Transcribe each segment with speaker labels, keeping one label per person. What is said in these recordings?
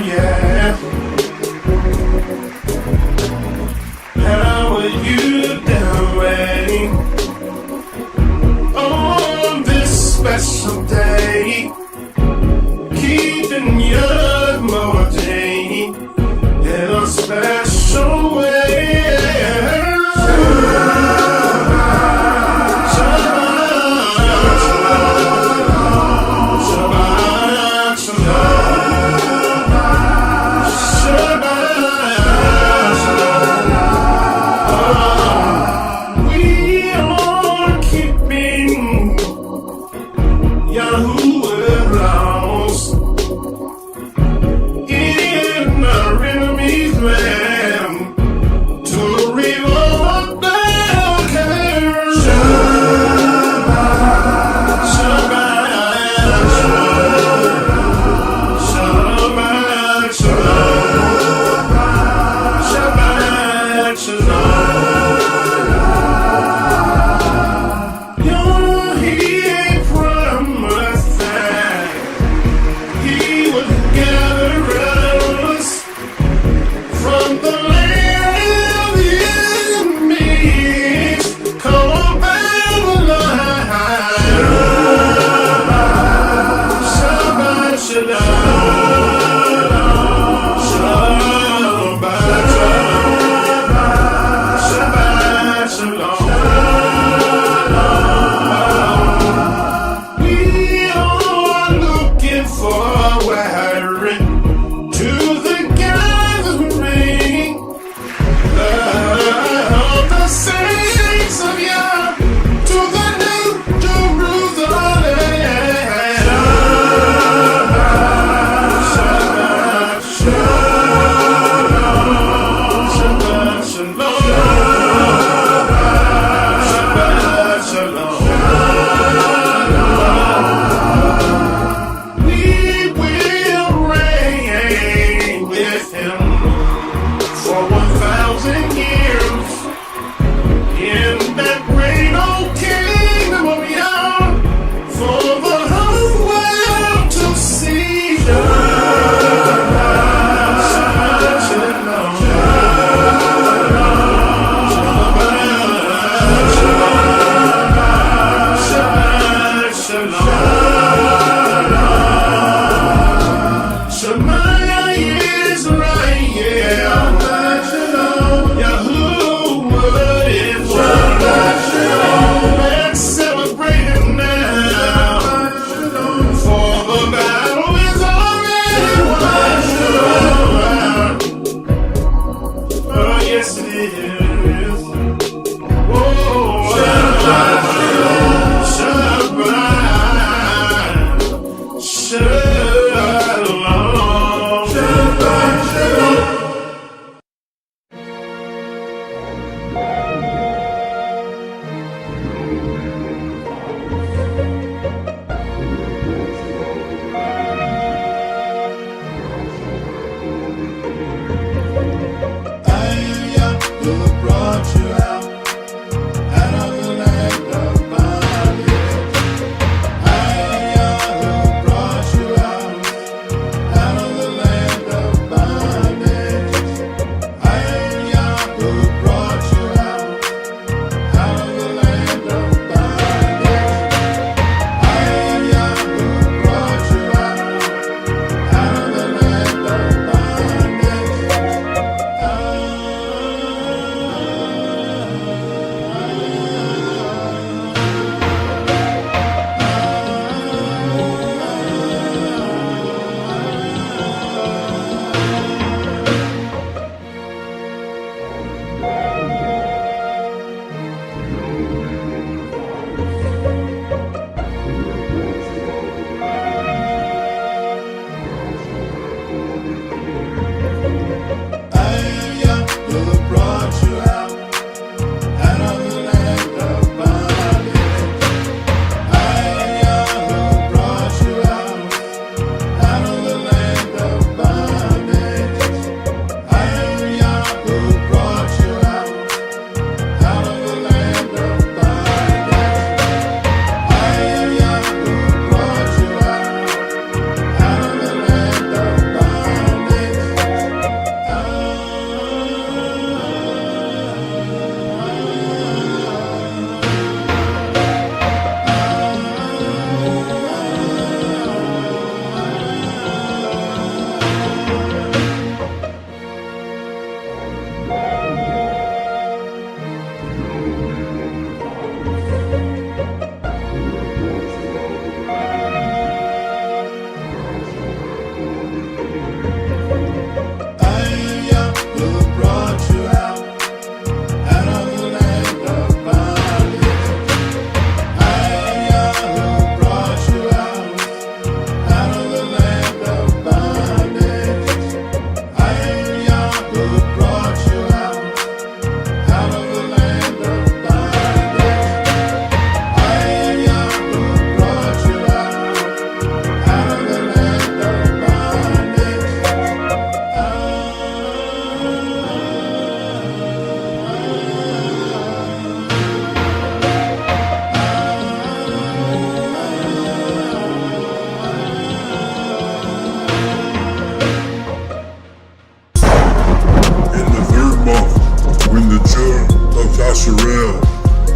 Speaker 1: yeah. How are you doing on this special day? Keeping your motivate in a special way.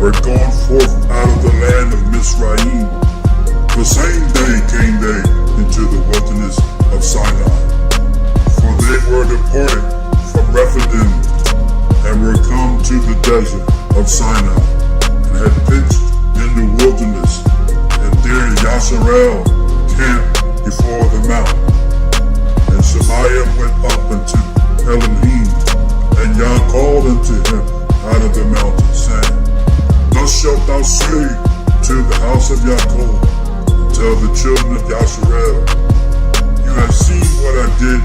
Speaker 2: were gone forth out of the land of Mizraim. The same day came they into the wilderness of Sinai. For they were departed from Rephidim, and were come to the desert of Sinai, and had pitched in the wilderness, and there Yasharel camped before the mountain. And Shemaiah went up unto Elohim, and Yah called unto him out of the mountain, saying, Thus shalt thou say to the house of Yaakov, and tell the children of Yasharel, You have seen what I did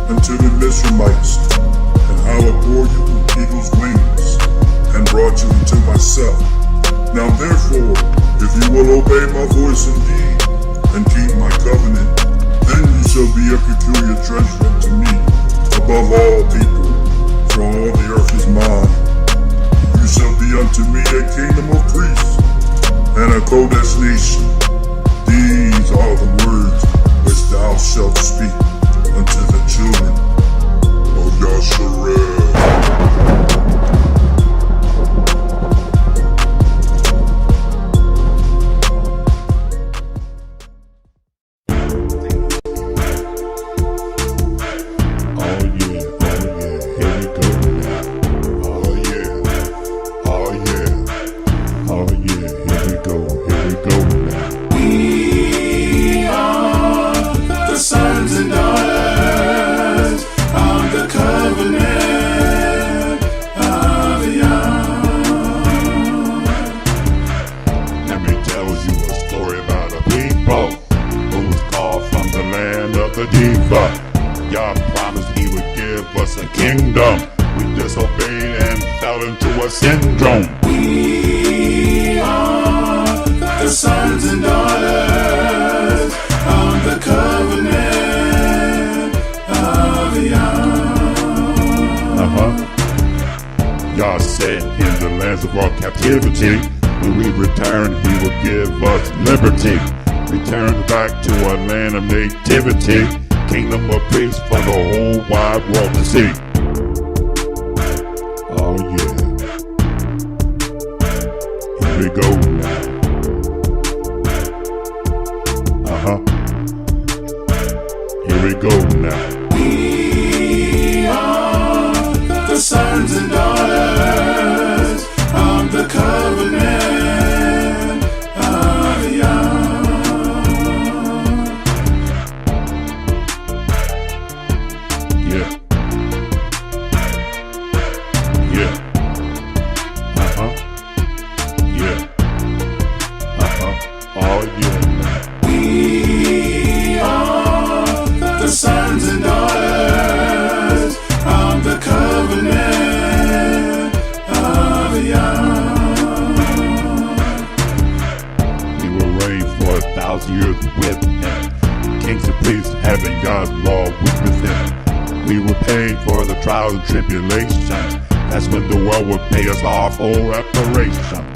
Speaker 2: unto the Mizraimites, and how I bore you with eagle's wings, and brought you unto myself. Now therefore, if you will obey my voice indeed, and keep my covenant, then you shall be a peculiar treasure unto me, above all people, for all the earth is mine. You shall be unto me a kingdom of priests, and a Kodesh nation. These are the words which thou shalt speak unto the children of Yasharel.
Speaker 3: When we return, he will give us liberty. Return back to our land of nativity, kingdom of peace for the whole wide world to see. Oh yeah. Here we go now. Here we go now.
Speaker 1: We are the sons and daughters of the covenant of Yah.
Speaker 3: Yeah. Yeah. Yeah. Oh yeah.
Speaker 1: We are the sons and daughters of the covenant of Yah.
Speaker 3: We will reign for 1,000 years with him. Kings and priests having God's law with him. We will pay for the trials and tribulations. That's when the world will pay us our full reparations.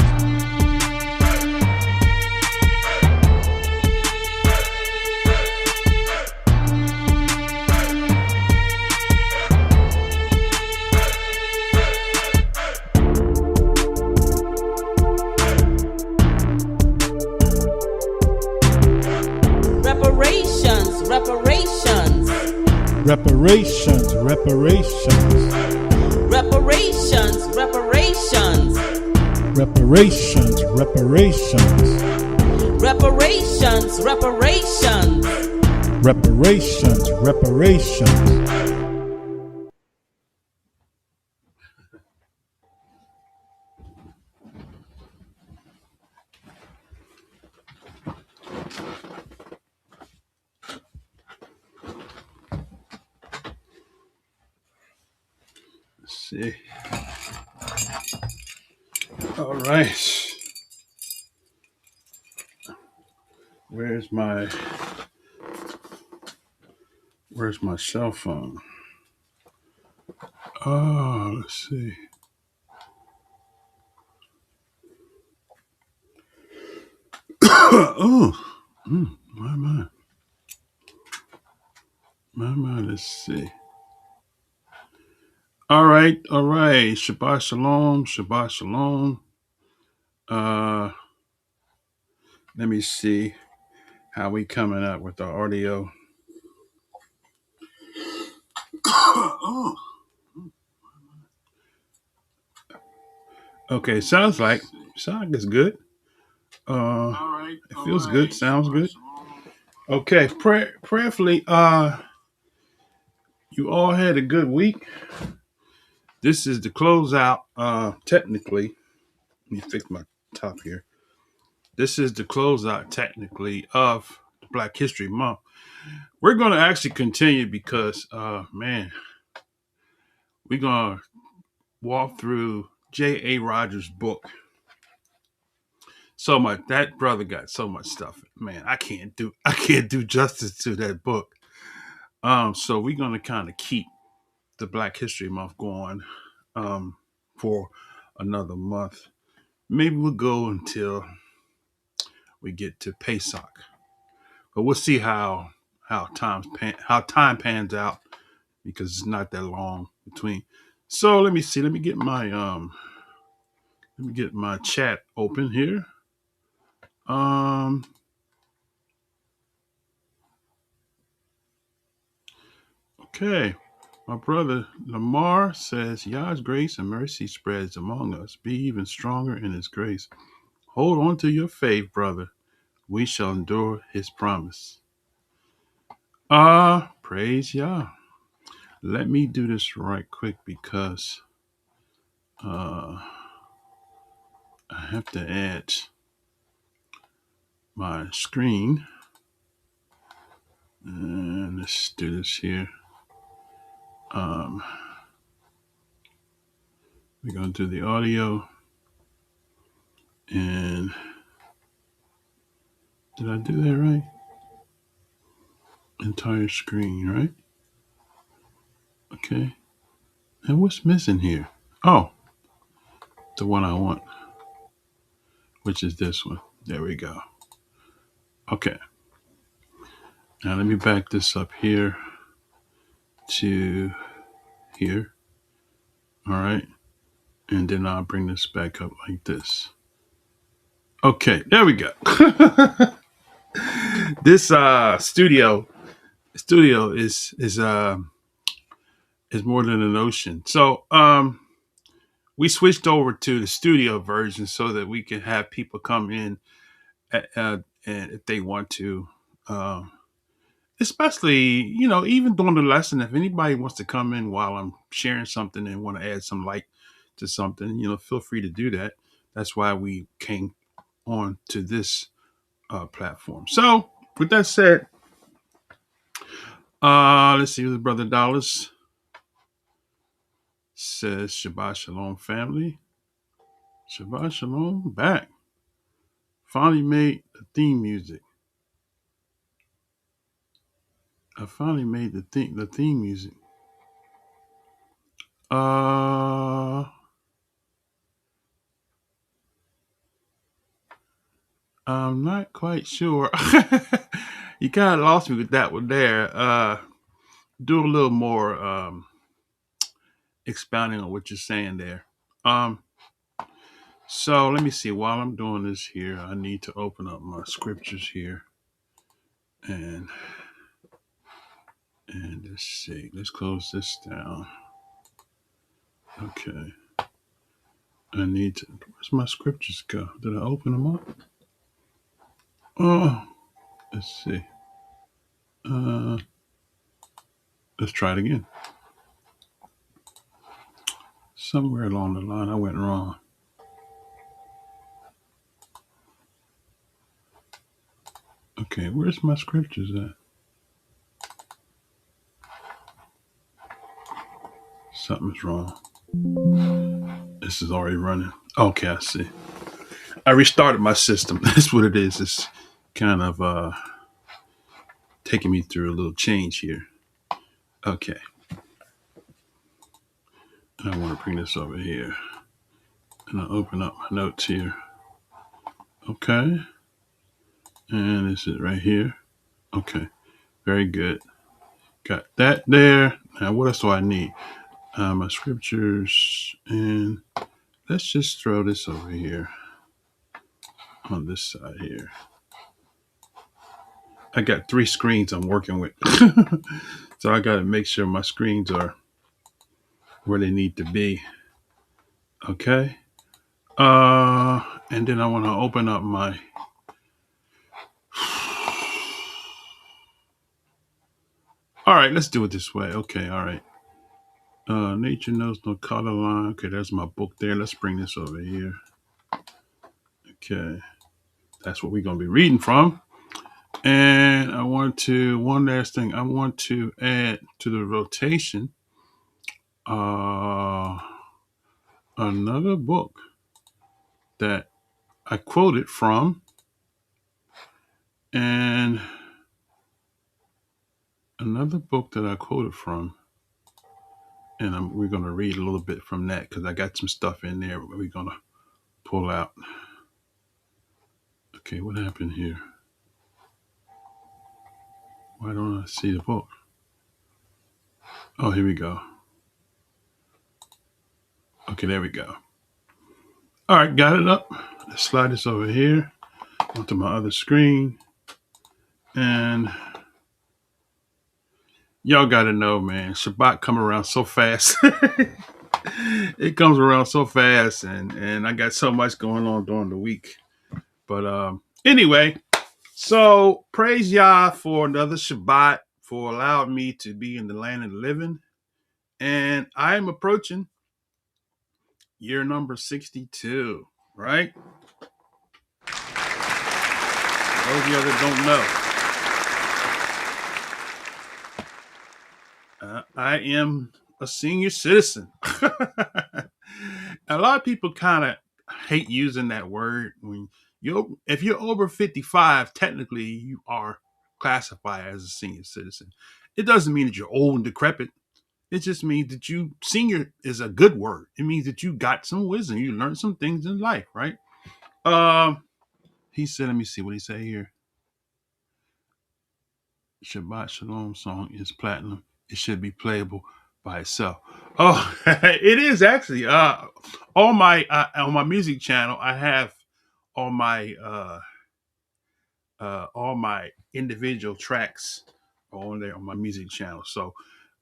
Speaker 4: Reparations. Let's see. All right. Where's my cell phone? Oh, let's see. My, let's see. All right. Shabbat shalom. Uh, let me see how we coming up with the audio. Okay, sounds like it's good. It feels good. Sounds good. Okay, prayerfully. You all had a good week. This is the closeout. Technically, let me fix my top here. This is the closeout, technically, of Black History Month. We're going to actually continue because, man, we're going to walk through J.A. Rogers' book. So much. That brother got so much stuff. Man, I can't do justice to that book. So we're going to kind of keep the Black History Month going for another month. Maybe we'll go until we get to Pesach, but we'll see how time pans out because it's not that long between. So let me see. Let me get my chat open here. Okay. My brother Lamar says, Yah's grace and mercy spreads among us. Be even stronger in his grace. Hold on to your faith, brother. We shall endure his promise. Praise Yah. Let me do this right quick because I have to add my screen. And let's do this here. We're going to do the audio. And did I do that right? Entire screen, right? Okay. And what's missing here? Oh, the one I want, which is this one. There we go. Okay. Now let me back this up here to here. All right. And then I'll bring this back up like this. Okay, there we go. This studio is more than an ocean. So we switched over to the studio version so that we can have people come in and if they want to, especially even during the lesson. If anybody wants to come in while I'm sharing something and want to add some light to something, feel free to do that. That's why we came on to this platform. So with that said, let's see. The brother Dollars says Shabbat Shalom, family. Shabbat Shalom, back. Finally made the theme music. I finally made the theme music. I'm not quite sure. You kind of lost me with that one there. Do a little more expounding on what you're saying there. So let me see. While I'm doing this here, I need to open up my scriptures here. And let's see. Let's close this down. Okay. I need to. Where's my scriptures go? Did I open them up? Oh, let's see. Let's try it again. Somewhere along the line, I went wrong. Okay, where's my scriptures at? Something's wrong. This is already running. Okay, I see. I restarted my system. That's what it is. It's kind of taking me through a little change here. Okay. I want to bring this over here. And I'll open up my notes here. Okay. And this is right here. Okay. Very good. Got that there. Now, what else do I need? My scriptures. And let's just throw this over here. on this side here. I got 3 screens I'm working with. So I got to make sure my screens are where they need to be. Okay. And then I want to open up my. All right, let's do it this way. Okay, all right. Nature knows no color line. Okay, there's my book there. Let's bring this over here. Okay, that's what we're going to be reading from. And I want to, one last thing, I want to add to the rotation another book that I quoted from, and another book that I quoted from, and we're going to read a little bit from that because I got some stuff in there we're going to pull out. Okay, what happened here? Why don't I see the book? Oh, here we go. Okay, there we go. All right, got it up. Let's slide this over here onto my other screen. And y'all got to know, man, Shabbat come around so fast. It comes around so fast, and I got so much going on during the week. But anyway, so praise Yah for another Shabbat, for allowing me to be in the land of the living. And I am approaching year number 62, right? For those of you that don't know, I am a senior citizen. A lot of people kind of hate using that word. If you're over 55, technically you are classified as a senior citizen. It doesn't mean that you're old and decrepit. It just means that senior is a good word. It means that you got some wisdom. You learned some things in life, right? He said, let me see what he said here. Shabbat Shalom song is platinum. It should be playable by itself. Oh, it is actually. On my music channel, I have all my individual tracks on there on my music channel. So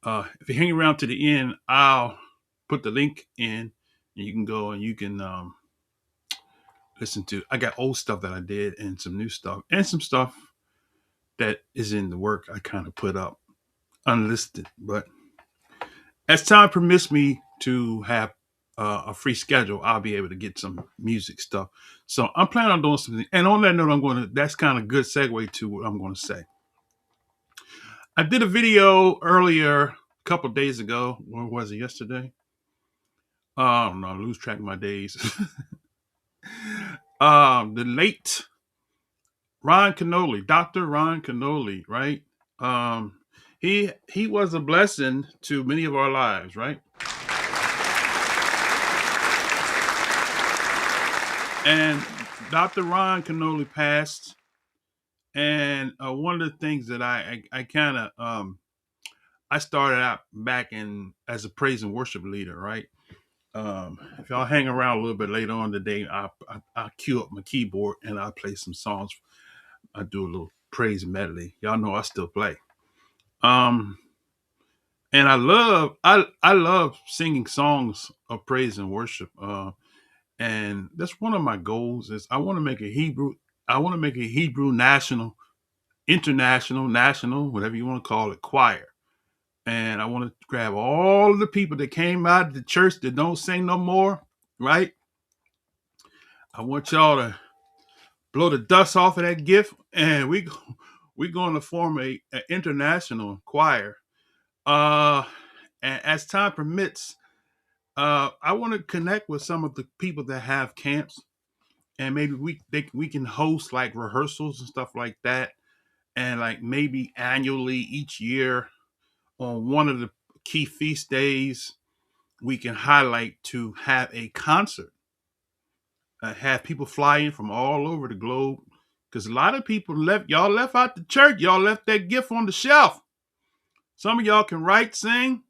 Speaker 4: if you hang around to the end, I'll put the link in, and you can go and you can listen to. I got old stuff that I did and some new stuff and some stuff that is in the work I kind of put up unlisted. But as time permits me to have a free schedule, I'll be able to get some music stuff. So I'm planning on doing something. And on that note, that's kind of a good segue to what I'm going to say. I did a video earlier, a couple of days ago. When was it? Yesterday? I don't know. I lose track of my days. The late Ron Canoli, Dr. Ron Canoli, right? He was a blessing to many of our lives, right? And Dr. Ron Canoli passed, and one of the things that I kind of I started out back in as a praise and worship leader, right? If y'all hang around a little bit later on today, I cue up my keyboard and I play some songs. I do a little praise medley. Y'all know I still play. And I love singing songs of praise and worship. And that's one of my goals is I want to make a Hebrew national, international, national, whatever you want to call it, choir. And I want to grab all the people that came out of the church that don't sing no more, right? I want y'all to blow the dust off of that gift, and we're going to form an international choir. And as time permits, I want to connect with some of the people that have camps, and maybe we can host like rehearsals and stuff like that, and like maybe annually each year on one of the key feast days, we can highlight to have a concert, have people fly in from all over the globe, because a lot of people left out the church. Y'all left that gift on the shelf. Some of y'all can write, sing.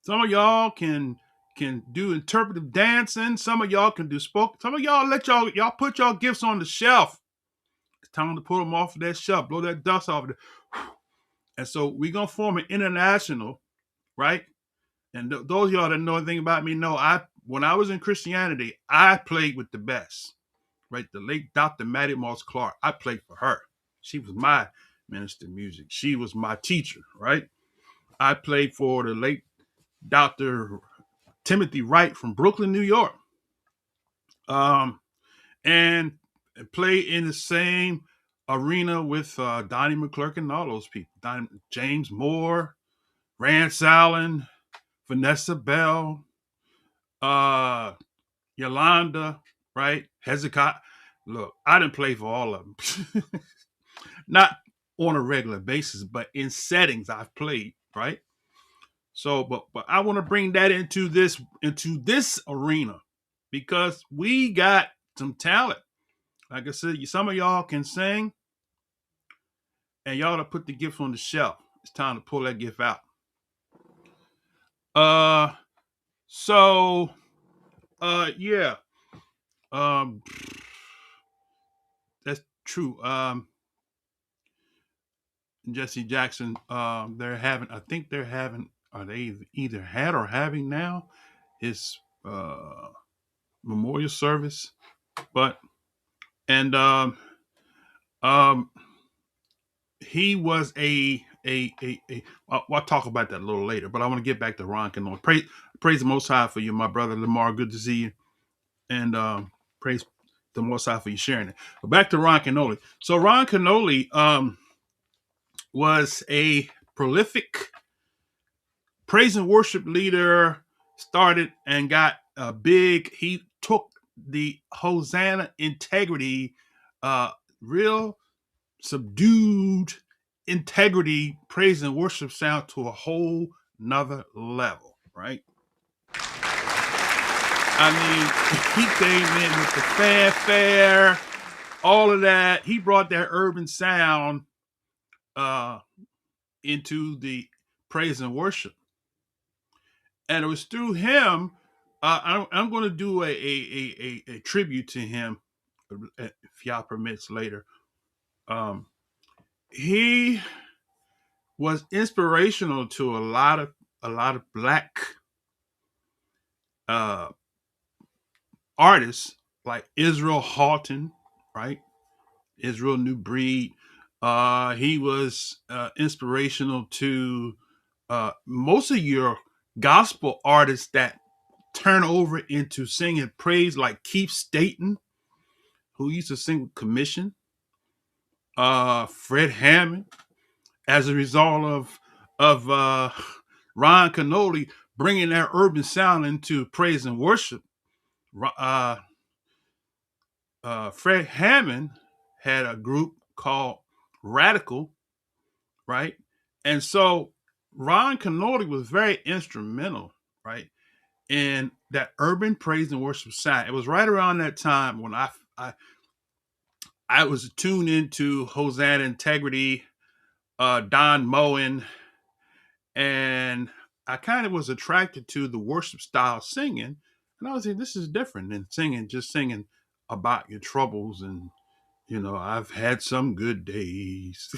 Speaker 4: Some of y'all can can do interpretive dancing. Some of y'all can do spoken. Some of y'all y'all put y'all gifts on the shelf. It's time to pull them off of that shelf, blow that dust off of it. And so we're gonna form an international, right? And those of y'all that know anything about me know when I was in Christianity, I played with the best. Right, the late Dr. Mattie Moss Clark. I played for her. She was my minister of music. She was my teacher. Right, I played for the late Dr. Timothy Wright from Brooklyn, New York, and played in the same arena with Donnie McClurkin and all those people. James Moore, Rance Allen, Vanessa Bell, Yolanda, right? Hezekiah. Look, I didn't play for all of them. Not on a regular basis, but in settings I've played, right? So, but I want to bring that into this arena because we got some talent. Like I said, some of y'all can sing, and y'all to put the gift on the shelf. It's time to pull that gift out. Yeah. That's true. Jesse Jackson, are they either had or having now his memorial service, but and he was I'll talk about that a little later, but I want to get back to Ron Canoli. Praise the Most High for you, my brother Lamar. Good to see you, and praise the Most High for you sharing it. But back to Ron Canoli. So Ron Canoli was a prolific praise and worship leader, started and got big. He took the Hosanna integrity, real subdued integrity, praise and worship sound to a whole nother level, right? I mean, he came in with the fanfare, all of that. He brought that urban sound into the praise and worship. And it was through him. I'm going to do a tribute to him, if y'all permits later. He was inspirational to a lot of black artists like Israel Houghton, right? Israel New Breed. He was inspirational to most of your gospel artists that turn over into singing praise, like Keith Staton, who used to sing with Commission, Fred Hammond, as a result of Ron Canoli bringing that urban sound into praise and worship. Fred Hammond had a group called Radical, right? And so Ron Canoli was very instrumental, right, in that urban praise and worship sound. It was right around that time when I was tuned into Hosanna Integrity, Don Moen, and I kind of was attracted to the worship style singing. And I was saying, this is different than just singing about your troubles and, I've had some good days.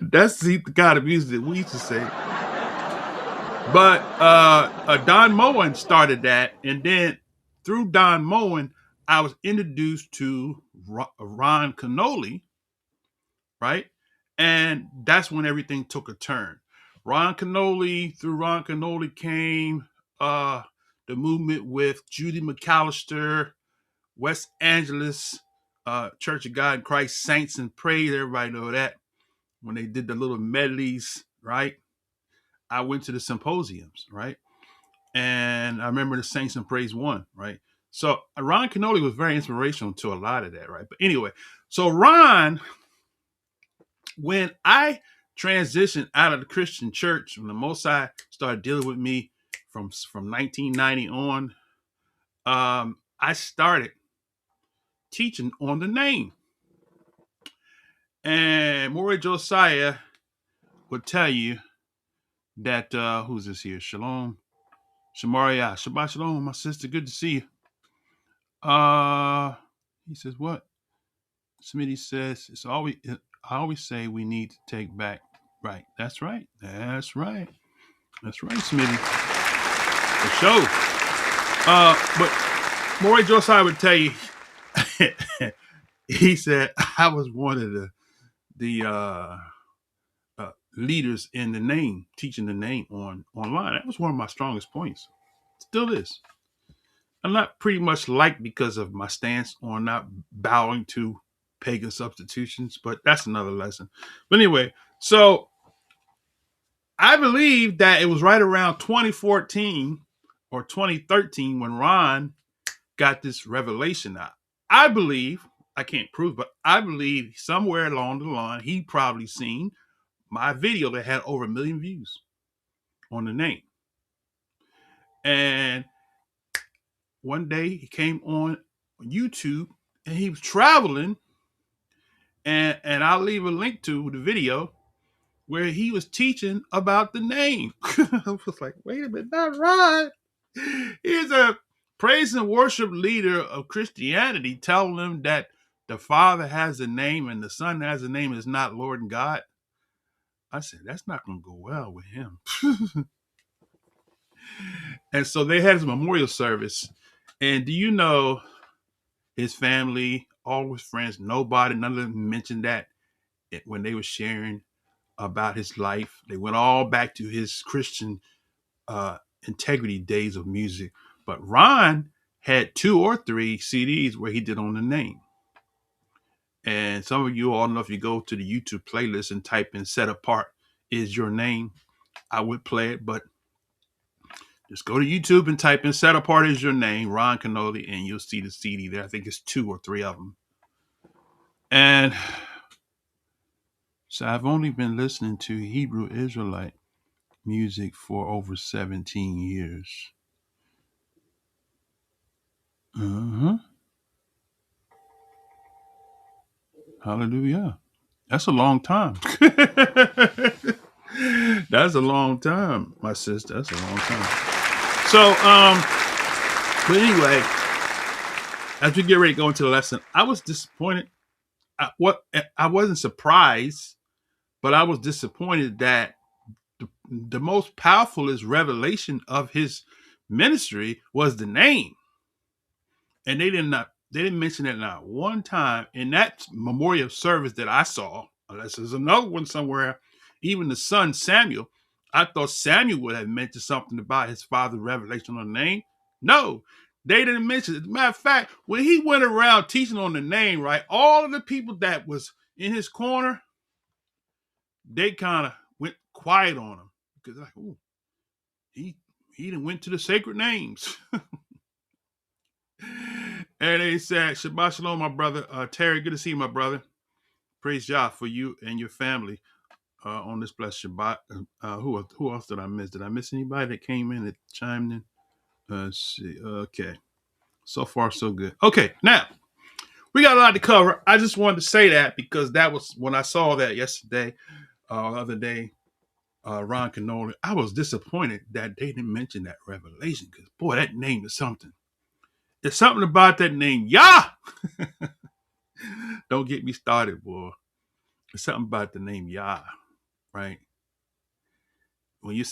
Speaker 4: That's the kind of music that we used to sing. But Don Moen started that, and then through Don Moen, I was introduced to Ron Canoli, right? And that's when everything took a turn. Through Ron Canoli came the movement with Judy McAllister, West Angeles, Church of God in Christ, Saints and Praise. Everybody know that. When they did the little medleys, right? I went to the symposiums, right? And I remember the Saints and Praise one, right? So Ron Canoli was very inspirational to a lot of that, right? But anyway, so Ron, when I transitioned out of the Christian church, when the Most High started dealing with me from 1990 on, I started teaching on the name. And Maury Josiah would tell you that, who's this here? Shalom. Shamaria, Shabbat Shalom, my sister. Good to see you. He says what? Smitty says it's always. I always say we need to take back. Right. That's right. That's right. That's right, Smitty. For sure. But Maury Josiah would tell you. He said I was one of the leaders in the name, teaching the name online. That was one of my strongest points. Still is. I'm not pretty much liked because of my stance on not bowing to pagan substitutions, but that's another lesson. But anyway, so I believe that it was right around 2014 or 2013 when Ron got this revelation out. I believe, I can't prove, but I believe somewhere along the line, he probably seen my video that had over 1 million views on the name. And one day he came on YouTube and he was traveling, and I'll leave a link to the video where he was teaching about the name. I was like, wait a minute, not right. He's a praise and worship leader of Christianity telling them that the Father has a name and the Son has a name, is not Lord and God. I said, that's not going to go well with him. And so they had his memorial service. And do you know his family, all his friends, nobody, none of them mentioned that when they were sharing about his life. They went all back to his Christian integrity days of music. But Ron had 2 or 3 CDs where he did on the name. And some of you all know, if you go to the YouTube playlist and type in "Set Apart Is Your Name," I would play it, but just go to YouTube and type in "Set Apart Is Your Name," Ron Canoli, and you'll see the CD there. I think it's 2 or 3 of them. And so I've only been listening to Hebrew Israelite music for over 17 years. Hallelujah. That's a long time. That's a long time, my sister. That's a long time. So, but anyway, as we get ready to go into the lesson, I was disappointed. I wasn't surprised, but I was disappointed that the most powerful revelation of his ministry was the name. And they didn't mention it not one time in that memorial service that I saw, unless there's another one somewhere. Even the son Samuel, I thought Samuel would have mentioned something about his father's revelation on the name. No, they didn't mention it. As a matter of fact, when he went around teaching on the name, right, all of the people that was in his corner, they kind of went quiet on him because like, oh, he done went to the sacred names. And they said, Shabbat Shalom, my brother. Terry, good to see you, my brother. Praise Yah for you and your family on this blessed Shabbat. Who else did I miss? Did I miss anybody that came in that chimed in? Let's see. Okay. So far, so good. Okay, now, we got a lot to cover. I just wanted to say that because that was when I saw that yesterday, the other day, Ron Canoli. I was disappointed that they didn't mention that revelation because, boy, that name is something. There's something about that name, Yah. Don't get me started, boy. There's something about the name Yah, right? When you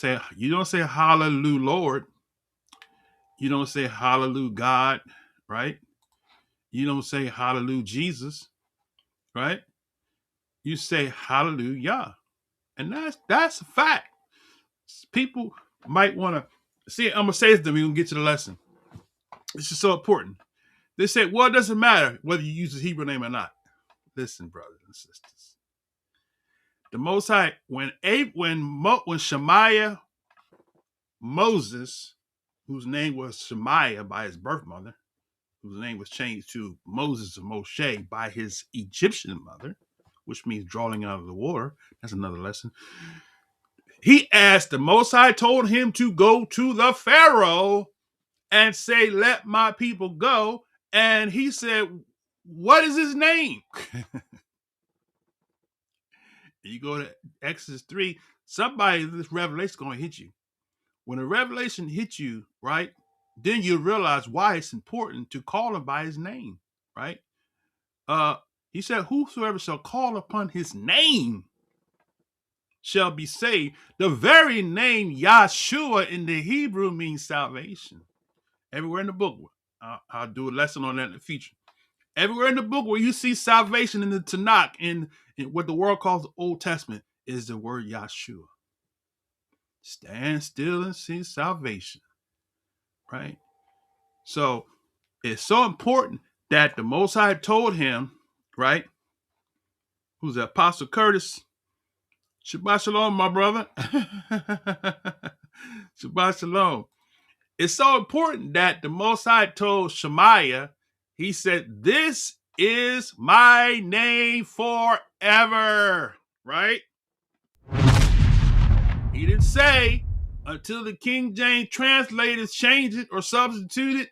Speaker 4: don't say Hallelujah, Lord. You don't say Hallelujah, God, right? You don't say Hallelujah, Jesus, right? You say Hallelujah, and that's a fact. People might want to see. I'm gonna say this to them. We're gonna get to the lesson. This is so important. They say, well, it doesn't matter whether you use the Hebrew name or not. Listen, brothers and sisters. The Most High, when Shemaiah, Moses, whose name was Shemaiah by his birth mother, whose name was changed to Moses or Moshe by his Egyptian mother, which means drawing out of the water. That's another lesson. He asked, the Most High told him to go to the Pharaoh and say, let my people go. And he said, what is his name? You go to Exodus 3, somebody, this revelation is going to hit you. when a revelation hits you, right, then you realize why it's important to call him by his name, right? He said, whosoever shall call upon his name shall be saved. The very name Yahshua in the Hebrew means salvation. Everywhere in the book, I'll do a lesson on that in the future. Everywhere in the book where you see salvation in the Tanakh, in what the world calls the Old Testament, is the word Yahshua. Stand still and see salvation, right? So it's so important that the Most High told him, right? Who's the Apostle Curtis? Shabbat Shalom, my brother. Shabbat Shalom. It's so important that the Most High told Shemaiah, he said, this is my name forever, right? He didn't say until the King James translators change it or substitute it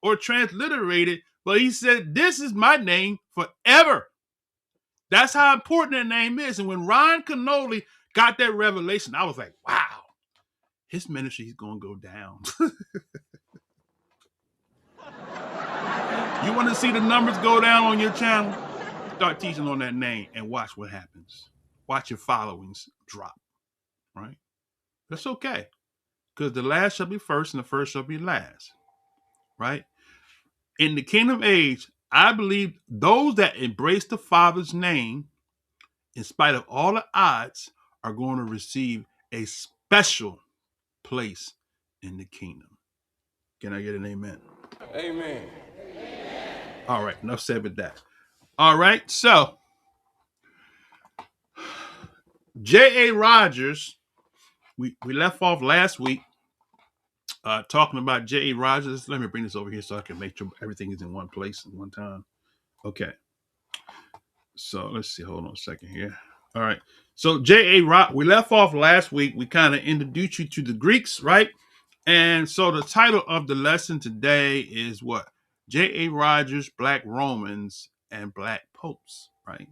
Speaker 4: or transliterate it, but he said, this is my name forever. That's how important that name is. And when Ron Canoli got that revelation, I was like, wow, his ministry is going to go down. You want to see the numbers go down on your channel? Start teaching on that name and watch what happens. Watch your followings drop, right? That's okay, because the last shall be first and the first shall be last, right? In the kingdom age, I believe those that embrace the Father's name, in spite of all the odds, are going to receive a special place in the kingdom. Can I get an amen?
Speaker 1: Amen.
Speaker 4: All right, enough said with that. All right, so J.A. Rogers, we left off last week talking about J.A. Rogers. Let me bring this over here so I can make sure everything is in one place at one time. Okay. So let's see. Hold on a second here. All right. So J.A. we left off last week. We kind of introduced you to the Greeks, right? And so the title of the lesson today is what? J.A. Rogers, Black Romans and Black Popes, right?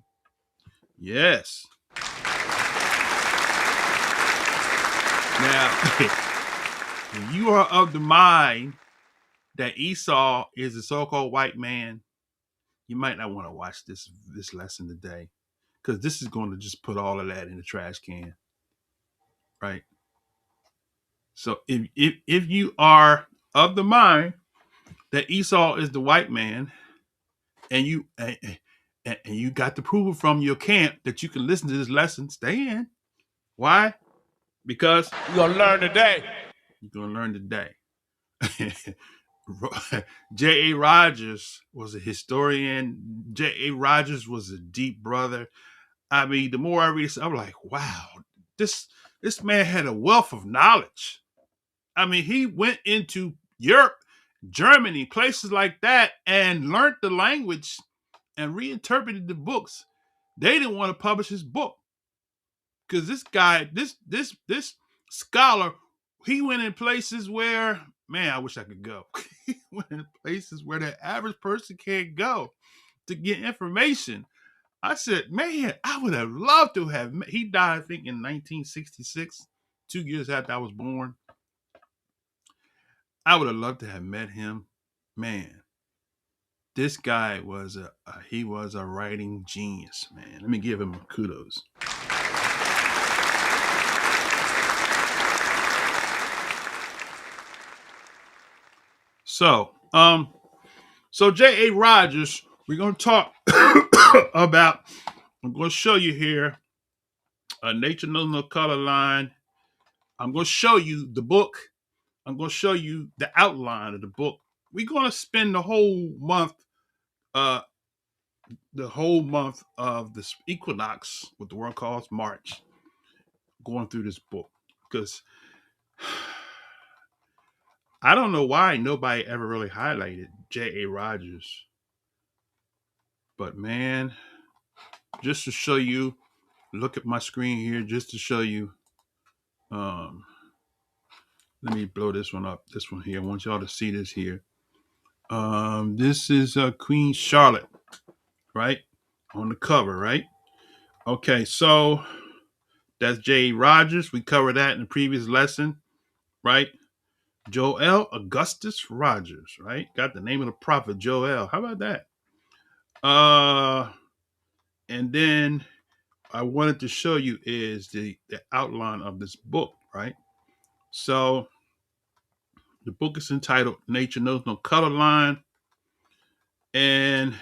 Speaker 4: Yes. Now, if you are of the mind that Esau is a so-called white man, you might not want to watch this lesson today, because this is going to just put all of that in the trash can, right? So if you are of the mind that Esau is the white man, and you got to prove it from your camp that you can listen to this lesson, stay in. Why? Because
Speaker 1: You're going to learn today.
Speaker 4: you're going to learn today. J.A. Rogers was a historian. J.A. Rogers was a deep brother. I mean, the more I read this, I'm like, wow, this man had a wealth of knowledge. I mean, he went into Europe, Germany, places like that, and learned the language and reinterpreted the books. They didn't want to publish his book because this guy, this scholar, he went in places where, man, I wish I could go. He went in places where the average person can't go to get information. I said, man, I would have loved to have met. He died, I think, in 1966, 2 years after I was born. I would have loved to have met him. Man, this guy was he was a writing genius, man. Let me give him kudos. So J.A. Rogers, we're going to talk about, I'm going to show you here a Nature Knows No Color line. I'm going to show you the book. I'm going to show you the outline of the book. We're going to spend the whole month of this equinox, what the world calls March, going through this book, because I don't know why nobody ever really highlighted J.A. Rogers. But man, just to show you, look at my screen here, just to show you, let me blow this one up, this one here. I want y'all to see this here. This is Queen Charlotte, right? On the cover, right? Okay, so that's J.A. Rogers. We covered that in the previous lesson, right? Joel Augustus Rogers, right? Got the name of the prophet Joel. How about that? And then I wanted to show you is the outline of this book, right? So the book is entitled Nature Knows No Color Line. And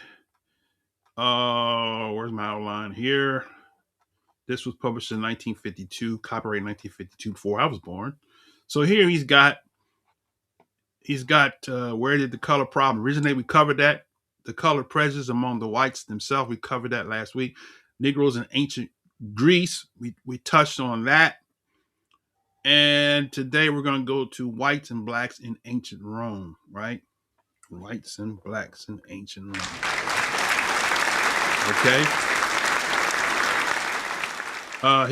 Speaker 4: where's my outline here? This was published in 1952, copyright 1952, before I was born. So here he's got where did the color problem originate? We covered that. The color prejudice among the whites themselves. We covered that last week. Negroes in ancient Greece. We touched on that. And today we're going to go to whites and blacks in ancient Rome, right? Whites and blacks in ancient Rome. Okay.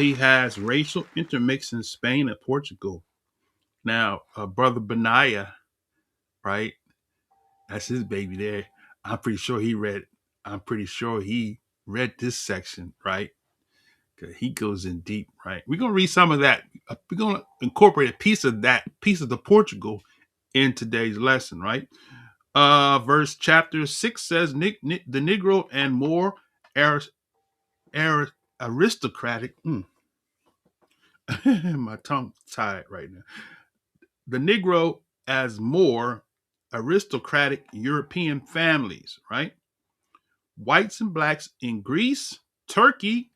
Speaker 4: He has racial intermix in Spain and Portugal. Now, Brother Benaiah, right? That's his baby there. I'm pretty sure he read this section, right? Because he goes in deep, right? We're going to read some of that. We're going to incorporate a piece of the Portugal in today's lesson, right? Verse chapter 6 says, the Negro and more aristocratic. My tongue tied right now. The Negro as more aristocratic European families, right? Whites and blacks in Greece, Turkey,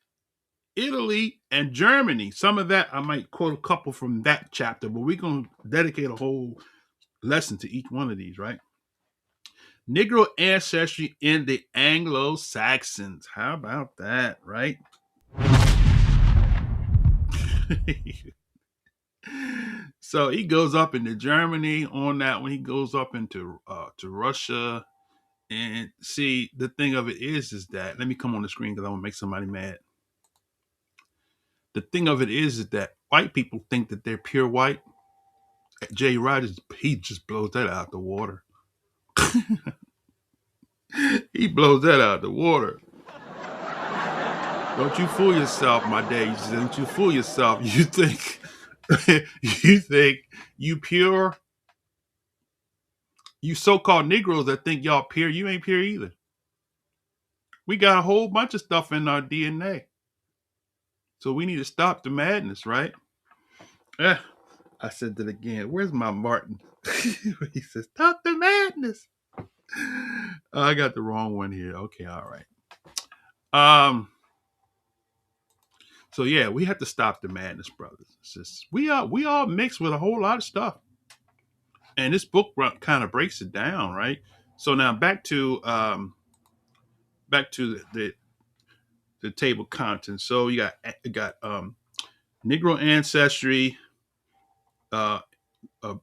Speaker 4: Italy, and Germany. Some of that, I might quote a couple from that chapter, but we're going to dedicate a whole lesson to each one of these, right? Negro ancestry in the Anglo-Saxons. How about that, right? So he goes up into Germany on that one. He goes up into to Russia. And see, the thing of it is that, let me come on the screen because I want to make somebody mad. The thing of it is that white people think that they're pure white. Jay Rogers, he just blows that out the water. He blows that out the water. Don't you fool yourself, my day. Don't you fool yourself. You think you pure? You so-called Negroes that think y'all pure, you ain't pure either. We got a whole bunch of stuff in our DNA. So we need to stop the madness, right? I said that again. Where's my Martin? He says, stop the madness. I got the wrong one here. Okay, all right. So yeah, we have to stop the madness, brothers. It's just we all mixed with a whole lot of stuff. And this book kind of breaks it down, right? So now back to the table of contents. So you got Negro ancestry,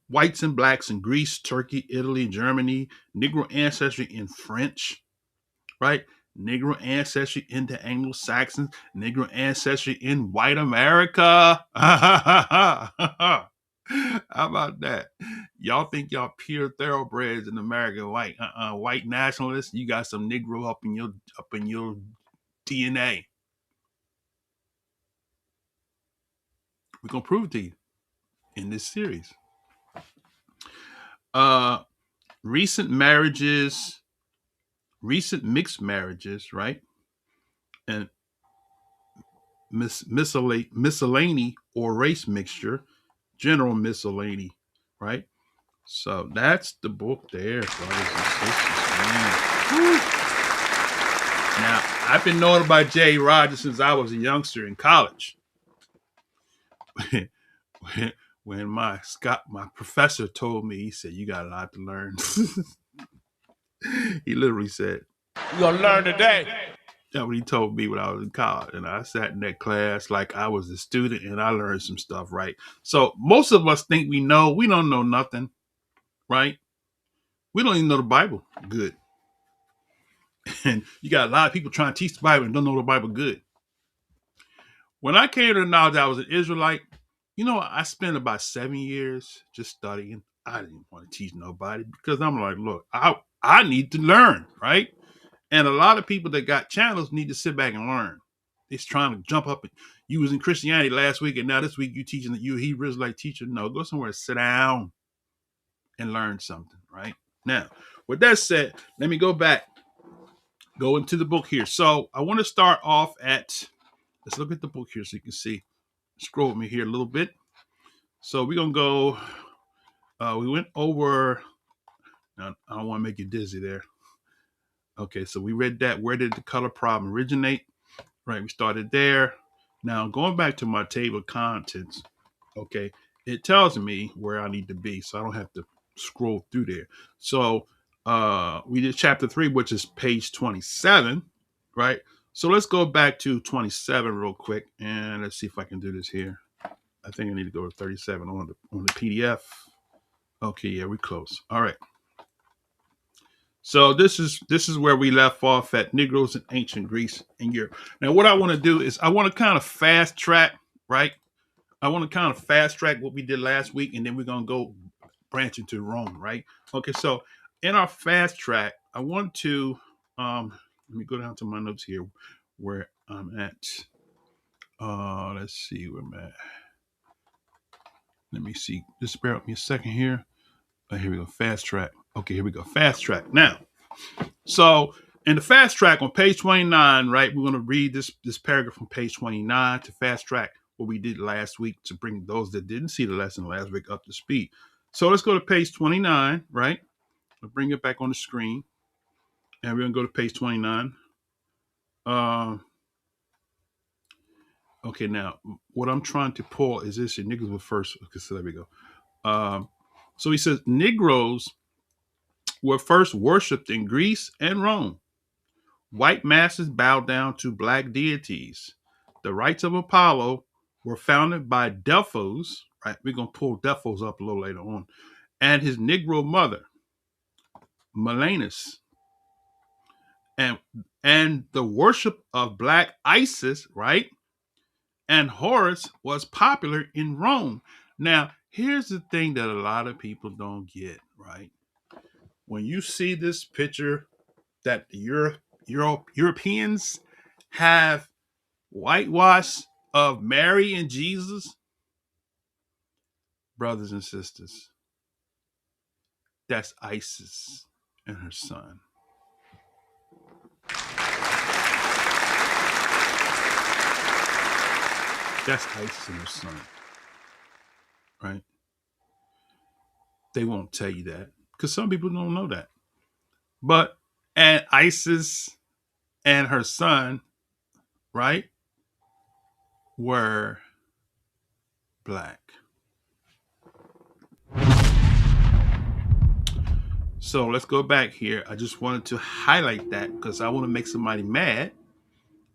Speaker 4: whites and blacks in Greece, Turkey, Italy, Germany, Negro ancestry in French, right? Negro ancestry in the Anglo-Saxons, Negro ancestry in white America. How about that? Y'all think y'all pure thoroughbreds in America, white nationalists? You got some Negro up in your DNA. We're gonna prove it to you in this series. Recent mixed marriages, right? And miscellany or race mixture, general miscellany, right? So that's the book there, brothers and sisters, man. Woo. Now, I've been knowing about Jay Rogers since I was a youngster in college. When my professor told me, he said, you got a lot to learn. He literally said,
Speaker 1: You're going to learn today.
Speaker 4: That's what he told me when I was in college. And I sat in that class like I was a student and I learned some stuff, right? So most of us think we know. We don't know nothing, right? We don't even know the Bible good. And you got a lot of people trying to teach the Bible and don't know the Bible good. When I came to the knowledge I was an Israelite, I spent about 7 years just studying. I didn't want to teach nobody because I'm like, look, I need to learn, right? And a lot of people that got channels need to sit back and learn. it's trying to jump up. You was in Christianity last week, and now this week you teaching that you a Hebrew Israelite teacher. No, go somewhere, sit down, and learn something. Right now, with that said, let me go into the book here. So I want to start off at. Let's look at the book here so you can see. Scroll with me here a little bit. So we're gonna go. We went over. Now, I don't want to make you dizzy there. Okay, so we read that. Where did the color problem originate? Right, we started there. Now, going back to my table of contents, okay, it tells me where I need to be, so I don't have to scroll through there. So we did chapter 3, which is page 27, right? So let's go back to 27 real quick, and let's see if I can do this here. I think I need to go to 37 on the PDF. Okay, yeah, we're close. All right. So this is where we left off at Negroes in ancient Greece and Europe. Now, what I want to do is I want to kind of fast track, right? I want to kind of fast track what we did last week, and then we're gonna go branch into Rome, right? Okay, so in our fast track, I want to let me go down to my notes here where I'm at. Let's see where I'm at. Let me see. Just bear with me a second here. Here we go. Fast track. Okay, here we go. Fast track. Now, so in the fast track on page 29, right, we're going to read this paragraph from page 29 to fast track what we did last week to bring those that didn't see the lesson last week up to speed. So let's go to page 29, right? I'll bring it back on the screen. And we're going to go to page 29. Okay, now, what I'm trying to pull is this. Negroes were first. Okay, so there we go. So he says, Negroes were first worshipped in Greece and Rome. White masses bowed down to black deities. The rites of Apollo were founded by Delphos, right? We're going to pull Delphos up a little later on, and his Negro mother, Melanus. And the worship of black Isis, right? And Horus was popular in Rome. Now, here's the thing that a lot of people don't get, right? When you see this picture that the Europeans have whitewash of Mary and Jesus, brothers and sisters, that's Isis and her son. That's Isis and her son, right? They won't tell you that because some people don't know that. But and Isis and her son, right, were black. So let's go back here. I just wanted to highlight that because I want to make somebody mad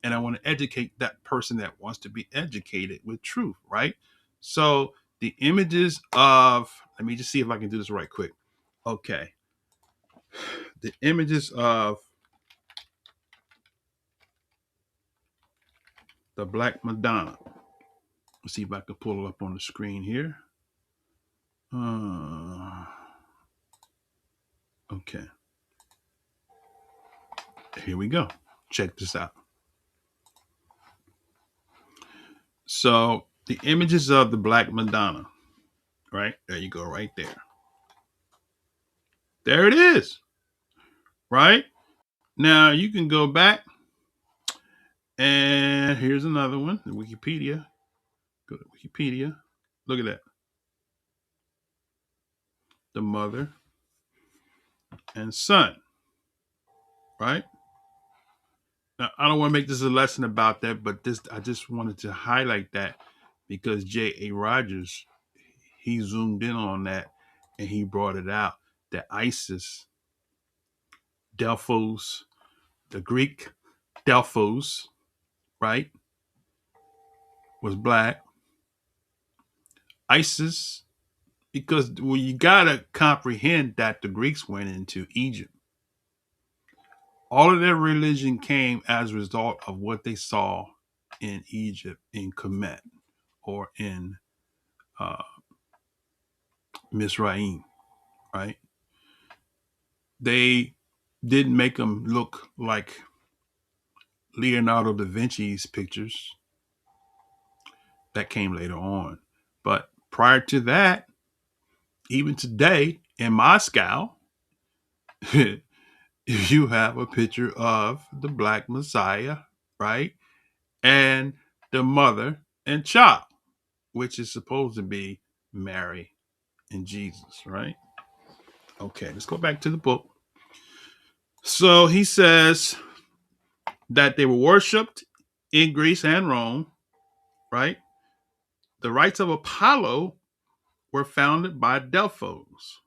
Speaker 4: and I want to educate that person that wants to be educated with truth, right? So the images of, let me just see if I can do this right quick. Okay. The images of the Black Madonna. Let's see if I can pull it up on the screen here. Okay. Here we go. Check this out. So the images of the Black Madonna, right? There you go, right there. There it is, right? Now you can go back and here's another one, the Wikipedia. Go to Wikipedia. Look at that. The mother and son, right? Now, I don't want to make this a lesson about that, but I just wanted to highlight that because J.A. Rogers, he zoomed in on that and he brought it out that Isis, Delphos, the Greek Delphos, right, was black. Isis, because well, you gotta comprehend that the Greeks went into Egypt. All of their religion came as a result of what they saw in Egypt, in Kemet, or in Mizraim, right? They didn't make them look like Leonardo da Vinci's pictures. That came later on. But prior to that, even today in Moscow, you have a picture of the Black Messiah, right? And the mother and child, which is supposed to be Mary and Jesus, right? Okay, let's go back to the book. So he says that they were worshipped in Greece and Rome, right? The rites of Apollo were founded by Delphos,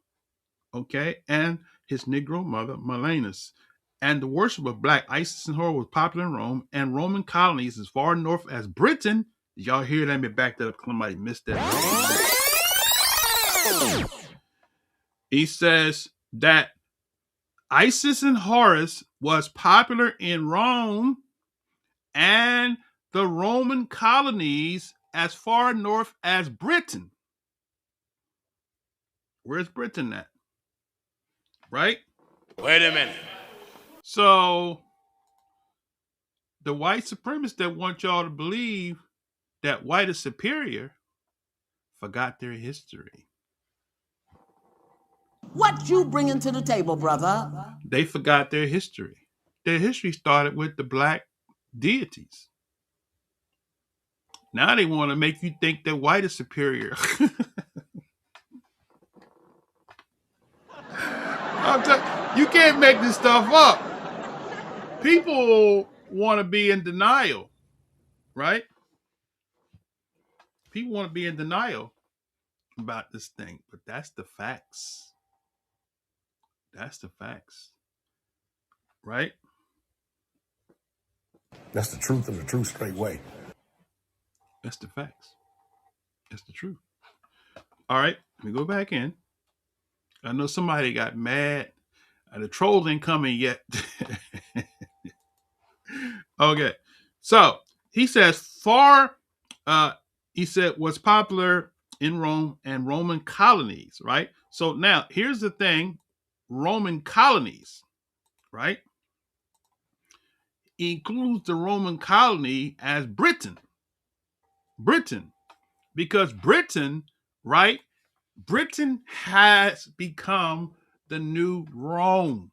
Speaker 4: okay, and his Negro mother, Melanus. And the worship of Black Isis and Horus was popular in Rome and Roman colonies as far north as Britain. Did y'all hear that? Let me back that up. Somebody missed that. He says that Isis and Horus was popular in Rome and the Roman colonies as far north as Britain. Where's Britain at? Right?
Speaker 1: Wait a minute.
Speaker 4: So the white supremacists that want y'all to believe that white is superior forgot their history.
Speaker 5: What you bringing to the table, brother?
Speaker 4: They forgot their history. Their history started with the black deities. Now they want to make you think that white is superior. You can't make this stuff up. People want to be in denial, right? People want to be in denial about this thing, but that's the facts. That's the facts, right?
Speaker 6: That's the truth and the true straight way.
Speaker 4: That's the facts. That's the truth. All right, let me go back in. I know somebody got mad. The trolls ain't coming yet. Okay, so he says he said was popular in Rome and Roman colonies, right? So now here's the thing, Roman colonies, right? Includes the Roman colony as Britain, because Britain, right? Britain has become the new Rome,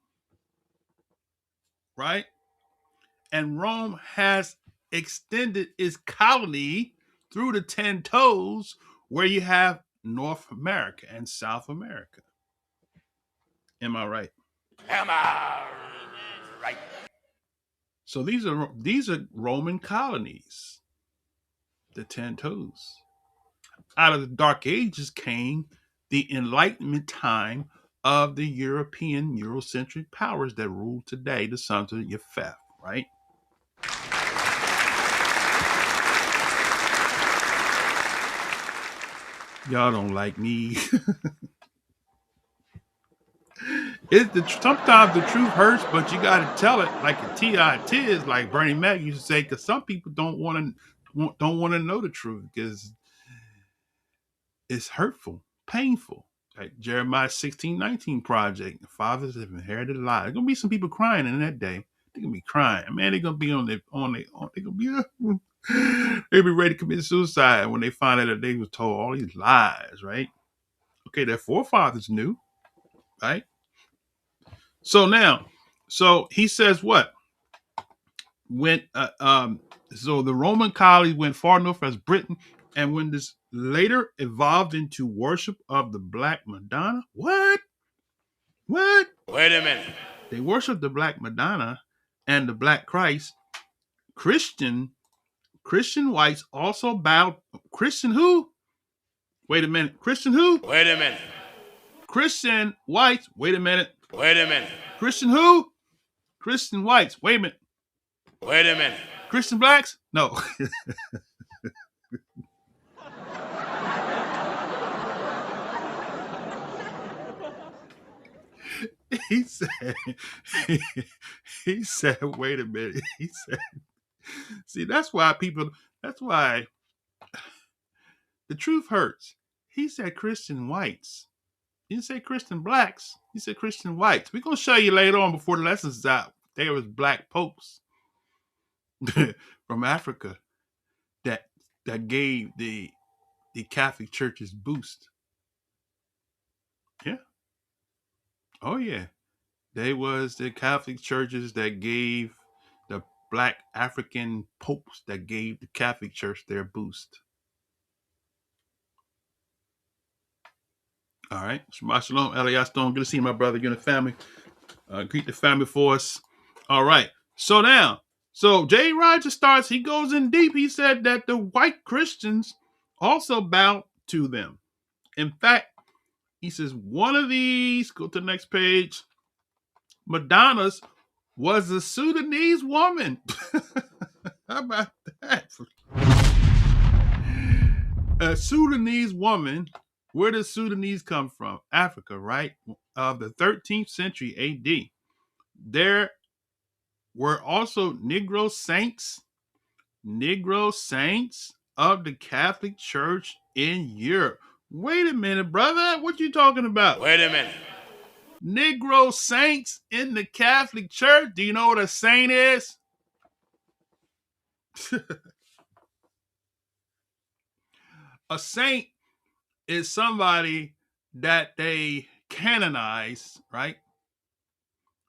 Speaker 4: right? And Rome has extended its colony through the 10 toes, where you have North America and South America. Am I right?
Speaker 1: Am I right?
Speaker 4: So these are Roman colonies, the 10 toes. Out of the Dark Ages came the Enlightenment time of the European Eurocentric powers that rule today, the sons of Japheth, right? Y'all don't like me. Sometimes the truth hurts, but you got to tell it like a T.I.T.is, like Bernie Mac used to say, because some people don't want to know the truth because it's hurtful, painful. Like Jeremiah 16:19 project, the fathers have inherited lies. There's gonna be some people crying in that day. They're gonna be crying, man. They're gonna be they're gonna be they'll be ready to commit suicide when they find out that they was told all these lies, right? Okay, their forefathers knew, right? So he says what? So the Roman colonies went far north as Britain, and when this later evolved into worship of the Black Madonna, what?
Speaker 1: Wait a minute.
Speaker 4: They worship the Black Madonna and the Black Christ. Christian whites also bowed. Christian who? Wait a minute. Christian who?
Speaker 1: Wait a minute.
Speaker 4: Christian whites. Wait a minute.
Speaker 1: Wait a minute.
Speaker 4: Christian who? Christian whites. Wait a minute.
Speaker 1: Wait a minute.
Speaker 4: Christian blacks? No. He said, wait a minute. He said, see, that's why the truth hurts. He said Christian whites. He didn't say Christian blacks. He said Christian whites. We're going to show you later on before the lesson's out. There was black popes. from Africa that gave the Catholic churches boost. Yeah. Oh yeah. They was the Catholic churches that gave the black African popes that gave the Catholic Church their boost. All right. Shabbat shalom. Elias Stone. Good to see my brother. You and the family. Greet the family for us. All right. So now, J. Rogers starts, he goes in deep. He said that the white Christians also bowed to them. In fact, he says one of these, go to the next page, Madonna's was a Sudanese woman. How about that? A Sudanese woman. Where does Sudanese come from? Africa, right? Of the 13th century AD. There were also Negro saints of the Catholic Church in Europe. Wait a minute, brother. What you talking about?
Speaker 7: Wait a minute.
Speaker 4: Negro saints in the Catholic Church? Do you know what a saint is? A saint is somebody that they canonize, right?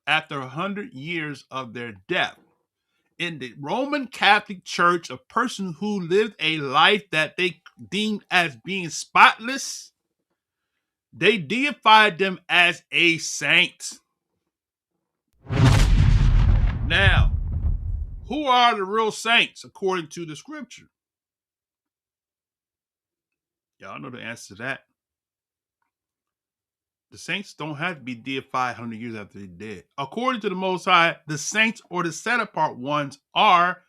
Speaker 4: After 100 years of their death. In the Roman Catholic Church, a person who lived a life that they deemed as being spotless, they deified them as a saint. Now, who are the real saints according to the scripture? Y'all know the answer to that. The saints don't have to be deified 100 years after they're dead. According to the Most High, the saints or the set apart ones are,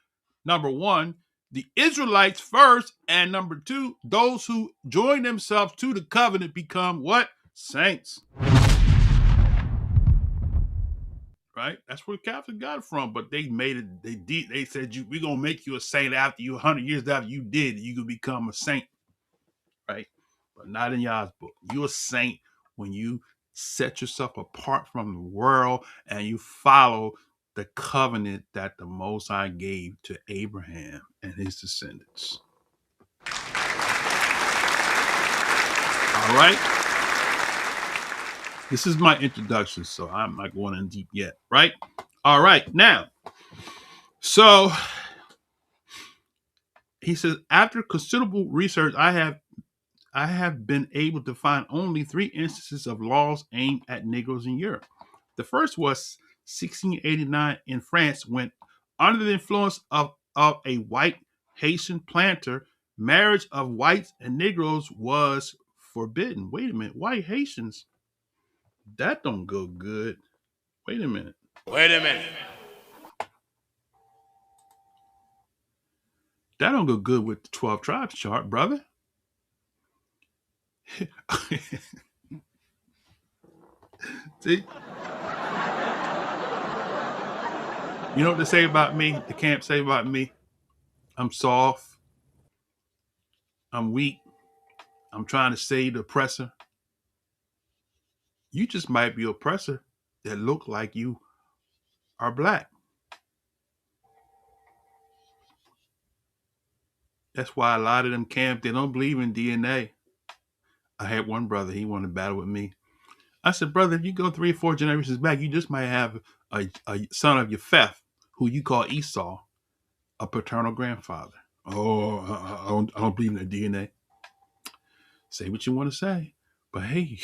Speaker 4: number one, the Israelites first, and number two, those who join themselves to the covenant become what? Saints. Right? That's where Catholic got it from, but they made it, they said, we're going to make you a saint after you, 100 years after you did, you can become a saint. Right? But not in y'all's book. You're a saint when you set yourself apart from the world and you follow the covenant that the Most High gave to Abraham and his descendants. All right. This is my introduction, so I'm not going in deep yet, right? All right. Now, so he says, after considerable research, I have been able to find only 3 instances of laws aimed at Negroes in Europe. The first was 1689 in France, when, under the influence of a white Haitian planter, marriage of whites and Negroes was forbidden. Wait a minute, white Haitians? That don't go good. Wait a minute. That don't go good with the 12 tribes chart, brother. See? You know what they say about me? The camp say about me? I'm soft. I'm weak. I'm trying to save the oppressor. You just might be an oppressor that look like you are black. That's why a lot of them camps, they don't believe in DNA. I had one brother, he wanted to battle with me. I said, brother, if you go 3 or 4 generations back, you just might have a son of Yefeth, who you call Esau, a paternal grandfather. Oh, I don't believe in the DNA. Say what you want to say, but hey,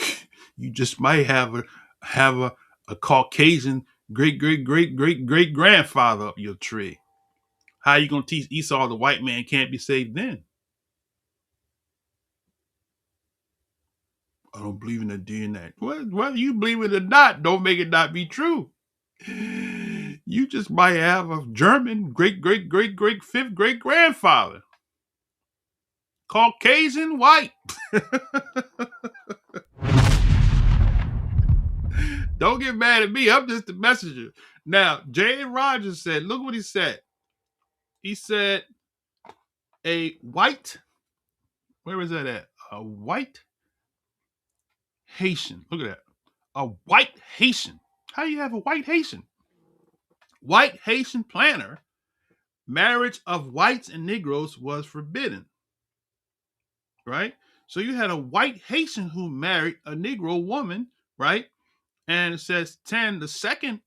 Speaker 4: you just might have a Caucasian great grandfather up your tree. How are you gonna teach Esau the white man can't be saved then? I don't believe in the DNA. Whether you believe it or not, don't make it not be true. You just might have a German great 5th great grandfather. Caucasian white. Don't get mad at me. I'm just the messenger. Now, J. Rogers said, look what he said. He said, a white, where is that at? A white Haitian. Look at that. A white Haitian. How do you have a white Haitian? White Haitian planter marriage of whites and Negroes was forbidden, right? So you had a white Haitian who married a Negro woman, right? And it says 10, the second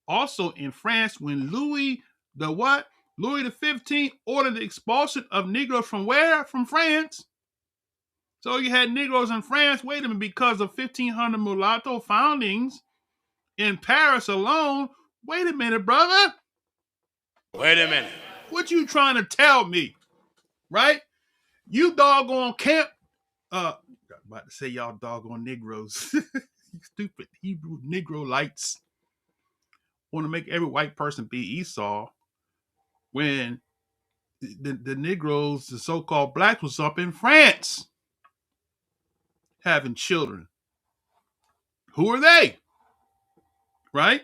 Speaker 4: also in France when Louis the what? Louis the 15th ordered the expulsion of Negroes from where? From France. So you had Negroes in France, wait a minute, because of 1500 mulatto foundings in Paris alone. Wait a minute, brother.
Speaker 7: Wait a minute.
Speaker 4: What you trying to tell me, right? You doggone camp. About to say y'all doggone Negroes. Stupid Hebrew Negro lights want to make every white person be Esau when the Negroes, the so-called blacks, was up in France having children. Who are they? Right?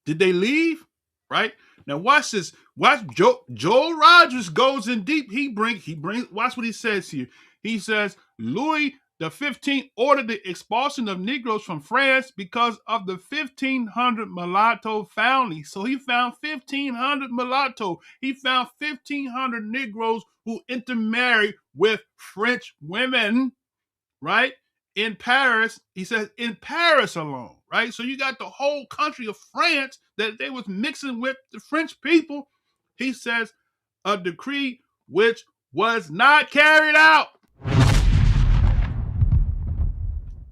Speaker 4: Did they leave? Right? Now watch this. Watch Joel Rogers goes in deep. He brings. Watch what he says here. He says Louis the 15th ordered the expulsion of Negroes from France because of the 1500 mulatto founding. So he found 1500 mulatto. He found 1500 Negroes who intermarried with French women, right? In Paris, he says in Paris alone, right? So you got the whole country of France that they was mixing with the French people. He says a decree which was not carried out.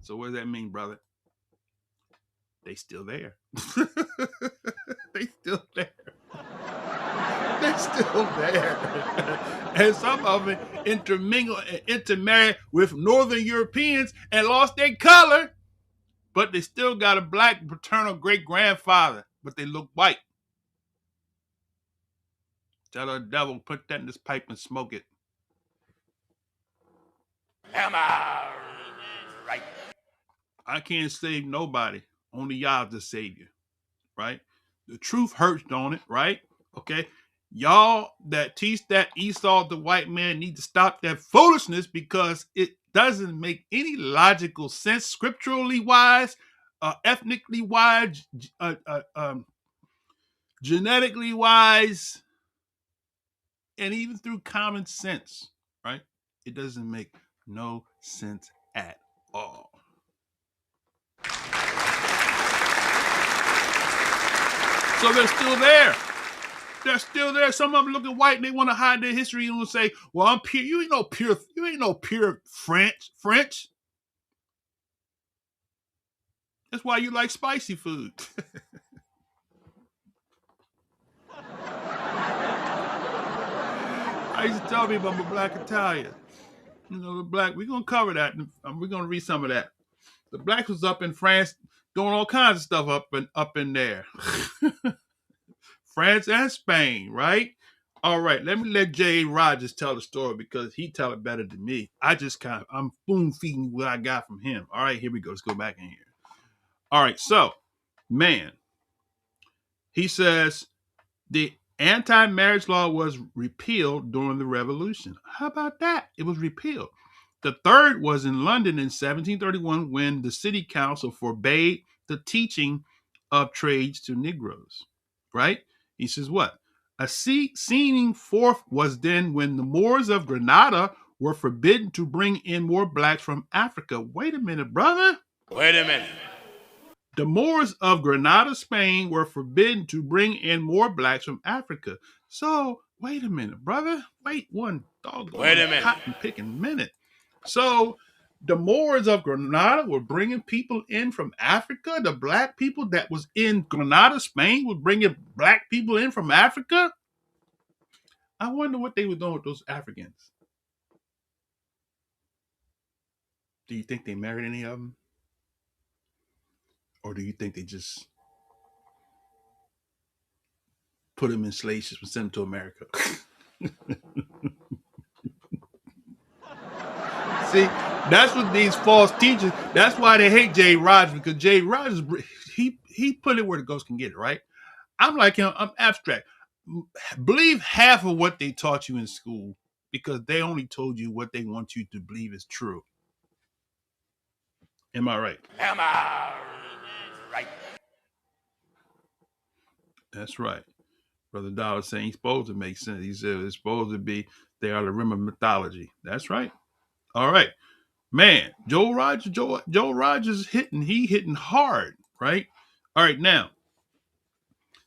Speaker 4: So what does that mean, brother? They still there. They still there. They still there. And some of them intermingle and intermarry with Northern Europeans and lost their color, but they still got a black paternal great-grandfather, but they look white. Tell the devil, put that in this pipe and smoke it.
Speaker 7: Am I right?
Speaker 4: I can't save nobody. Only y'all to save you, right? The truth hurts, don't it, right? Okay? Y'all that teach that Esau the white man need to stop that foolishness because it doesn't make any logical sense scripturally wise, ethnically wise, genetically wise, and even through common sense, right? It doesn't make no sense at all. So they're still there. They're still there. Some of them looking white and they want to hide their history and will say, well, I'm pure. You ain't no pure French. That's why you like spicy food. I used to tell people I'm a black Italian. You know, the black, we're going to cover that. And we're going to read some of that. The blacks was up in France doing all kinds of stuff up in there. France and Spain, right? All right, let me let J. Rogers tell the story because he tell it better than me. I'm spoon feeding what I got from him. All right, here we go. Let's go back in here. All right, so, man, he says the anti-marriage law was repealed during the Revolution. How about that? It was repealed. The third was in London in 1731 when the city council forbade the teaching of trades to Negroes, right? He says what? A seeming fourth was then when the Moors of Granada were forbidden to bring in more blacks from Africa. Wait a minute, brother.
Speaker 7: Wait a minute.
Speaker 4: The Moors of Granada, Spain were forbidden to bring in more blacks from Africa. So, wait a minute, brother. Wait one doggone cotton picking minute. So, the Moors of Granada were bringing people in from Africa. The black people that was in Granada, Spain, were bringing black people in from Africa. I wonder what they were doing with those Africans. Do you think they married any of them? Or do you think they just put them in slave ships and sent them to America? See, that's what these false teachers, that's why they hate Jay Rogers, because Jay Rogers, he put it where the ghost can get it, right? I'm like him, I'm abstract. Believe half of what they taught you in school because they only told you what they want you to believe is true. Am I right?
Speaker 7: Am I right?
Speaker 4: That's right. Brother Dollar saying he's supposed to make sense. He said it's supposed to be they are the rim of mythology. That's right. All right. Man, Joe Rogers hitting hard, right? All right, now.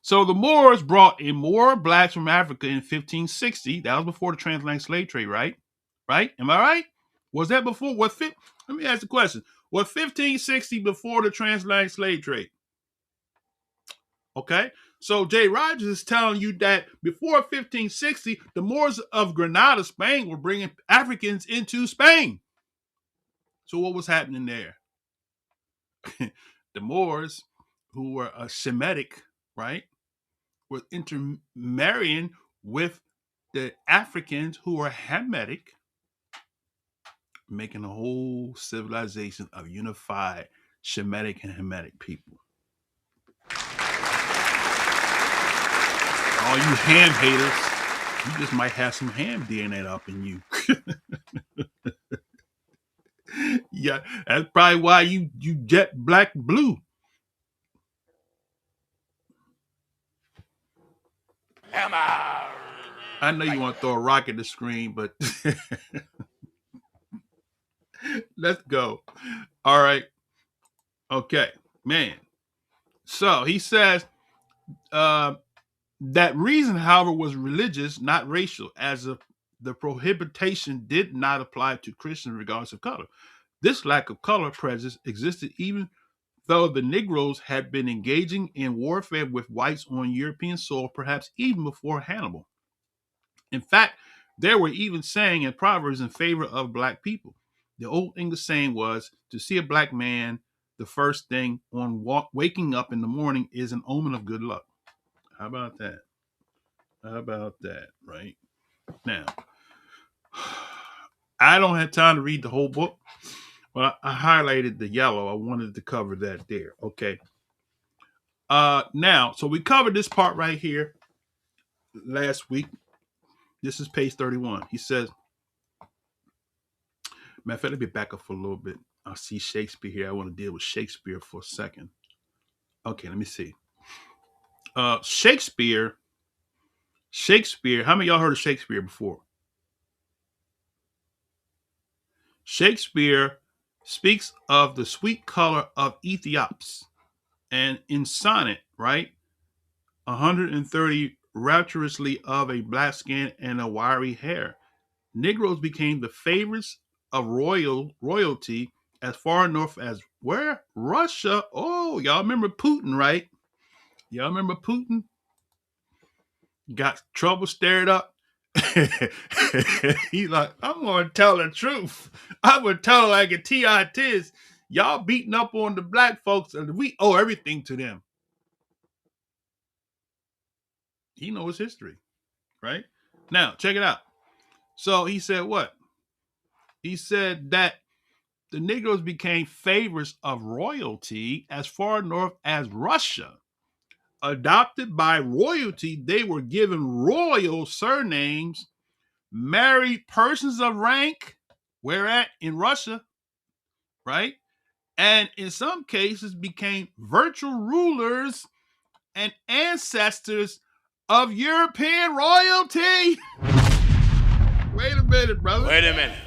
Speaker 4: So the Moors brought in more blacks from Africa in 1560. That was before the transatlantic slave trade, right? Right? Am I right? Was that before? Let me ask the question. Was 1560 before the transatlantic slave trade? Okay. So Jay Rogers is telling you that before 1560, the Moors of Granada, Spain, were bringing Africans into Spain. So what was happening there? The Moors, who were Semitic, right, were intermarrying with the Africans who were Hamitic, making a whole civilization of unified Shemitic and Hamitic people. All you ham haters, you just might have some ham DNA up in you. Yeah, that's probably why you jet black blue.
Speaker 7: Hammer.
Speaker 4: I know you want to throw a rock at the screen, but let's go. All right. Okay, man. So he says that reason, however, was religious, not racial, as if the prohibition did not apply to Christians regardless of color. This lack of color prejudice existed even though the Negroes had been engaging in warfare with whites on European soil, perhaps even before Hannibal. In fact, there were even saying in Proverbs in favor of black people. The old English saying was, to see a black man the first thing on waking up in the morning is an omen of good luck. How about that? How about that, right? Now, I don't have time to read the whole book, but I highlighted the yellow. I wanted to cover that there, okay? Now, so we covered this part right here last week. This is page 31. He says, matter of fact, let me back up for a little bit. I see Shakespeare here. I want to deal with Shakespeare for a second. Okay, let me see. Shakespeare, how many of y'all heard of Shakespeare before? Shakespeare speaks of the sweet color of Ethiops, and in sonnet, right, 130 rapturously of a black skin and a wiry hair. Negroes became the favorites of royalty as far north as where? Russia. Oh, y'all remember Putin, right? Y'all remember Putin? Got trouble stirred up. He's like, I'm gonna tell the truth. I'm gonna tell it like a T.I. is. Y'all beating up on the black folks, and we owe everything to them. He knows history, right? Now, check it out. So he said what? He said that the Negroes became favorites of royalty as far north as Russia. Adopted by royalty, they were given royal surnames, married persons of rank, where at? In Russia, right? And in some cases became virtual rulers and ancestors of European royalty. Wait a minute, brother.
Speaker 7: Wait a minute.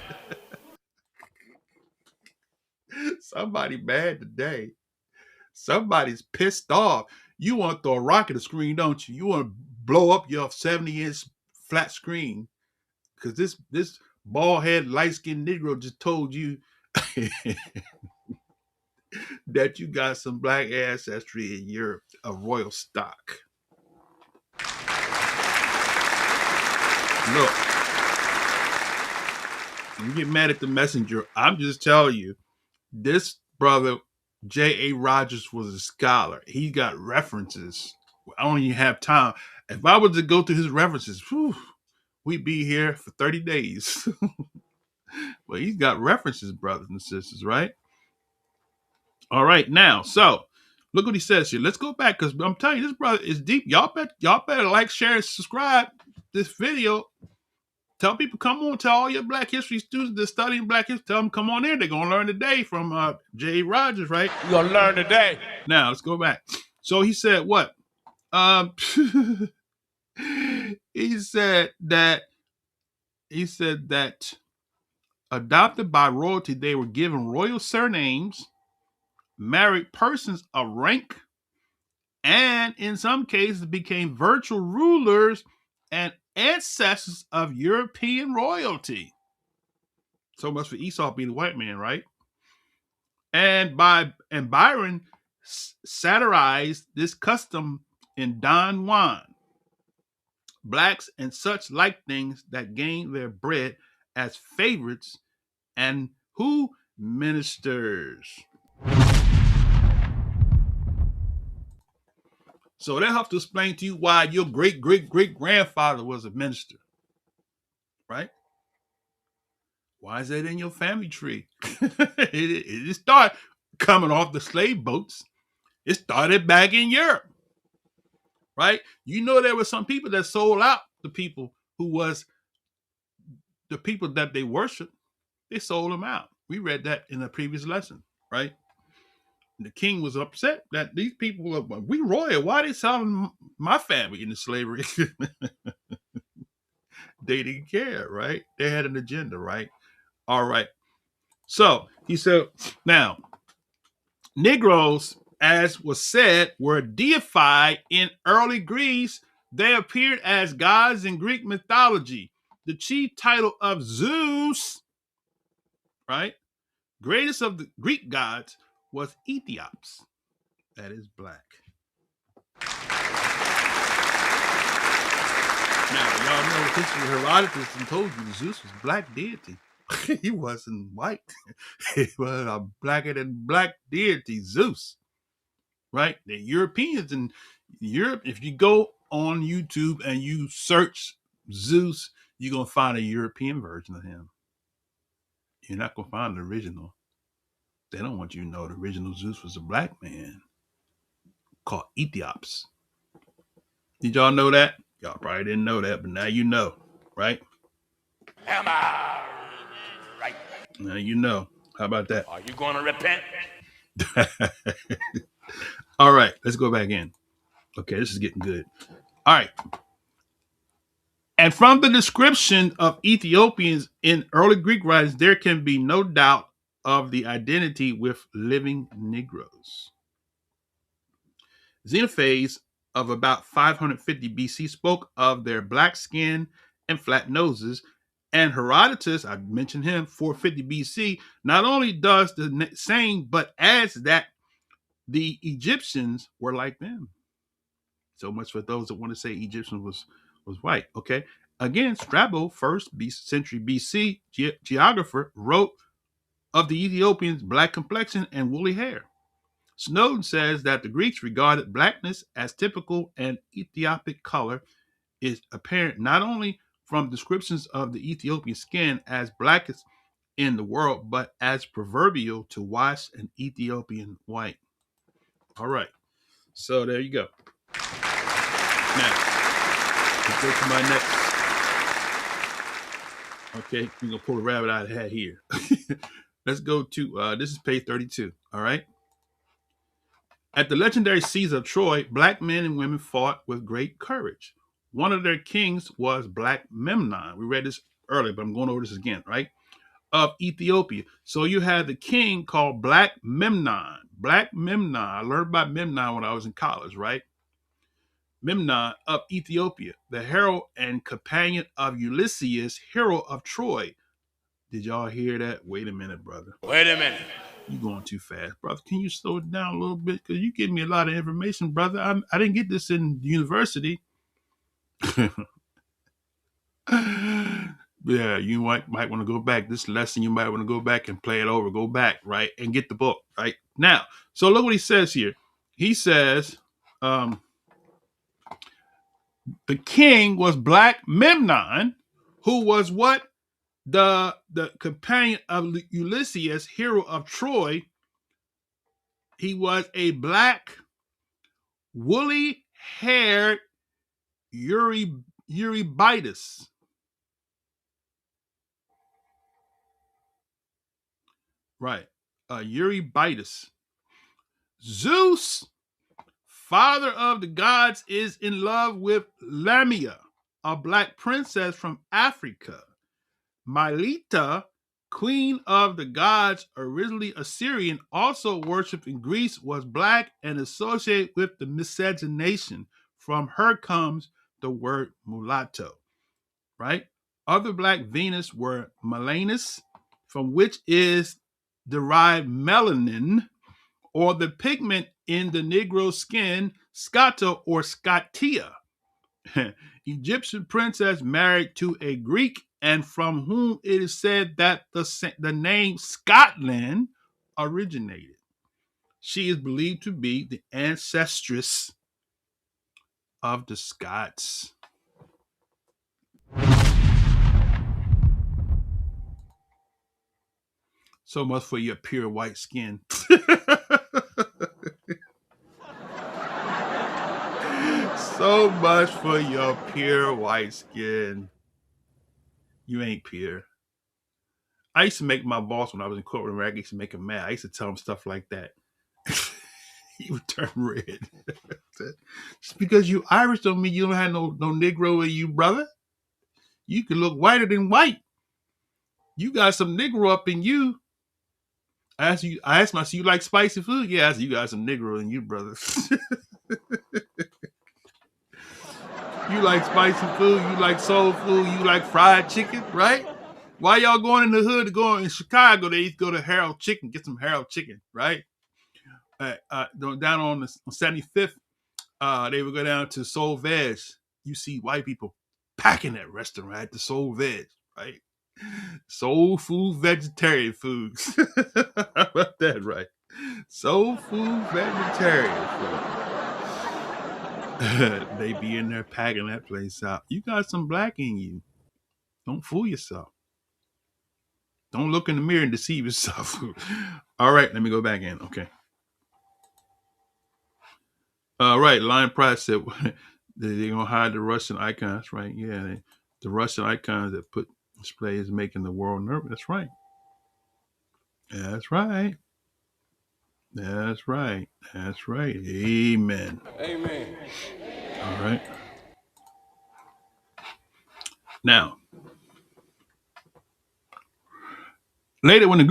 Speaker 4: Somebody mad today. Somebody's pissed off. You want to throw a rock at the screen, don't you? You want to blow up your 70-inch flat screen because this bald-headed, light-skinned Negro just told you that you got some black ancestry in Europe, a royal stock. Look, you get mad at the messenger. I'm just telling you, this brother, J.A. Rogers, was a scholar. He got references. I don't even have time. If I was to go through his references, we'd be here for 30 days. But he's got references, brothers and sisters, right? All right, now, so look what he says here. Let's go back because I'm telling you, this brother is deep. Y'all better like, share, and subscribe this video. Tell people, come on, tell all your Black history students that studying Black history, tell them, come on in. They're going to learn today from J. Rogers, right?
Speaker 7: You're going to learn today.
Speaker 4: Now, let's go back. So he said what? he said that adopted by royalty, they were given royal surnames, married persons of rank, and in some cases became virtual rulers and ancestors of European royalty. So much for Esau being a white man, right? And Byron satirized this custom in Don Juan. Blacks and such like things that gain their bread as favorites and who ministers. So that helps to explain to you why your great grandfather was a minister, right? Why is that in your family tree? it started coming off the slave boats. It started back in Europe, right? You know, there were some people that sold out the people who was the people that they worshiped. They sold them out. We read that in a previous lesson, right? The king was upset that these people are, we royal. Why are they selling my family into slavery? They didn't care, right? They had an agenda, right? All right. So he said, now, Negroes, as was said, were deified in early Greece. They appeared as gods in Greek mythology. The chief title of Zeus, right? Greatest of the Greek gods was Ethiops. That is black. Now, y'all know the history of Herodotus and told you Zeus was black deity. He wasn't white. He was a blacker than black deity, Zeus. Right? The Europeans in Europe, if you go on YouTube and you search Zeus, you're going to find a European version of him. You're not going to find the original. They don't want you to know the original Zeus was a black man called Ethiops. Did y'all know that? Y'all probably didn't know that, but now you know, right?
Speaker 7: Am I right?
Speaker 4: Now you know. How about that?
Speaker 7: Are you going to repent?
Speaker 4: All right, let's go back in. Okay, this is getting good. All right. And from the description of Ethiopians in early Greek writings, there can be no doubt of the identity with living Negroes. Xenophon of about 550 BC spoke of their black skin and flat noses, and Herodotus, I mentioned him, 450 BC, not only does the same, but adds that the Egyptians were like them. So much for those that want to say Egyptian was white. Okay. Again, Strabo, first century BC geographer, wrote of the Ethiopians' black complexion and woolly hair. Snowden says that the Greeks regarded blackness as typical, and Ethiopic color is apparent not only from descriptions of the Ethiopian skin as blackest in the world, but as proverbial to wash an Ethiopian white. All right. So there you go. Now, let's go to my next. Okay, we're going to pull a rabbit out of the hat here. Let's go to, this is page 32. All right. At the legendary siege of Troy, black men and women fought with great courage. One of their kings was Black Memnon. We read this earlier, but I'm going over this again, right? Of Ethiopia. So you had the king called Black Memnon. Black Memnon. I learned about Memnon when I was in college, right? Memnon of Ethiopia, the hero and companion of Ulysses, hero of Troy. Did y'all hear that? Wait a minute, brother.
Speaker 7: Wait a minute.
Speaker 4: You going too fast, brother. Can you slow it down a little bit? Because you give me a lot of information, brother. I didn't get this in university. Yeah, you might want to go back. This lesson, you might want to go back and play it over. Go back, right? And get the book, right? Now, so look what he says here. He says, the king was Black Memnon, who was what? The companion of Ulysses, hero of Troy. He was a black, woolly-haired Eurybitus. Right. Eurybitus. Zeus father of the gods, is in love with Lamia, a black princess from Africa. Mylitta, queen of the gods, originally Assyrian, also worshipped in Greece, was black and associated with the miscegenation. From her comes the word mulatto, right? Other black Venus were Melanus, from which is derived melanin, or the pigment in the Negro skin, scata or scatia. Egyptian princess married to a Greek, and from whom it is said that the name Scotland originated. She is believed to be the ancestress of the Scots. So much for your pure white skin. So much for your pure white skin. You ain't pure. I used to make my boss when I was in courtroom. I used to make him mad. I used to tell him stuff like that. He would turn red. Just because you Irish don't mean you don't have no Negro in you, brother. You can look whiter than white. You got some Negro up in you. I asked myself, you like spicy food? Yeah, I said, you got some Negro in you, brother. You like spicy food, you like soul food, you like fried chicken, right? Why y'all going in the hood to go in Chicago? They used to go to Harold Chicken, get some Harold Chicken, right? Down on 75th, they would go down to Soul Veg. You see white people packing that restaurant at the Soul Veg, right? Soul food, vegetarian foods. How about that, right? Soul food, vegetarian food. They be in there packing that place out. You got some black in you. Don't fool yourself. Don't look in the mirror and deceive yourself. All right, let me go back in. Okay. All right, Lion Pride said they're going to hide the Russian icons, right? Yeah, the Russian icons that put display is making the world nervous. That's right. That's right. That's right. That's right. Amen.
Speaker 1: Amen.
Speaker 4: All right. Now, later when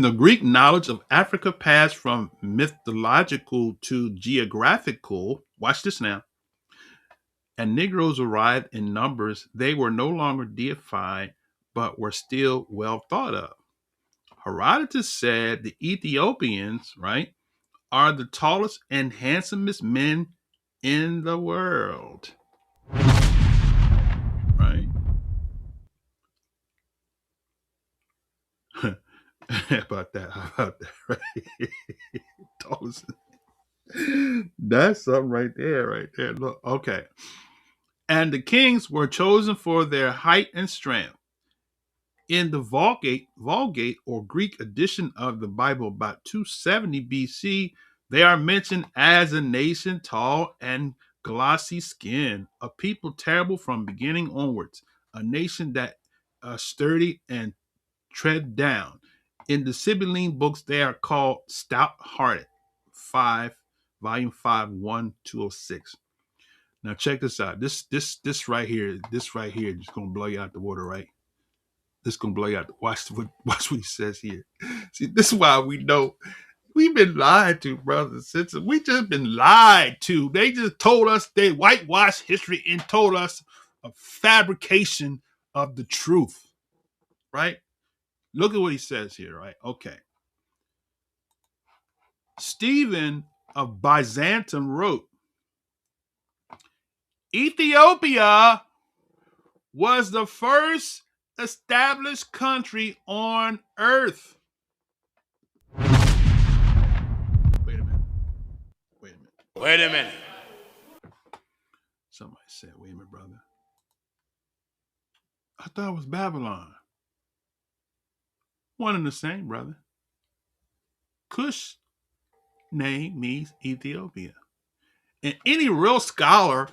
Speaker 4: the Greek knowledge of Africa passed from mythological to geographical, watch this now, and Negroes arrived in numbers, they were no longer deified, but were still well thought of. Herodotus said the Ethiopians, right, are the tallest and handsomest men in the world. Right? How about that, right? Tallest. That's something right there. Look, okay. And the kings were chosen for their height and strength. In the Vulgate or Greek edition of the Bible, about 270 BC, they are mentioned as a nation tall and glossy skin, a people terrible from beginning onwards, a nation that sturdy and tread down. In the Sibylline books, they are called stout-hearted. Volume 5, 1-206. Now check this out. This right here is gonna blow you out the water, right? This is gonna blow you out. Watch what he says here. See, this is why we know we've been lied to, brothers and sisters. We just been lied to. They just told us they whitewashed history and told us a fabrication of the truth, right? Look at what he says here, right? Okay. Stephen of Byzantium wrote, Ethiopia was the first established country on earth. Wait a minute. Somebody said, wait a minute, brother. I thought it was Babylon. One and the same, brother. Cush name means Ethiopia. And any real scholar,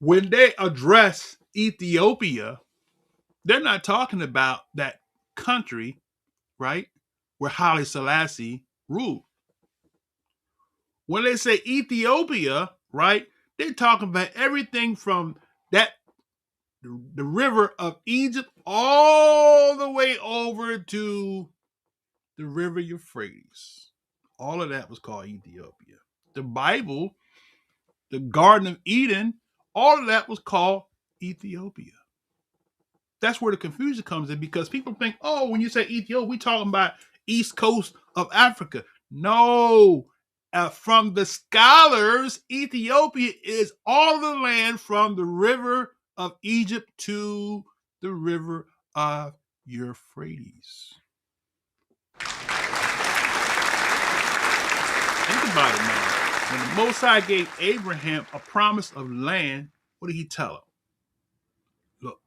Speaker 4: when they address Ethiopia, they're not talking about that country, right, where Haile Selassie ruled. when they say Ethiopia, right, they're talking about everything from the river of Egypt all the way over to the river Euphrates. All of that was called Ethiopia. The Bible, the Garden of Eden, all of that was called Ethiopia. That's where the confusion comes in, because people think, oh, when you say Ethiopia, we talking about east coast of Africa. No. From the scholars, Ethiopia is all the land from the river of Egypt to the river of Euphrates. Think about it now. When the Most High gave Abraham a promise of land, what did he tell him? Look,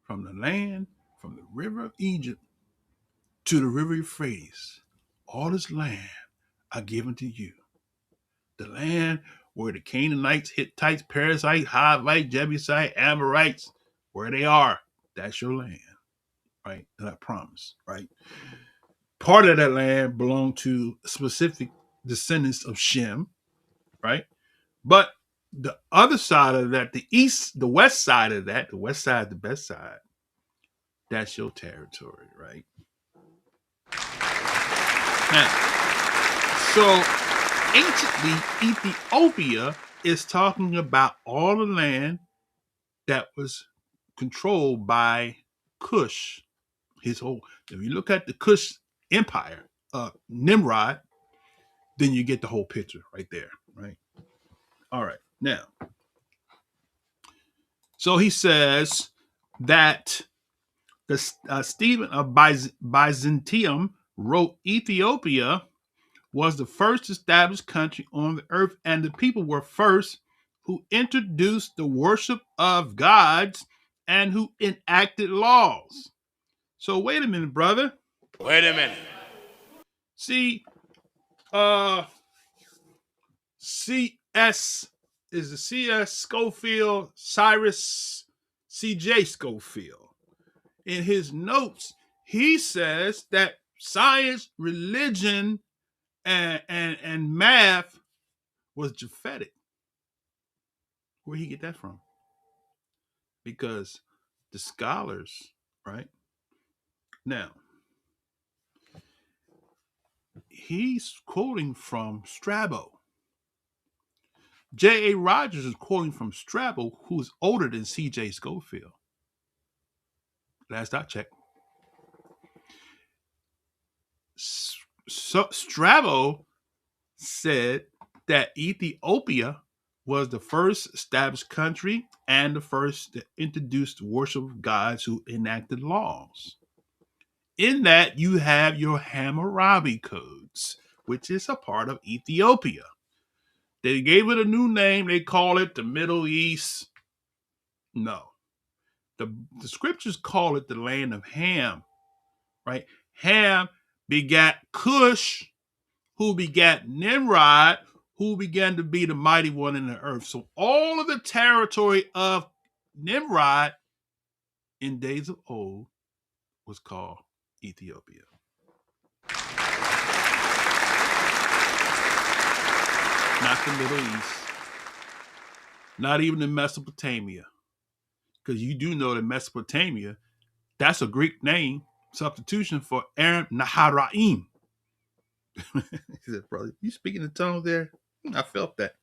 Speaker 4: from the land, from the river of Egypt to the river Euphrates, all this land I give unto you. The land where the Canaanites, Hittites, Perizzites, Hivites, Jebusites, Amorites, where they are, that's your land, right? That I promise, right? Part of that land belonged to specific descendants of Shem, right? But the other side of that, the west side of that, the west side, the best side, that's your territory, right? Now, so anciently, Ethiopia is talking about all the land that was controlled by Cush. If you look at the Cush empire of Nimrod, then you get the whole picture right there, right? All right, now, so he says that Stephen of Byzantium wrote Ethiopia was the first established country on the earth, and the people were first who introduced the worship of gods and who enacted laws. So wait a minute, brother.
Speaker 7: Wait a minute.
Speaker 4: See, C.S. is the C.S. Schofield, Cyrus C.J. Schofield. In his notes, he says that science, religion, and math was Japhetic. Where'd he get that from? Because the scholars, right? Now, he's quoting from Strabo. J.A. Rogers is quoting from Strabo, who's older than C.J. Schofield. Last I checked. So Strabo said that Ethiopia was the first established country and the first that introduced the worship of gods who enacted laws. In that, you have your Hammurabi codes, which is a part of Ethiopia. They gave it a new name. They call it the Middle East. No. The scriptures call it the land of Ham, right? Ham begat Cush, who begat Nimrod, who began to be the mighty one in the earth. So all of the territory of Nimrod in days of old was called Ethiopia. Not the Middle East. Not even in Mesopotamia. Because you do know that Mesopotamia, that's a Greek name, substitution for Aram Naharaim. He said, brother, you speaking in tongues there? I felt that.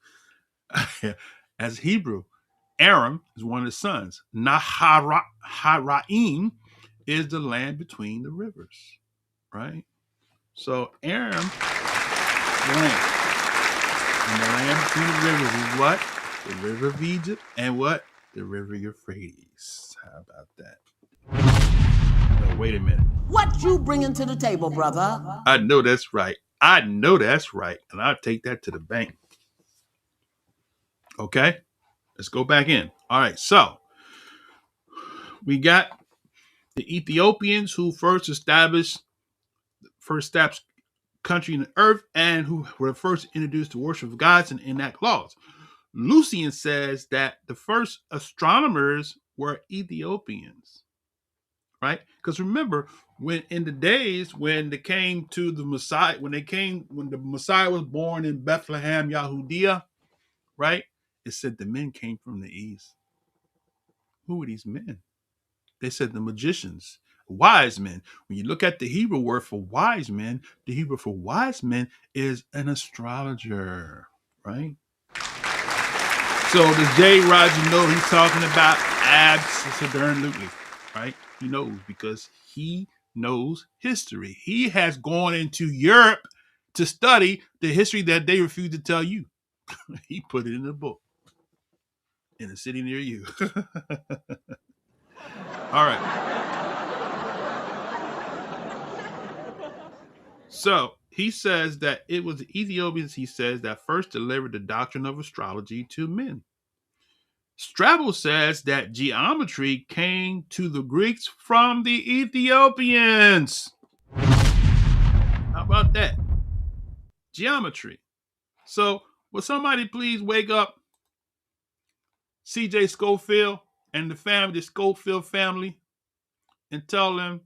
Speaker 4: As Hebrew, Aram is one of the sons. Naharaim is the land between the rivers, right? So Aram, the land. And the land between the rivers is what? The river of Egypt and what? The river Euphrates. How about that? No, wait a minute.
Speaker 5: What you bringing to the table, brother?
Speaker 4: I know that's right. And I'll take that to the bank. Okay? Let's go back in. All right, so we got the Ethiopians who first established country in the earth and who were the first to introduce the worship of gods and enact laws. Lucian says that the first astronomers were Ethiopians, right? Because remember, when in the days when they came to the Messiah, when the Messiah was born in Bethlehem, Yahudia, right? It said the men came from the east. Who were these men? They said the magicians, wise men. When you look at the Hebrew word for wise men, the Hebrew for wise men is an astrologer, right? So does Jay Roger know he's talking about absolutely, right? He knows because he knows history. He has gone into Europe to study the history that they refuse to tell you. He put it in a book in a city near you. All right. So he says that it was the Ethiopians, he says, that first delivered the doctrine of astrology to men. Strabo says that geometry came to the Greeks from the Ethiopians. How about that? Geometry. So will somebody please wake up CJ Schofield and the family, the Schofield family, and tell them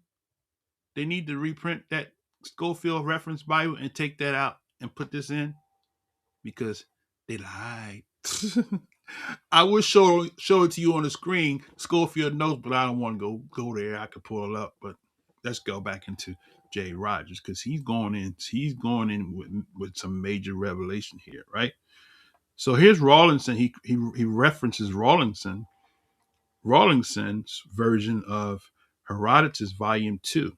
Speaker 4: they need to reprint that Schofield reference Bible and take that out and put this in? Because they lied. I would show it to you on the screen, Schofield notes, but I don't want to go there. I could pull it up, but let's go back into Jay Rogers because he's going in with some major revelation here, right? So here's Rawlinson. He references Rawlinson's version of Herodotus, Volume 2,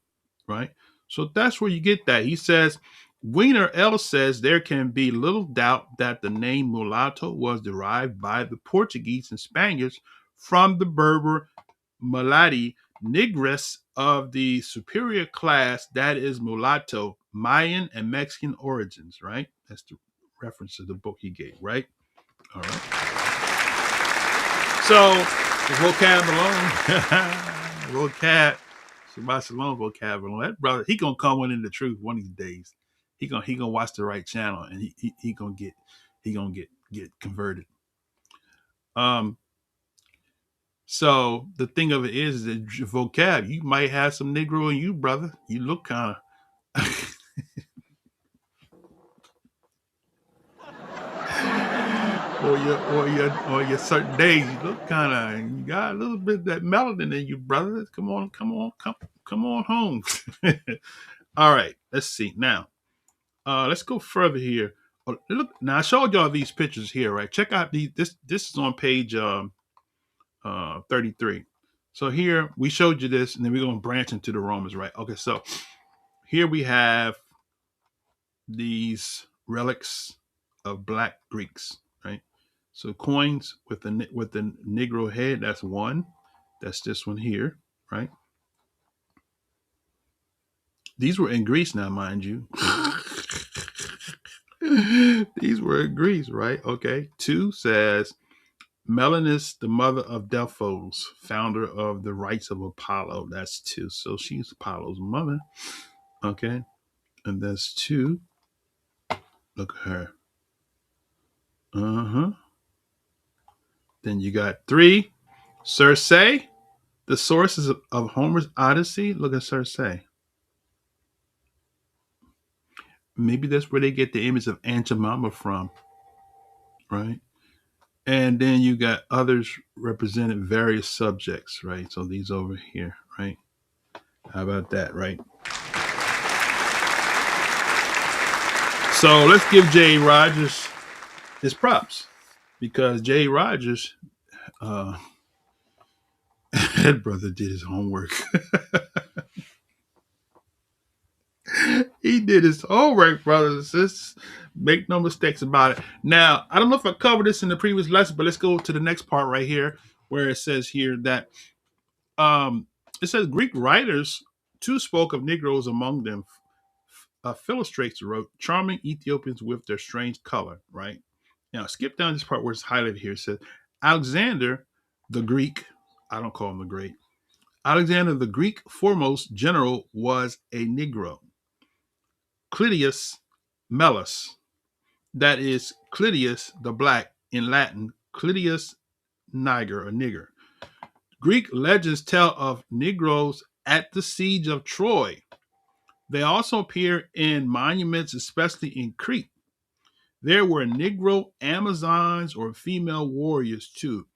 Speaker 4: right? So that's where you get that. He says, Wiener L. says there can be little doubt that the name mulatto was derived by the Portuguese and Spaniards from the Berber Mulati, Negress of the superior class, that is mulatto, Mayan and Mexican origins, right? That's the reference to the book he gave, right? All right. So the vocab alone, Shabbat Shalom vocab alone, that brother, he gonna come in the truth one of these days. He gonna watch the right channel and he gonna get converted. So the thing of it is that vocab, you might have some Negro in you, brother. You look kind of or your certain days, you look kind of, you got a little bit of that melanin in you, brother. Come on home. All right, let's see now. Let's go further here. Oh, look, now I showed y'all these pictures here, right? Check out these. This is on page 33. So here we showed you this, and then we're gonna branch into the Romans, right? Okay, so here we have these relics of Black Greeks, right? So coins with the Negro head, that's one. That's this one here, right? These were in Greece now, mind you. These were in Greece, right? Okay. 2 says Melanus, the mother of Delphos, founder of the rites of Apollo. That's 2. So she's Apollo's mother. Okay. And that's 2. Look at her. Then you got 3. Circe, the sources of Homer's Odyssey. Look at Circe. Maybe that's where they get the image of Aunt Jemima from, right? And then you got others represented various subjects, right? So these over here, right? How about that, right? So let's give Jay Rogers his props because Jay Rogers, that brother did his homework. He did his homework, brothers and sisters. Make no mistakes about it. Now, I don't know if I covered this in the previous lesson, but let's go to the next part right here where it says here that it says Greek writers too spoke of Negroes among them. Philostrates wrote, charming Ethiopians with their strange color, right? Now, skip down this part where it's highlighted here. It says, Alexander the Greek, I don't call him the Great, Alexander the Greek foremost general was a Negro. Clydius Mellus, that is Clydius the Black, in Latin, Clydius Niger or Nigger. Greek legends tell of Negroes at the siege of Troy. They also appear in monuments, especially in Crete. There were Negro Amazons or female warriors too.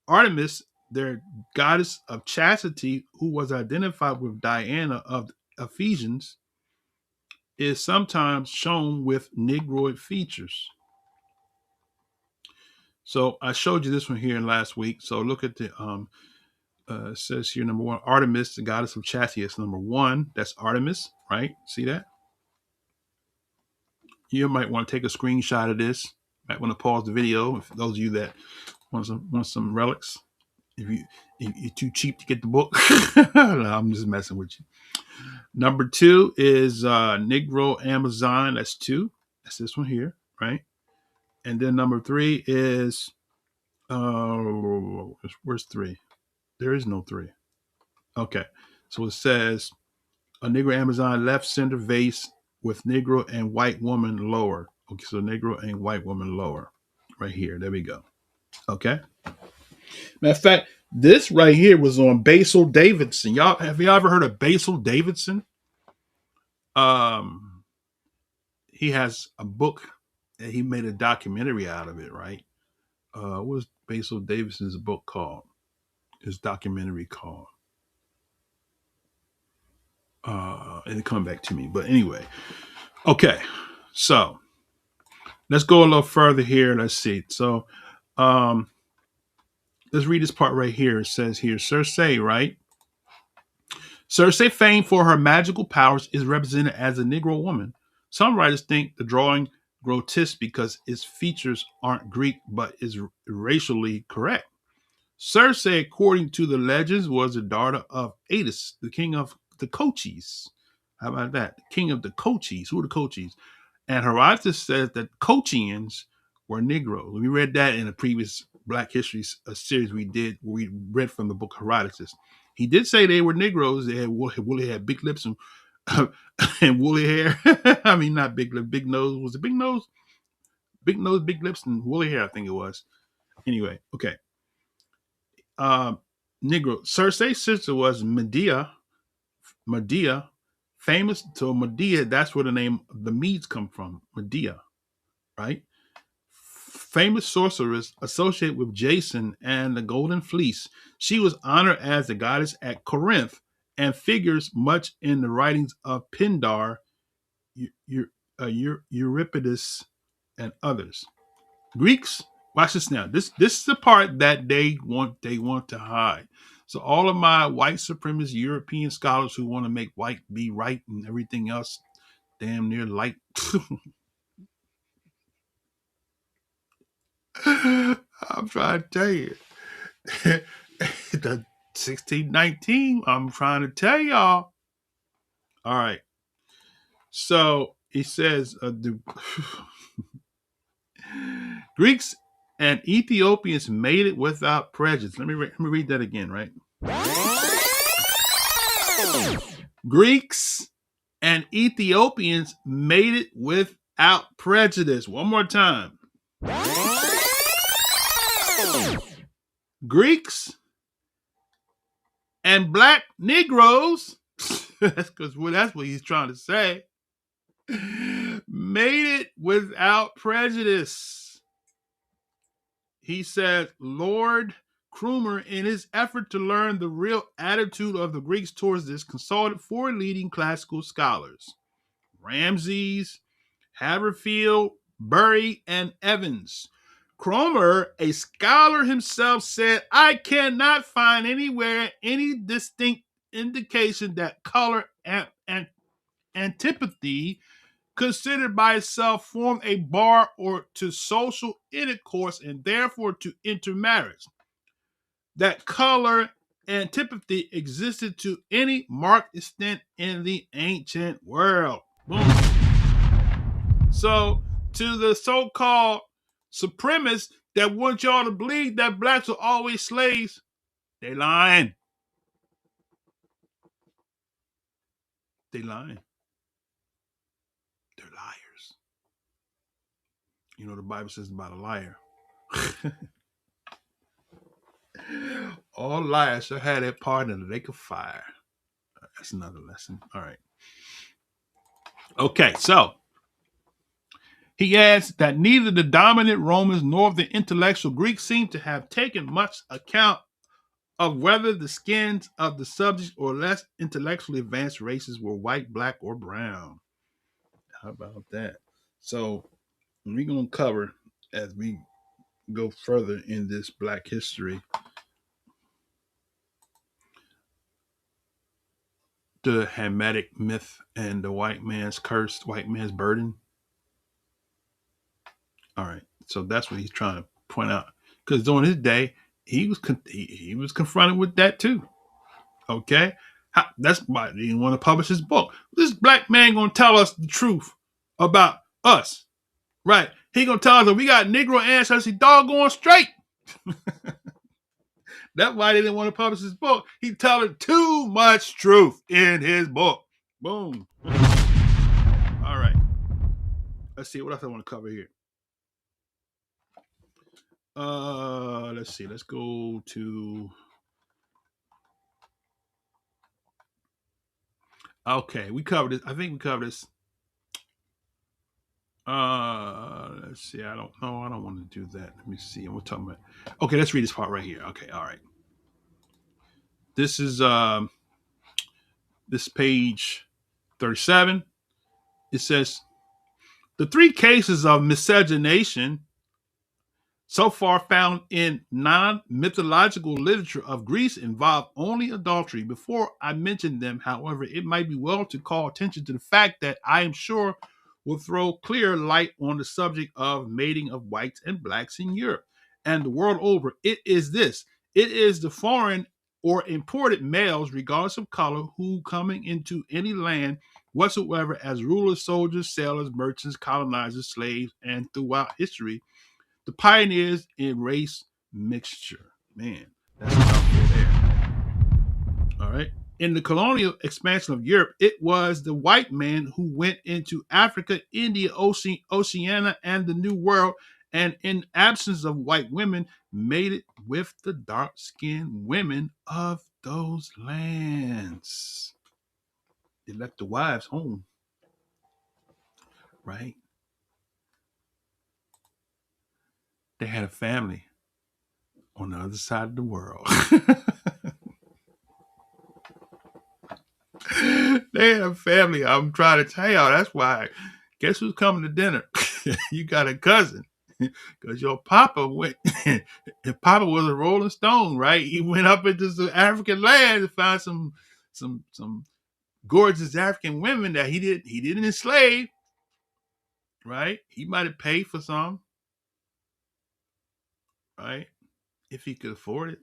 Speaker 4: Artemis, their goddess of chastity, who was identified with Diana of Ephesians, is sometimes shown with Negroid features. So I showed you this one here last week. So look at the it says here number one, Artemis, the goddess of chastity. It's number one. That's Artemis, right? See that? You might want to take a screenshot of this. Might want to pause the video. If those of you that want some relics, if you're too cheap to get the book, no, I'm just messing with you. Number two is Negro Amazon. That's two. That's this one here, right? And then number three is where's three? There is no three. Okay, so it says a Negro Amazon left center vase with Negro and white woman lower. Okay, so Negro and white woman lower, right here. There we go. Okay. Matter of fact, this right here was on Basil Davidson. Have y'all ever heard of Basil Davidson? He has a book and he made a documentary out of it, right? What was Basil Davidson's book called? His documentary called. It'll come back to me. But anyway. Okay. So let's go a little further here. Let's see. So let's read this part right here. It says here, Circe, right? Circe, famed for her magical powers, is represented as a Negro woman. Some writers think the drawing grotesque because its features aren't Greek, but is racially correct. Circe, according to the legends, was the daughter of Edos, the king of the Cochise. How about that? The king of the Cochise. Who are the Cochise? And Herodotus says that Colchians were Negroes. We read that in a previous Black History series we did, where we read from the book Herodotus. He did say they were Negroes. They had woolly, had big lips and, and woolly hair. I mean, not big lip, big nose. Was it big nose? Big nose, big lips, and woolly hair, I think it was. Anyway, okay. Negro. Circe's sister was Medea, famous. So Medea, that's where the name the Medes come from. Medea, right? Famous sorceress associated with Jason and the Golden Fleece. She was honored as the goddess at Corinth and figures much in the writings of Pindar, Euripides, and others. Greeks, watch this now. This is the part that they want to hide. So all of my white supremacist European scholars who want to make white be right and everything else damn near light. I'm trying to tell you. The 1619, I'm trying to tell y'all. All right. So he says the Greeks and Ethiopians made it without prejudice. Let me read that again, right? Greeks and Ethiopians made it without prejudice. One more time. Greeks and black Negroes, that's what he's trying to say, made it without prejudice. He said, Lord Krumer, in his effort to learn the real attitude of the Greeks towards this, consulted 4 leading classical scholars, Ramses, Haverfield, Bury, and Evans. Cromer, a scholar himself, said, I cannot find anywhere any distinct indication that color and antipathy considered by itself form a bar or to social intercourse and therefore to intermarriage. That color antipathy existed to any marked extent in the ancient world. Boom. So, to the so-called supremacists that want y'all to believe that blacks are always slaves, they lying. They lying. They're liars. You know the Bible says about a liar. All liars shall have their part in the lake of fire. That's another lesson. All right. Okay, so he adds that neither the dominant Romans nor the intellectual Greeks seem to have taken much account of whether the skins of the subject or less intellectually advanced races were white, black, or brown. How about that? So we're going to cover, as we go further in this black history, the Hamitic myth and the white man's curse, white man's burden. All right. So that's what he's trying to point out. Because during his day, he was confronted with that too. Okay. That's why he didn't want to publish his book. This black man gonna tell us the truth about us. Right. He gonna tell us that we got Negro ancestry doggone straight. That's why they didn't want to publish his book. He telling too much truth in his book. Boom. All right. Let's see what else I want to cover here. Let's see. Let's go to. Okay, we covered this. I think we covered this. Let's see. I don't know. I don't want to do that. Let me see. We're talking about. Okay, let's read this part right here. Okay, all right. This is this page 37. It says the three cases of miscegenation so far found in non-mythological literature of Greece involve only adultery. Before I mention them, however, it might be well to call attention to the fact that I am sure will throw clear light on the subject of mating of whites and blacks in Europe and the world over. It is this. It is the foreign or imported males, regardless of color, who coming into any land whatsoever as rulers, soldiers, sailors, merchants, colonizers, slaves, and throughout history, the pioneers in race mixture. Man, that's out there. All right. In the colonial expansion of Europe, it was the white man who went into Africa, India, Oceania, and the New World, and in absence of white women, mated with the dark-skinned women of those lands. They left the wives home, right? They had a family on the other side of the world. They had a family. I'm trying to tell y'all. That's why. Guess who's coming to dinner? You got a cousin. Because your papa went. If Papa was a Rolling Stone, right? He went up into some African land to find some gorgeous African women that he didn't enslave. Right? He might have paid for some. Right? If he could afford it.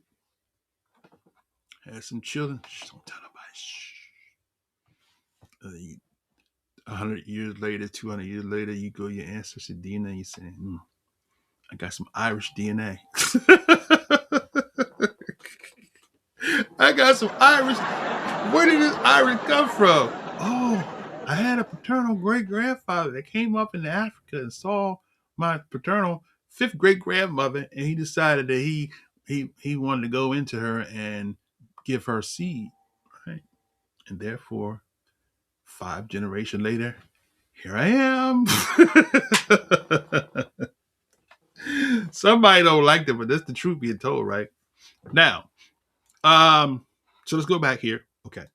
Speaker 4: Had some children. Shh, don't tell nobody. Shh. 100 years later, 200 years later, you go to your ancestry DNA, you say, I got some Irish DNA. I got some Irish. Where did this Irish come from? Oh, I had a paternal great-grandfather that came up in Africa and saw my paternal fifth great-grandmother, and he decided that he wanted to go into her and give her seed, right? And therefore, 5 generations later, here I am. Somebody don't like that, but that's the truth being told, right? Now, so let's go back here. Okay.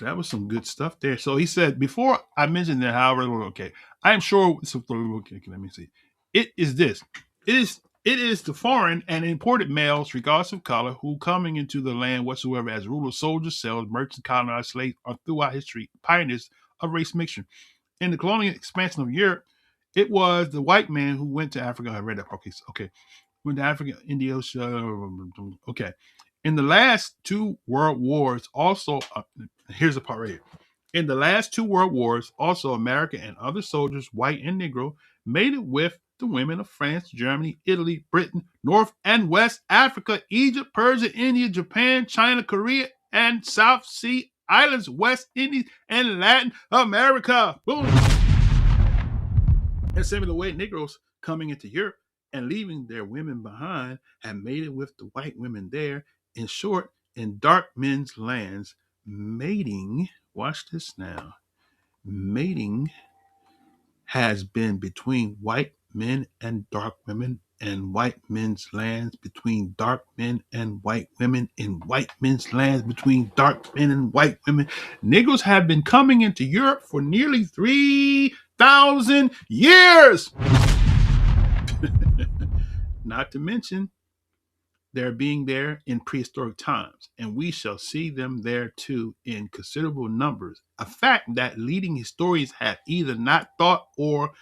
Speaker 4: That was some good stuff there. So he said, before I mentioned that, however, okay, I am sure, okay, let me see. It is this. It is the foreign and imported males, regardless of color, who coming into the land whatsoever as rulers, soldiers, sailors, merchants, colonizers, slaves, or throughout history, pioneers of race mixture. In the colonial expansion of Europe, it was the white man who went to Africa. I read that. Okay. Went to Africa, India, okay. In the last 2 world wars, also, here's the part right here. In the last 2 world wars, also America and other soldiers, white and Negro, mated with the women of France, Germany, Italy, Britain, North and West Africa, Egypt, Persia, India, Japan, China, Korea, and South Sea Islands, West Indies, and Latin America. Boom. And similar way, Negroes coming into Europe and leaving their women behind had mated with the white women there. In short, in dark men's lands, mating, watch this now, mating has been between white men and dark women, and white men's lands between dark men and white women, in white men's lands between dark men and white women. Negroes have been coming into Europe for nearly 3,000 years. Not to mention their being there in prehistoric times, and we shall see them there too in considerable numbers, a fact that leading historians have either not thought or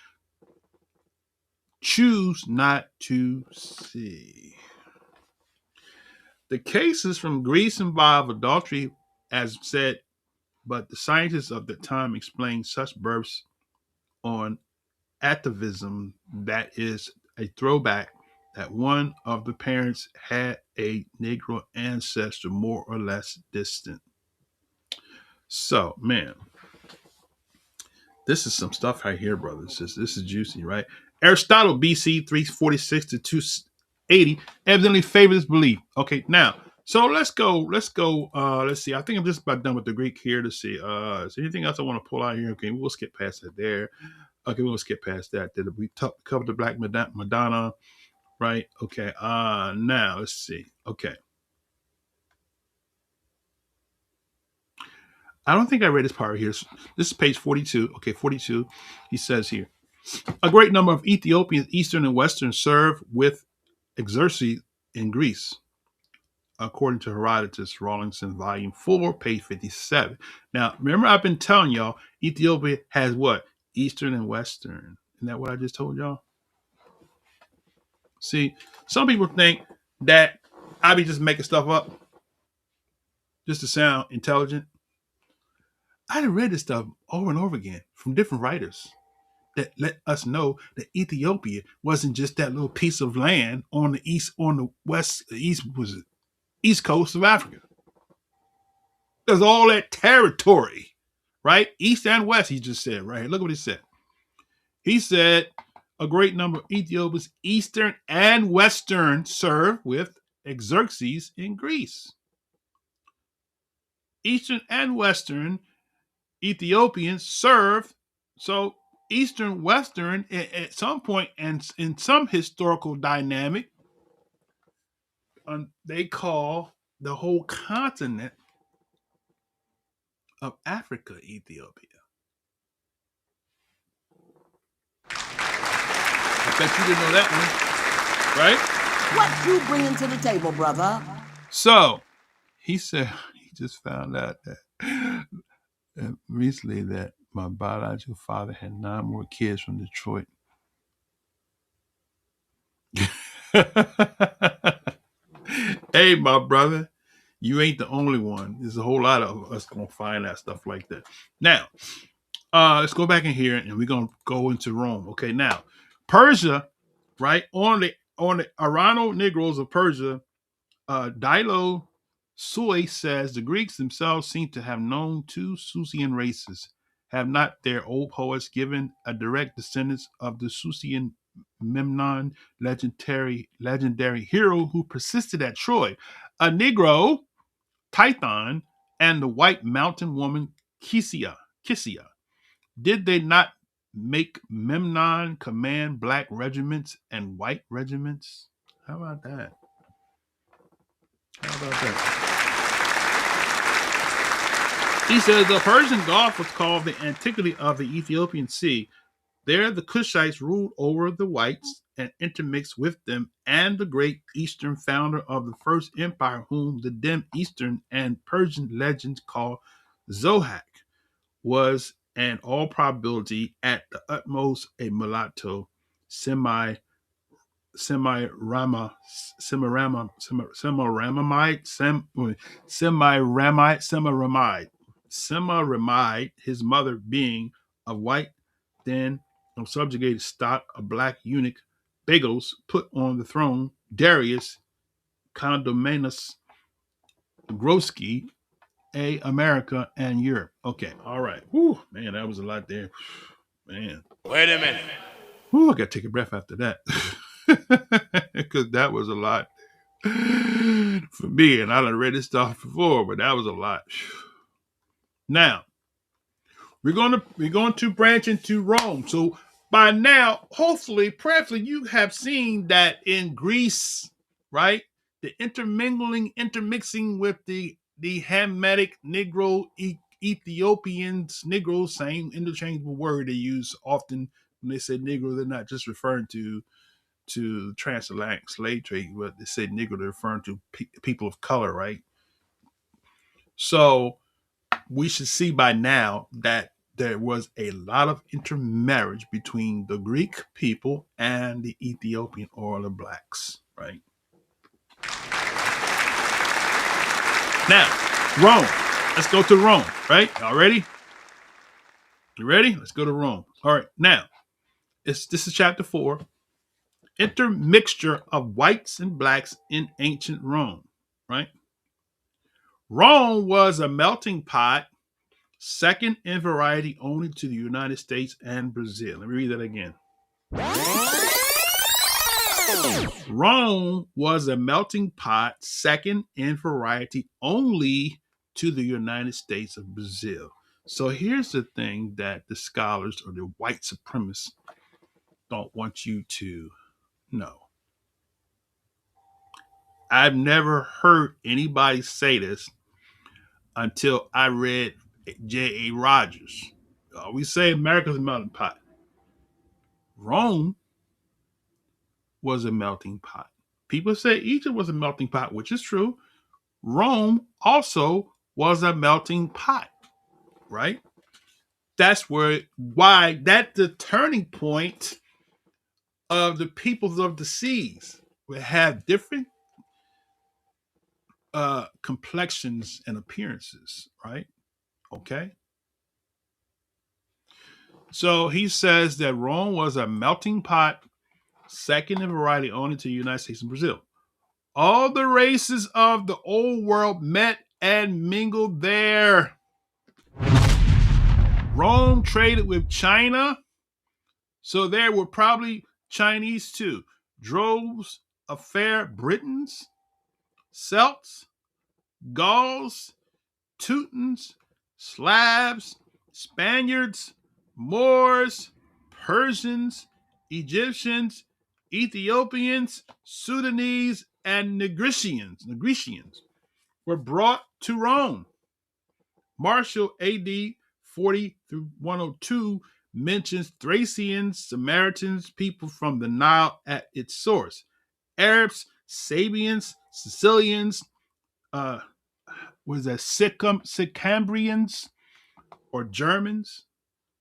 Speaker 4: choose not to see. The cases from Greece involve adultery, as said, but the scientists of the time explained such births on atavism, that is a throwback that one of the parents had a Negro ancestor more or less distant. So, man, this is some stuff right here, brothers. This is juicy, right? Aristotle, BC 346 to 280, evidently favors this belief. Okay, now, so let's go. Let's see. I think I'm just about done with the Greek here. Let's see. Is there anything else I want to pull out here? Okay, we'll skip past that there. Okay, we'll skip past that. Did we cover the Black Madonna? Right. Okay. Now let's see. Okay. I don't think I read this part here. This is page 42. Okay, 42. He says here, a great number of Ethiopians, Eastern and Western, served with exercises in Greece, according to Herodotus, Rawlinson, volume 4, page 57. Now, remember, I've been telling y'all, Ethiopia has what? Eastern and Western. Isn't that what I just told y'all? See, some people think that I be just making stuff up just to sound intelligent. I done read this stuff over and over again from different writers that let us know that Ethiopia wasn't just that little piece of land on the east coast of Africa. There's all that territory, right? East and west, he just said, right? Look what he said. He said a great number of Ethiopians, Eastern and Western, served with exercises in Greece. Eastern and Western Ethiopians served, so Eastern, Western, at some point, and in some historical dynamic, they call the whole continent of Africa Ethiopia. I bet you didn't know that one, right?
Speaker 5: What you bringing to the table, brother?
Speaker 4: So, he said he just found out that recently that my biological father had 9 more kids from Detroit. Hey, my brother, you ain't the only one. There's a whole lot of us gonna find out stuff like that. Now, let's go back in here and we're gonna go into Rome. Okay, now Persia, right? On the Arano Negroes of Persia, Dilo Sui says the Greeks themselves seem to have known 2 Susian races. Have not their old poets given a direct descendants of the Susian Memnon, legendary hero who persisted at Troy, a Negro, Tithon, and the white mountain woman Kisia. Did they not make Memnon command black regiments and white regiments? How about that? He says the Persian Gulf was called the antiquity of the Ethiopian Sea. There the Cushites ruled over the whites and intermixed with them, and the great Eastern founder of the first empire, whom the dim Eastern and Persian legends call Zohak, was in all probability at the utmost a mulatto, semi-Ramite, his mother being of white, then of subjugated stock, a black eunuch, Bagos, put on the throne, Darius Condominus Groski, America and Europe. Okay, all right. Whew, man, that was a lot there. Man.
Speaker 7: Wait a minute.
Speaker 4: Whew, I got to take a breath after that. Because that was a lot. for me, and I done read this stuff before, but that was a lot. Now, we're going to branch into Rome. So by now, hopefully, prayerfully, you have seen that in Greece, right? The intermixing with the Hamitic Negro, Ethiopians, Negroes, same interchangeable word they use often when they say Negro. They're not just referring to transatlantic slave trade, but they say Negro, they're referring to people of color, right? So we should see by now that there was a lot of intermarriage between the Greek people and the Ethiopian or the blacks, right? Now, Rome. Let's go to Rome, right? Y'all ready? You ready? Let's go to Rome. All right. Now, this is chapter 4. Intermixture of whites and blacks in ancient Rome, right? Rome was a melting pot, second in variety only to the United States and Brazil. Let me read that again. Rome was a melting pot, second in variety only to the United States of Brazil. So here's the thing that the scholars or the white supremacists don't want you to know. I've never heard anybody say this until I read J.A. Rogers. We say America's a melting pot. Rome was a melting pot. People say Egypt was a melting pot, which is true. Rome also was a melting pot, right? That's why that's the turning point of the peoples of the seas. We have different complexions and appearances, right? Okay. So he says that Rome was a melting pot, second in variety only to the United States and Brazil. All the races of the old world met and mingled there. Rome traded with China, so there were probably Chinese too. Droves of fair Britons, Celts, Gauls, Teutons, Slavs, Spaniards, Moors, Persians, Egyptians, Ethiopians, Sudanese, and Negricians were brought to Rome. Martial AD 40 through 102 mentions Thracians, Samaritans, people from the Nile at its source. Arabs, Sabians, Sicilians, Sicambrians or Germans?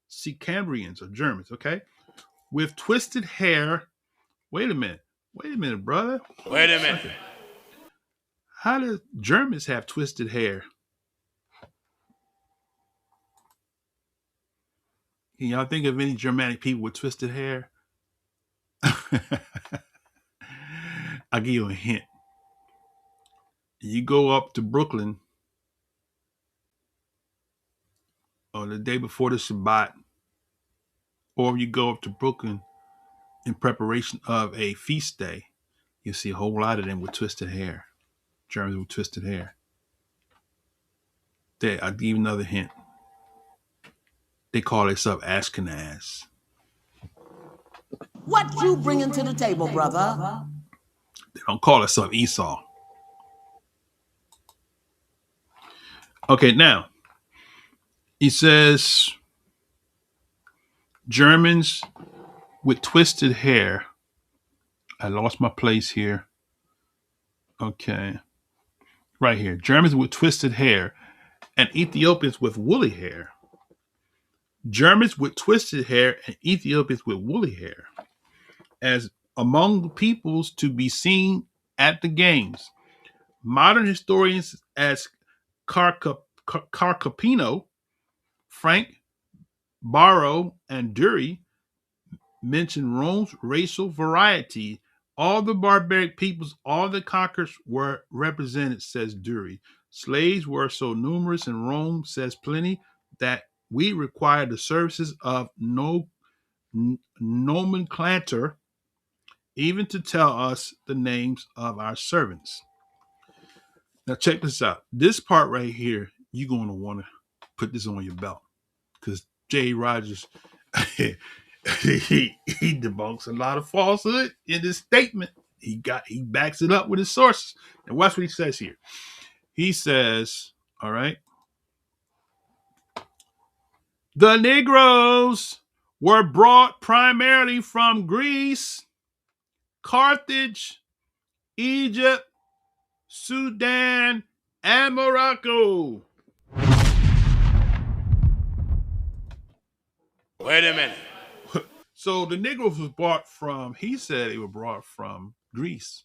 Speaker 4: Sicambrians or Germans, okay? With twisted hair. Wait a minute, brother.
Speaker 7: Wait a minute.
Speaker 4: How do Germans have twisted hair? Can y'all think of any Germanic people with twisted hair? I'll give you a hint. You go up to Brooklyn on the day before the Shabbat, or you go up to Brooklyn in preparation of a feast day, you'll see a whole lot of them with twisted hair. Germans with twisted hair. I'll give you another hint. They call themselves Ashkenaz.
Speaker 5: What you bringing to the table, brother?
Speaker 4: They don't call themselves Esau. Okay, now, he says Germans with twisted hair. I lost my place here. Okay. Right here. Germans with twisted hair and Ethiopians with woolly hair. Germans with twisted hair and Ethiopians with woolly hair as among the peoples to be seen at the games. Modern historians as Carcopino, Frank, Barrow, and Dury mention Rome's racial variety. All the barbaric peoples, all the conquerors were represented, says Dury. Slaves were so numerous in Rome, says Pliny, that we require the services of no nomenclator even to tell us the names of our servants. Now check this out. This part right here, you're going to want to put this on your belt, because J. Rogers, he debunks a lot of falsehood in this statement. He backs it up with his sources. And watch what he says here. He says, all right, the Negroes were brought primarily from Greece, Carthage, Egypt, Sudan, and Morocco.
Speaker 7: Wait a minute.
Speaker 4: So the Negroes was brought from, he said they were brought from Greece.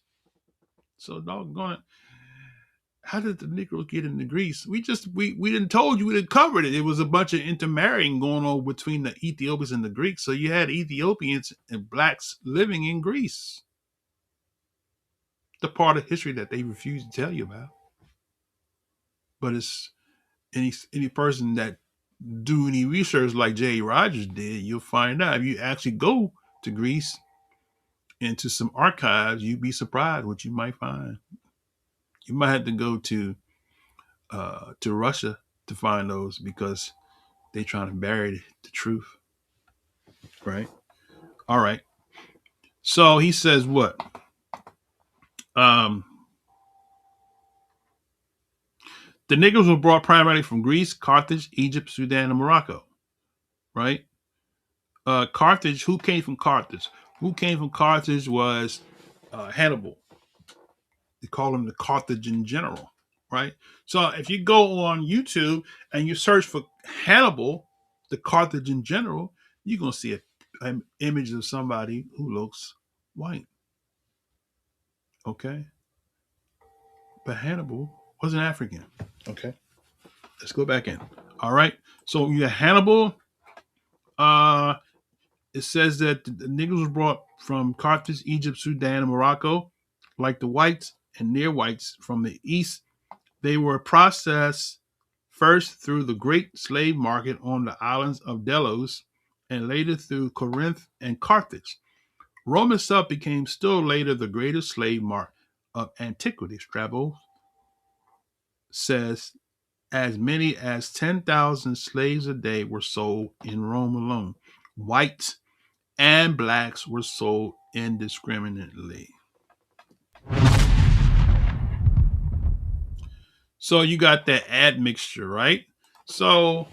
Speaker 4: So doggone it. How did the Negroes get into Greece? We didn't told you, we didn't cover it. It was a bunch of intermarrying going on between the Ethiopians and the Greeks. So you had Ethiopians and blacks living in Greece. The part of history that they refuse to tell you about. But it's any person that do any research like J. Rogers did, you'll find out. If you actually go to Greece into some archives, you'd be surprised what you might find. You might have to go to Russia to find those, because they're trying to bury the truth. Right? All right. So he says what? The Negroes were brought primarily from Greece, Carthage, Egypt, Sudan, and Morocco. Right? Carthage, who came from Carthage? Who came from Carthage was Hannibal. They call him the Carthaginian general, right? So if you go on YouTube and you search for Hannibal, the Carthaginian general, you're going to see an image of somebody who looks white. Okay? But Hannibal was an African. Okay? Let's go back in. All right? So you have Hannibal. It says that the Negroes were brought from Carthage, Egypt, Sudan, and Morocco. Like the whites and near whites from the east, they were processed first through the great slave market on the islands of Delos, and later through Corinth and Carthage. Rome itself became still later the greatest slave market of antiquity. Strabo says as many as 10,000 slaves a day were sold in Rome alone. Whites and blacks were sold indiscriminately. So you got that admixture, right? So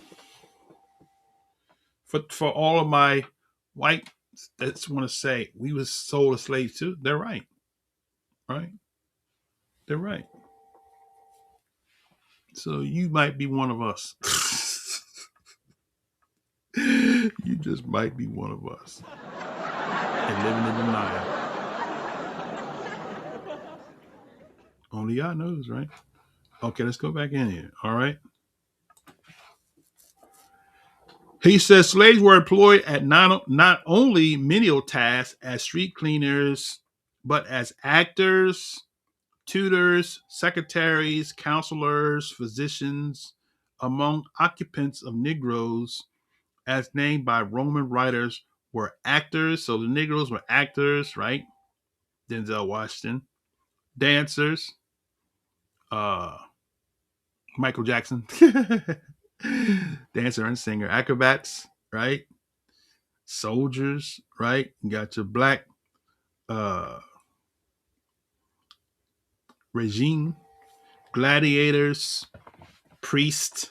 Speaker 4: for all of my white that want to say we was sold as slaves too, they're right. Right? They're right. So you might be one of us. You just might be one of us. And living in denial. Only y'all knows, right? Okay, let's go back in here. All right. He says slaves were employed at not only menial tasks as street cleaners, but as actors, tutors, secretaries, counselors, physicians, among occupants of Negroes, as named by Roman writers, were actors. So the Negroes were actors, right? Denzel Washington. Dancers. Michael Jackson. Dancer and singer. Acrobats, right? Soldiers, right? You got your black regime, gladiators, priest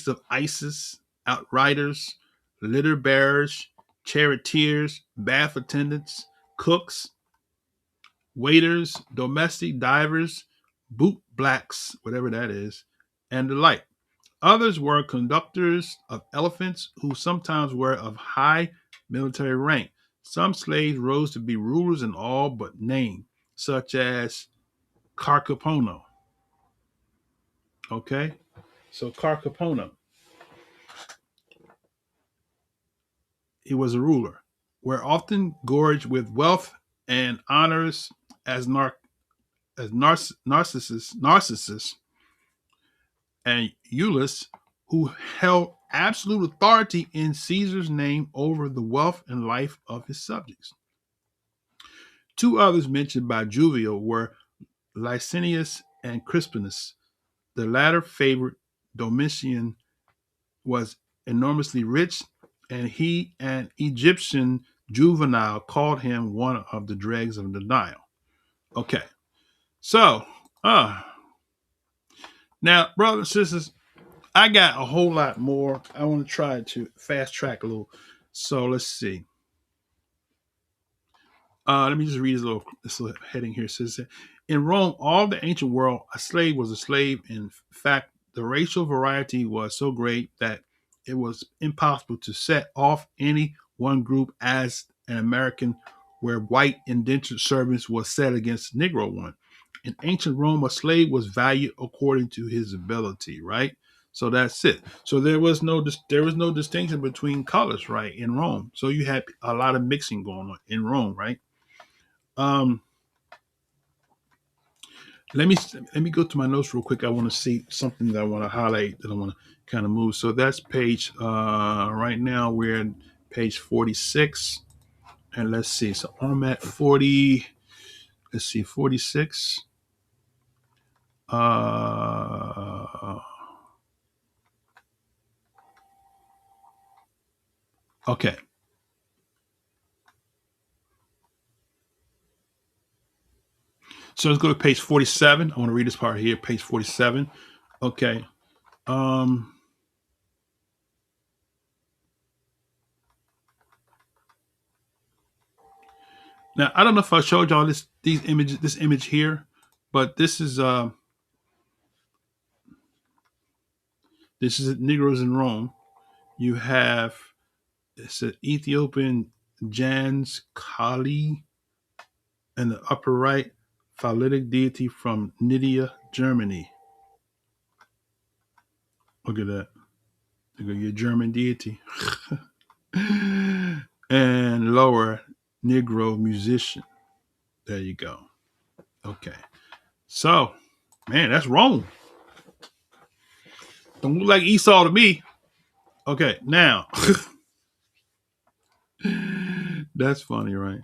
Speaker 4: of Isis, outriders, litter bearers, charioteers, bath attendants, cooks, waiters, domestic divers, boot blacks, whatever that is, and the like. Others were conductors of elephants who sometimes were of high military rank. Some slaves rose to be rulers in all but name, such as Carcapono. Okay? So Carcapono, he was a ruler, were often gorged with wealth and honors as Narcissus and Iulus, who held absolute authority in Caesar's name over the wealth and life of his subjects. Two others mentioned by Juvenal were Licinius and Crispinus. The latter favored Domitian was enormously rich, and he an Egyptian juvenile called him one of the dregs of the Nile. Okay, so now, brothers and sisters, I got a whole lot more. I want to try to fast track a little. So let's see. Let me just read this little heading here. It says, in Rome, all the ancient world, a slave was a slave. In fact, the racial variety was so great that it was impossible to set off any one group as an American, where white indentured servants was set against Negro one. In ancient Rome, a slave was valued according to his ability, right? So that's it. So there was no distinction between colors, right, in Rome. So you had a lot of mixing going on in Rome, right? Um, let me go to my notes real quick. I want to see something that I want to highlight that I want to kind of move. So that's page. Right now we're at page 46, and let's see. So I'm at 40. Let's see, 46. Okay. So let's go to page 47. I want to read this part here, page 47. Okay. Now I don't know if I showed y'all this image here, but this is Negroes in Rome. You have it's an Ethiopian Jans Kali in the upper right, phallitic deity from Nydia, Germany. Look at that. Look at your German deity. And lower, Negro musician. There you go. Okay. So, man, that's Rome. Don't look like Esau to me. Okay, now. That's funny, right?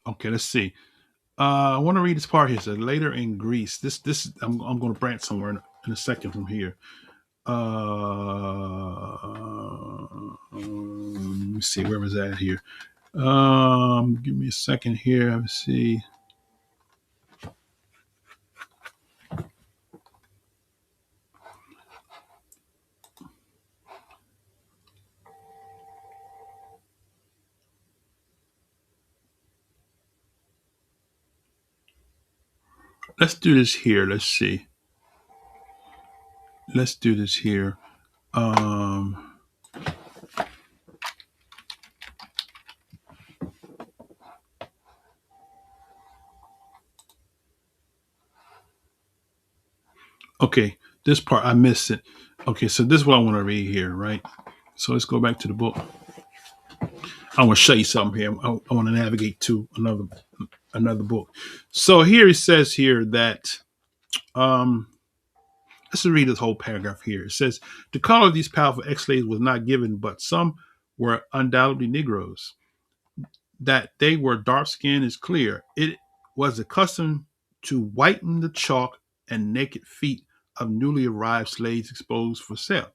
Speaker 4: Okay, let's see. I want to read this part here. It says later in Greece. This I'm going to branch somewhere in a second from here. Let me see, where was that here? Give me a second here. Let me see. Let's do this here. Let's see. Let's do this here. Okay, this part I missed it. Okay, so this is what I want to read here, right? So let's go back to the book. I want to show you something here. I want to navigate to another book. So here it says here that let's read this whole paragraph here. It says the color of these powerful ex-slaves was not given, but some were undoubtedly Negroes. That they were dark skinned is clear. It was a custom to whiten the chalk and naked feet of newly arrived slaves exposed for sale.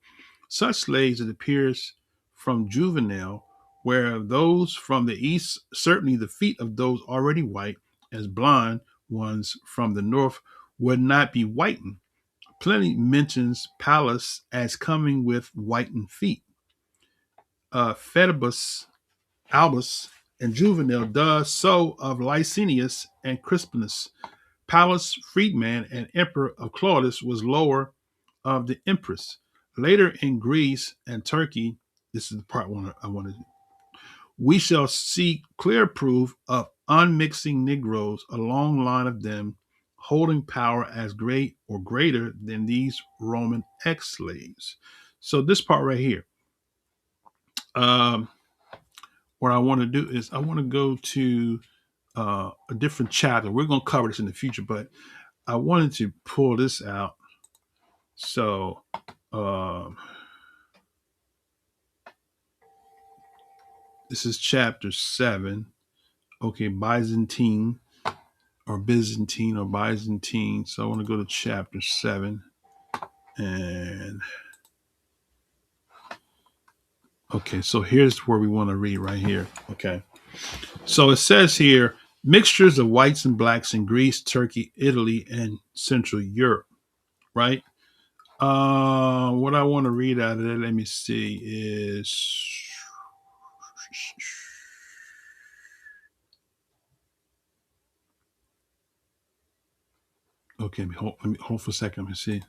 Speaker 4: Such slaves, it appears from Juvenal, where those from the east, certainly the feet of those already white, as blonde ones from the north, would not be whitened. Pliny mentions Pallas as coming with whitened feet. Phoebus, Albus, and Juvenal does so of Licinius and Crispinus. Pallas, freedman and emperor of Claudius, was lower of the empress. Later in Greece and Turkey, this is the part I wanted. We shall see clear proof of unmixing Negroes, a long line of them holding power as great or greater than these Roman ex-slaves. So this part right here, what I want to do is I want to go to a different chapter. We're going to cover this in the future, but I wanted to pull this out. So This is chapter 7. Okay, Byzantine or Byzantine or Byzantine. So I want to go to chapter 7. And okay, so here's where we want to read right here. Okay. So it says here, mixtures of whites and blacks in Greece, Turkey, Italy, and Central Europe, right? What I want to read out of it, let me see, is okay. Let me hold for a second. Let me see.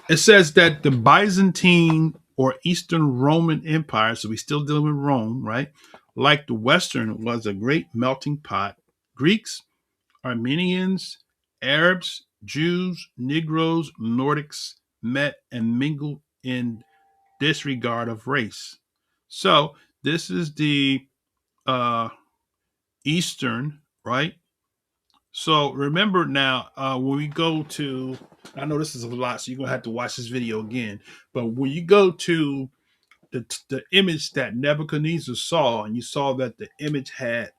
Speaker 4: It says that the Byzantine or Eastern Roman Empire, so we still dealing with Rome, right? Like the Western, was a great melting pot. Greeks, Armenians, Arabs, Jews, Negroes, Nordics met and mingled in disregard of race. So this is the uh, Eastern, right? So remember now, when we go to, I know this is a lot, so you're gonna have to watch this video again. But when you go to the image that Nebuchadnezzar saw, and you saw that the image had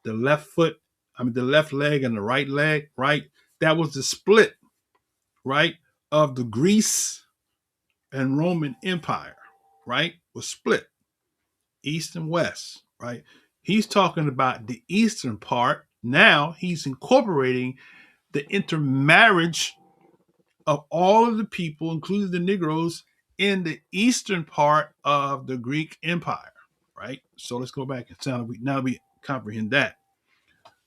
Speaker 4: the left foot, the left leg and the right leg, right? That was the split, right, of the Greece and Roman Empire, right? Was split, east and west, right? He's talking about the eastern part. Now he's incorporating the intermarriage of all of the people, including the Negroes, in the eastern part of the Greek Empire, right? So let's go back and now we comprehend that.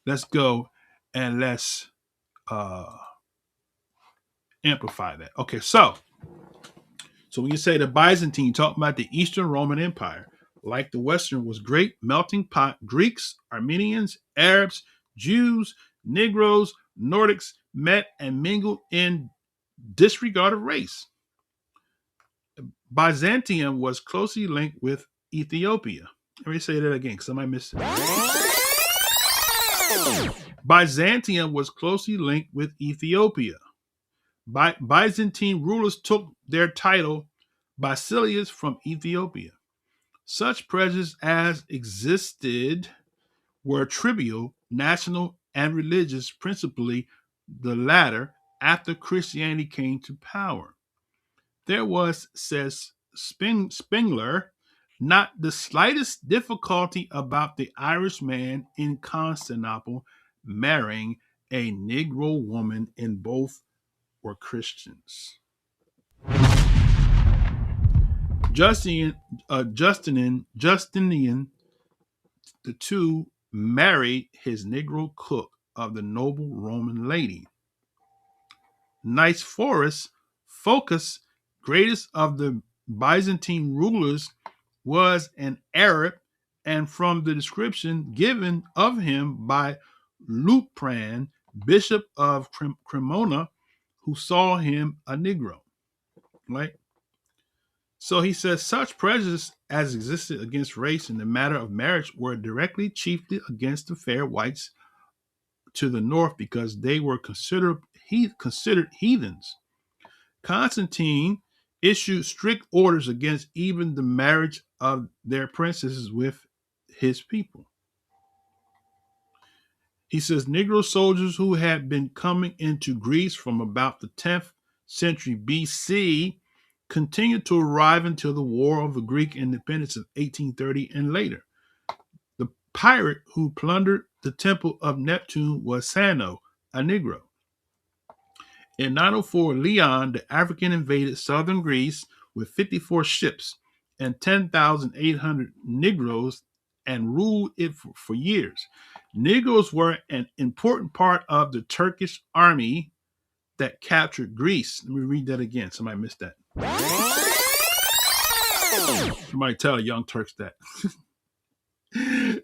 Speaker 4: Let's go and let's amplify that. Okay, so when you say the Byzantine, talking about the Eastern Roman Empire, like the Western, was great melting pot. Greeks, Armenians, Arabs, Jews, Negroes, Nordics met and mingled in disregard of race. Byzantium was closely linked with Ethiopia. Let me say that again because somebody missed it. Byzantium was closely linked with Ethiopia. Byzantine rulers took their title Basileus from Ethiopia. Such prejudices as existed were trivial, national, and religious, principally the latter, after Christianity came to power. There was, says Spengler, not the slightest difficulty about the Irishman in Constantinople marrying a Negro woman, and both were Christians. Justinian, the two married his Negro cook of the noble Roman lady. Nicephorus, Phocas, greatest of the Byzantine rulers, was an Arab, and from the description given of him by Lupran, bishop of Cremona, who saw him a Negro, right? So he says such prejudice as existed against race in the matter of marriage were directly chiefly against the fair whites to the north because they were considered heathens. Constantine issued strict orders against even the marriage of their princesses with his people. He says Negro soldiers who had been coming into Greece from about the 10th century BC continued to arrive until the War of the Greek Independence of 1830 and later. The pirate who plundered the temple of Neptune was Sano, a Negro. In 904, Leon, the African, invaded southern Greece with 54 ships and 10,800 Negroes and ruled it for years. Negroes were an important part of the Turkish army that captured Greece. Let me read that again. Somebody missed that. Somebody tell young Turks that.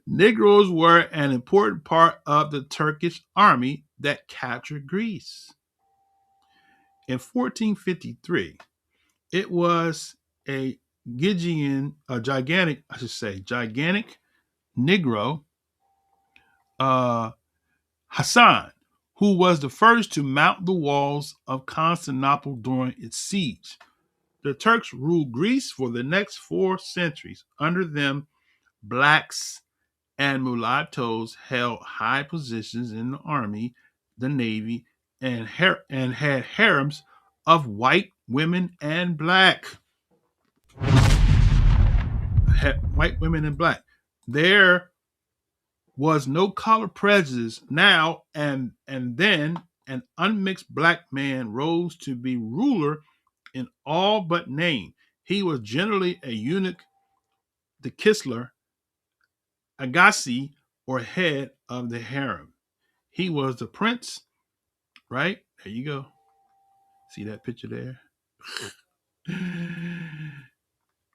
Speaker 4: Negroes were an important part of the Turkish army that captured Greece. In 1453, it was a gigantic Negro, Hassan, who was the first to mount the walls of Constantinople during its siege. The Turks ruled Greece for the next 4 centuries. Under them, blacks and mulattoes held high positions in the army, the navy, and had harems of white women and black. White women and black. There was no color prejudice. Now and then, an unmixed black man rose to be ruler in all but name. He was generally a eunuch, the Kisler, Agassi, or head of the harem. He was the prince, right? There you go. See that picture there?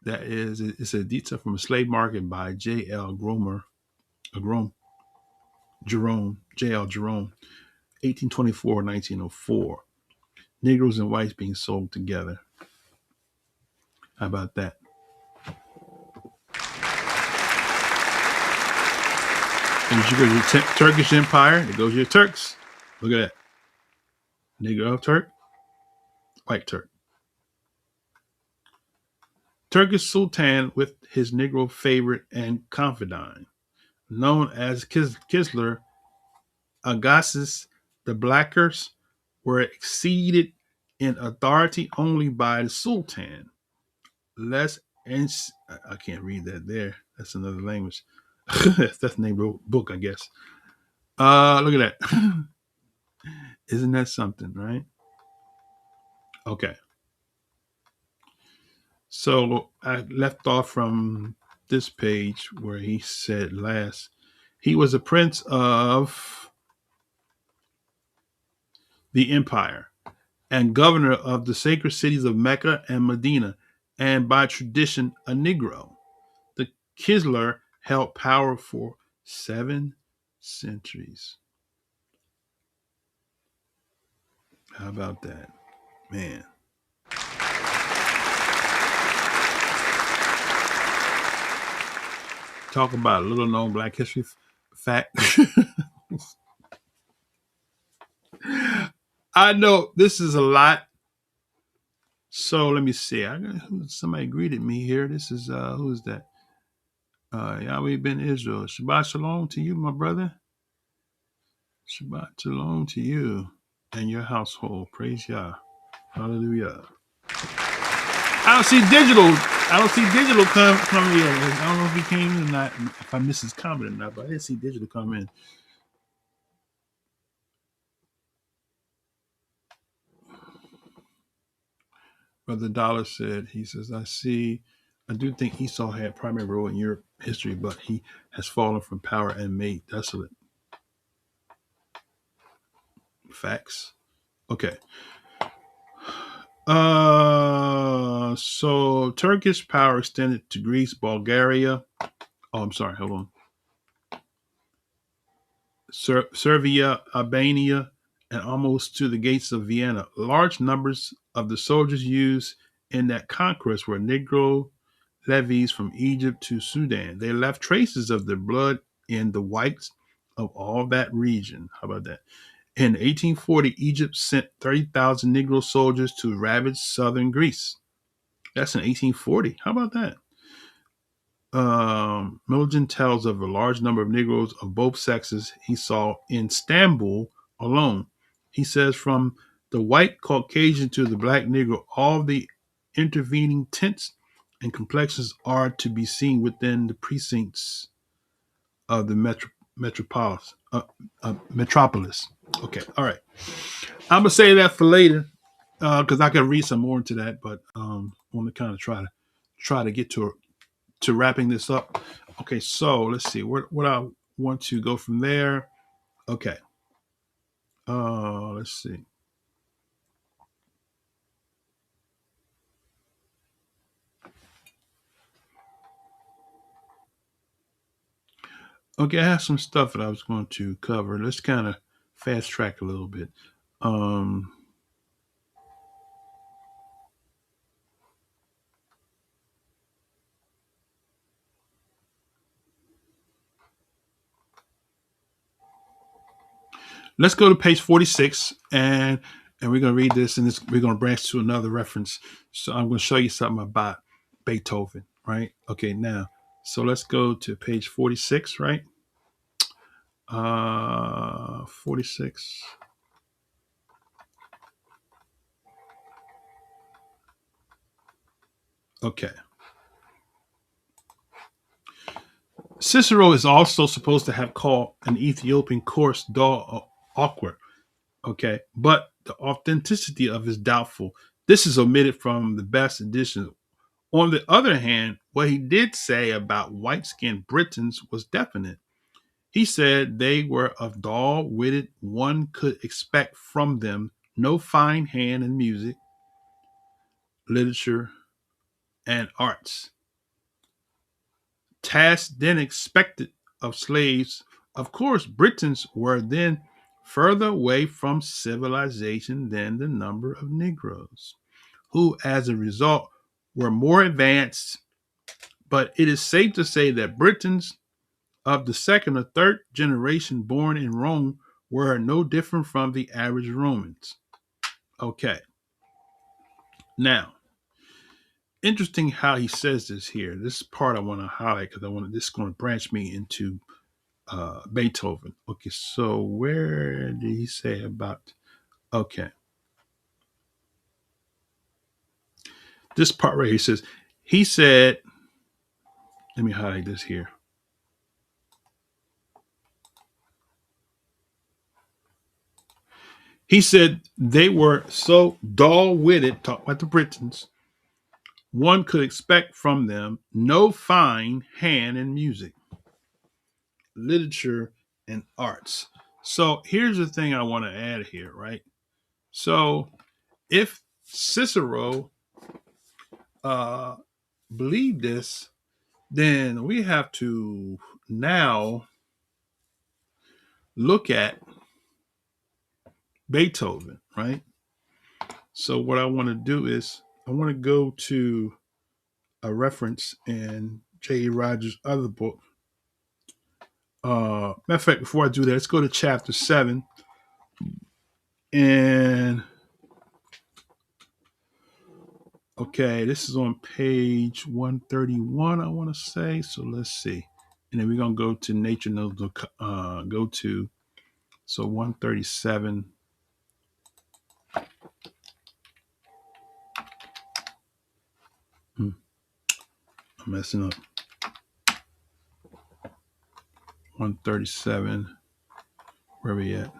Speaker 4: It's a detail from a slave market by J.L. Jerome, 1824-1904. Negroes and whites being sold together. How about that? And you go to the Turkish Empire. There goes your Turks. Look at that. Negro Turk, white Turk. Turkish Sultan with his Negro favorite and confidant, known as Kisler, Agassiz. The Blackers were exceeded in authority only by the Sultan. I can't read that there. That's another language. That's the name of the book, I guess. Look at that. Isn't that something, right? Okay. So I left off from this page where he said last, he was a prince of the empire and governor of the sacred cities of Mecca and Medina, and by tradition a Negro. The Kisler held power for 7 centuries. How about that? Man. Talk about a little known Black history fact. I know this is a lot. So let me see. Somebody greeted me here. This is who is that? Yahweh ben Israel. Shabbat shalom to you, my brother. Shabbat shalom to you and your household. Praise Yah. Hallelujah. I don't see digital come in. I don't know if he came in or not, if I missed his comment or not, but I didn't see digital come in. Brother Dollar said, he says, I do think Esau had a primary role in Europe history, but he has fallen from power and made desolate. Facts. Okay. So Turkish power extended to Greece, Bulgaria. Oh, I'm sorry. Hold on. Serbia, Albania, and almost to the gates of Vienna. Large numbers of the soldiers used in that conquest were Negro levies from Egypt to Sudan. They left traces of their blood in the whites of all that region. How about that? In 1840, Egypt sent 30,000 Negro soldiers to ravage southern Greece. That's in 1840. How about that? Milligan tells of a large number of Negroes of both sexes he saw in Istanbul alone. He says from the white Caucasian to the black Negro, all the intervening tints and complexions are to be seen within the precincts of the metropolis. Okay, all right. I'm gonna say that for later because I can read some more into that, but I want to kind of try to get to wrapping this up. Okay, so let's see what I want to go from there. Okay, let's see. Okay, I have some stuff that I was going to cover. Let's kind of fast track a little bit. Let's go to page 46, and And we're going to read this, and we're going to branch to another reference. So I'm going to show you something about Beethoven, right? Okay, now, so let's go to page 46, right? 46. Okay. Cicero is also supposed to have called an Ethiopian course dull awkward. Okay, but the authenticity of is doubtful. This is omitted from the best edition. On the other hand, what he did say about white-skinned Britons was definite. He said they were of dull-witted. One could expect from them no fine hand in music, literature, and arts. Tasks then expected of slaves. Of course, Britons were then further away from civilization than the number of Negroes, who, as a result, were more advanced. But it is safe to say that Britons of the second or third generation born in Rome were no different from the average Romans. Okay. Now, interesting how he says this here. This part I want to highlight because this is going to branch me into Beethoven. Okay, so where did he say about? Okay, this part right here says he said. Let me highlight this here. He said they were so dull-witted, talk about the Britons, one could expect from them no fine hand in music, literature, and arts. So here's the thing I want to add here, right? So if Cicero believed this, then we have to now look at Beethoven, right? So what I want to do is I want to go to a reference in J.E. Rogers' other book. Matter of fact, before I do that, let's go to chapter 7. And okay, this is on page 131, I want to say. So let's see. And then we're going to go to Nature Notes, go to, so 137. I'm messing up. 137. Where are we at?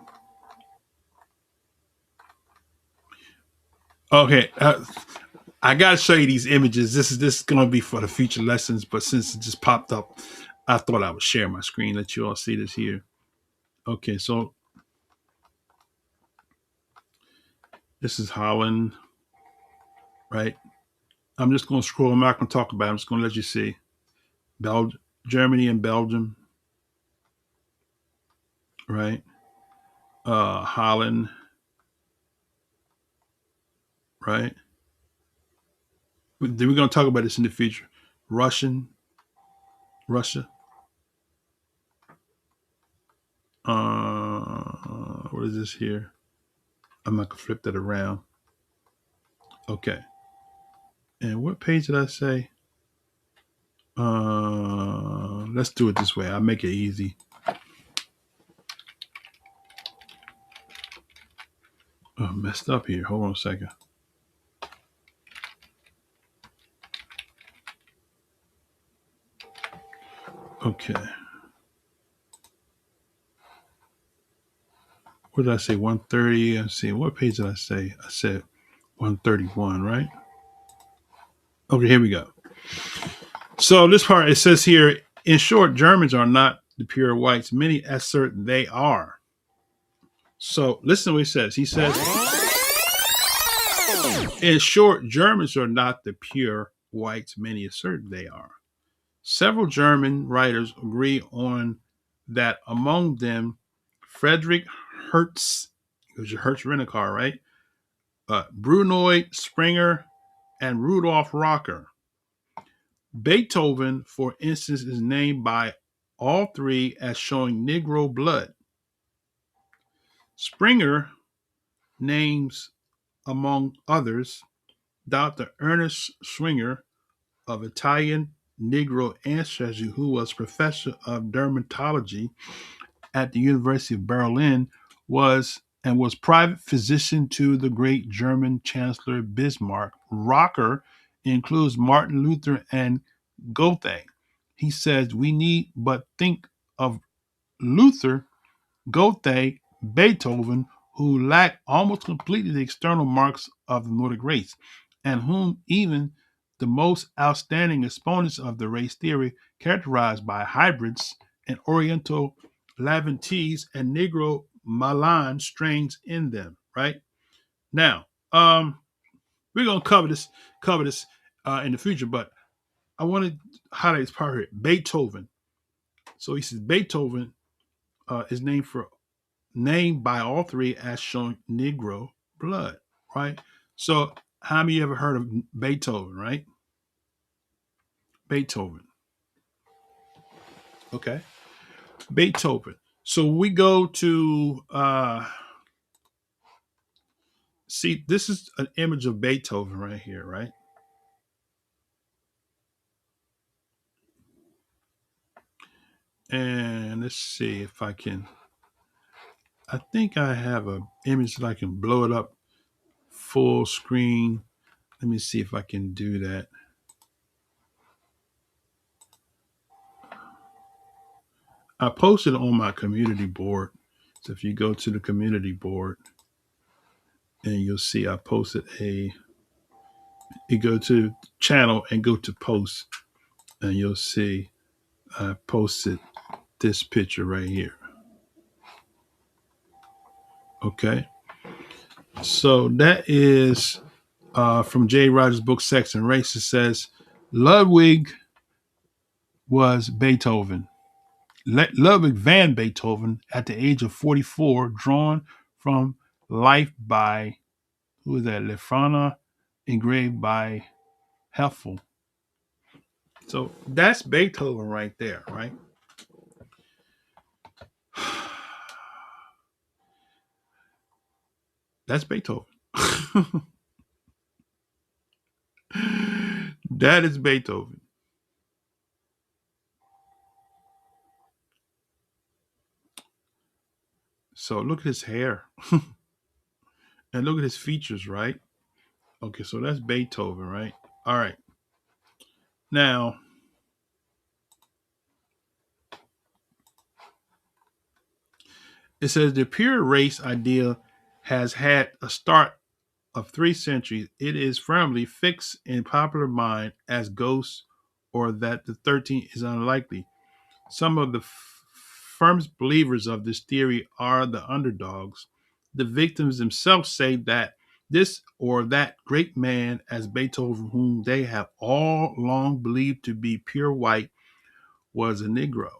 Speaker 4: Okay. I got to show you these images. This is going to be for the future lessons, but since it just popped up, I thought I would share my screen, let you all see this here. Okay, so this is Holland, right? I'm just going to scroll. I'm not going to talk about it. I'm just going to let you see. Germany and Belgium, right? Holland, right? Then we're going to talk about this in the future. Russia. What is this here? I'm not going to flip that around. Okay. And what page did I say? Let's do it this way. I'll make it easy. Oh, messed up here. Hold on a second. Okay. What did I say? 130. Let's see. What page did I say? I said 131, right? Okay, here we go. So this part, it says here, in short, Germans are not the pure whites. Many assert they are. So listen to what he says. He says, in short, Germans are not the pure whites. Many assert they are. Several German writers agree on that. Among them, Friedrich Hertz, it was your Hertz rent-a-car, right? Brunoy, Springer, and Rudolf Rocker. Beethoven, for instance, is named by all three as showing Negro blood. Springer names among others Dr. Ernest Swinger of Italian Negro ancestry, who was professor of dermatology at the University of Berlin, was private physician to the great German Chancellor Bismarck. Rocker includes Martin Luther and Goethe. He says we need but think of Luther, Goethe, Beethoven, who lack almost completely the external marks of the Nordic race, and whom even the most outstanding exponents of the race theory, characterized by hybrids and Oriental Levantes and Negro Malan strains in them. Right now, we're gonna cover this in the future, but I want to highlight this part here. Beethoven. So he says Beethoven is named by all three as showing Negro blood, right? So, how many ever heard of Beethoven, right? Beethoven. Okay. Beethoven. So we go to see, this is an image of Beethoven right here, right? And let's see if I can. I think I have an image that I can blow it up full screen. Let me see if I can do that. I posted it on my community board. So if you go to the community board, and you'll see I posted you go to channel and go to post, and you'll see I posted this picture right here. Okay. So that is from J. Rogers' book Sex and Race. It says Ludwig was Beethoven. Ludwig van Beethoven, at the age of 44, drawn from life by, who is that? Lefrana, engraved by Heffel. So that's Beethoven right there, right? That's Beethoven. That is Beethoven. So look at his hair and look at his features, right? Okay, so that's Beethoven, right? All right. Now, it says the pure race idea has had a start of 3 centuries. It is firmly fixed in popular mind as ghosts, or that the 13th is unlikely. Some of the firmest believers of this theory are the underdogs. The victims themselves say that this or that great man, as Beethoven, whom they have all long believed to be pure white, was a Negro.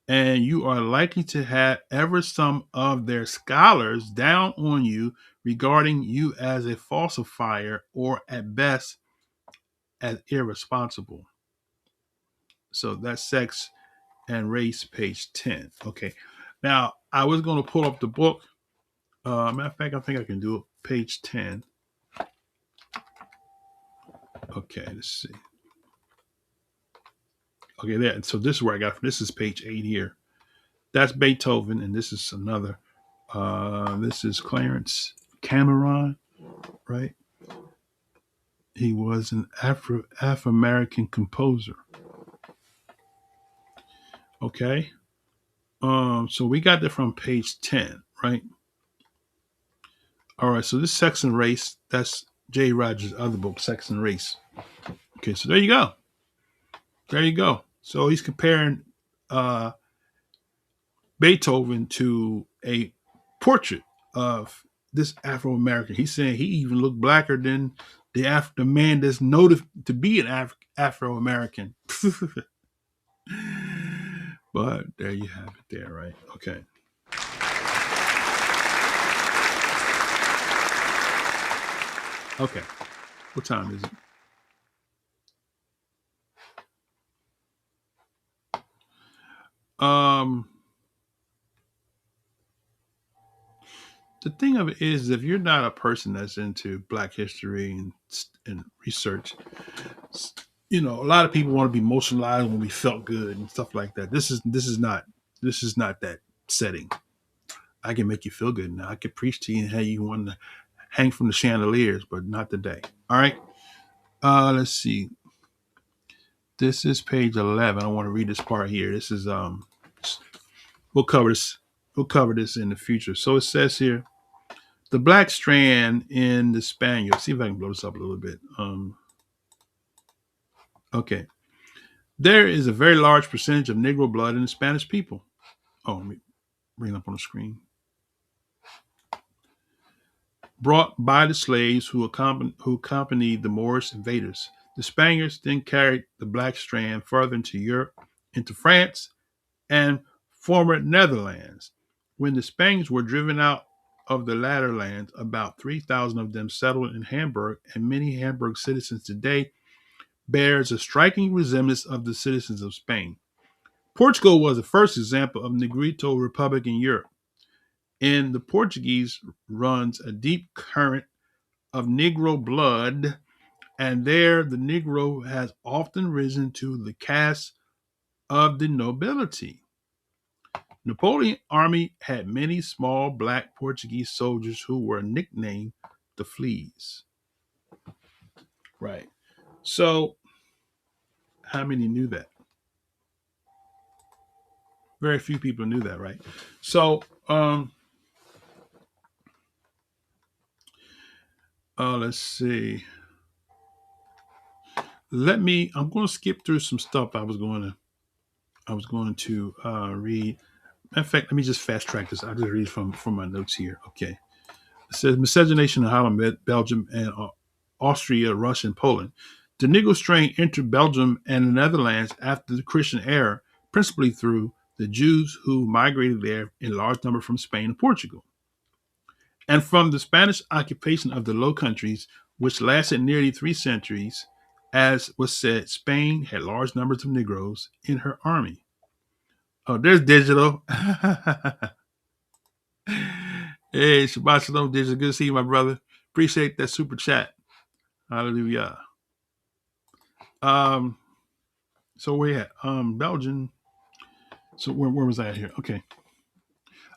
Speaker 4: And you are likely to have ever some of their scholars down on you, regarding you as a falsifier or at best as irresponsible. So that's Sex and Race, page 10. Okay. Now, I was going to pull up the book. Matter of fact, I think I can do it. Page 10. Okay, let's see. Okay, there. So this is where I got from. This is page 8 here. That's Beethoven, and this is another. This is Clarence Cameron, right? He was an Afro-American composer. Okay. So we got that from page 10, right? All right, so this Sex and Race, that's J. Rogers' other book, Sex and Race. Okay, so there you go. There you go. So he's comparing Beethoven to a portrait of this Afro-American. He's saying he even looked blacker than the man that's noted to be an Afro-American. But there you have it there, right? Okay. Okay. What time is it? the thing of it is, if you're not a person that's into Black history and research, a lot of people want to be emotionalized when we felt good and stuff like that. This is not that setting. I can make you feel good now. I can preach to you and how you want to hang from the chandeliers, but not today. All right. Let's see. This is page 11. I want to read this part here. This is we'll cover this. We'll cover this in the future. So it says here, the black strand in the Spaniard. See if I can blow this up a little bit. Okay. There is a very large percentage of Negro blood in the Spanish people. Oh, let me bring it up on the screen. Brought by the slaves who accompanied the Moorish invaders. The Spaniards then carried the black strand further into Europe, into France, and former Netherlands. When the Spaniards were driven out of the latter lands, about 3,000 of them settled in Hamburg, and many Hamburg citizens today bears a striking resemblance of the citizens of Spain. Portugal was the first example of Negrito Republic in Europe. In the Portuguese runs a deep current of Negro blood, and there the Negro has often risen to the caste of the nobility. Napoleon's army had many small black Portuguese soldiers who were nicknamed the Fleas. Right. So, how many knew that? Very few people knew that, right? So, let's see. I'm going to skip through some stuff I was going to read. In fact, let me just fast track this. I'll just read from my notes here. Okay. It says miscegenation in Holland, Belgium, and Austria, Russia, and Poland. The Negro strain entered Belgium and the Netherlands after the Christian era, principally through the Jews who migrated there in large number from Spain and Portugal. And from the Spanish occupation of the Low Countries, which lasted nearly 3 centuries, as was said, Spain had large numbers of Negroes in her army. Oh, there's Digital. Hey, Shabbat Shalom, Digital. Good to see you, my brother. Appreciate that super chat. Hallelujah. So we're at Belgium. So where was I at here? Okay.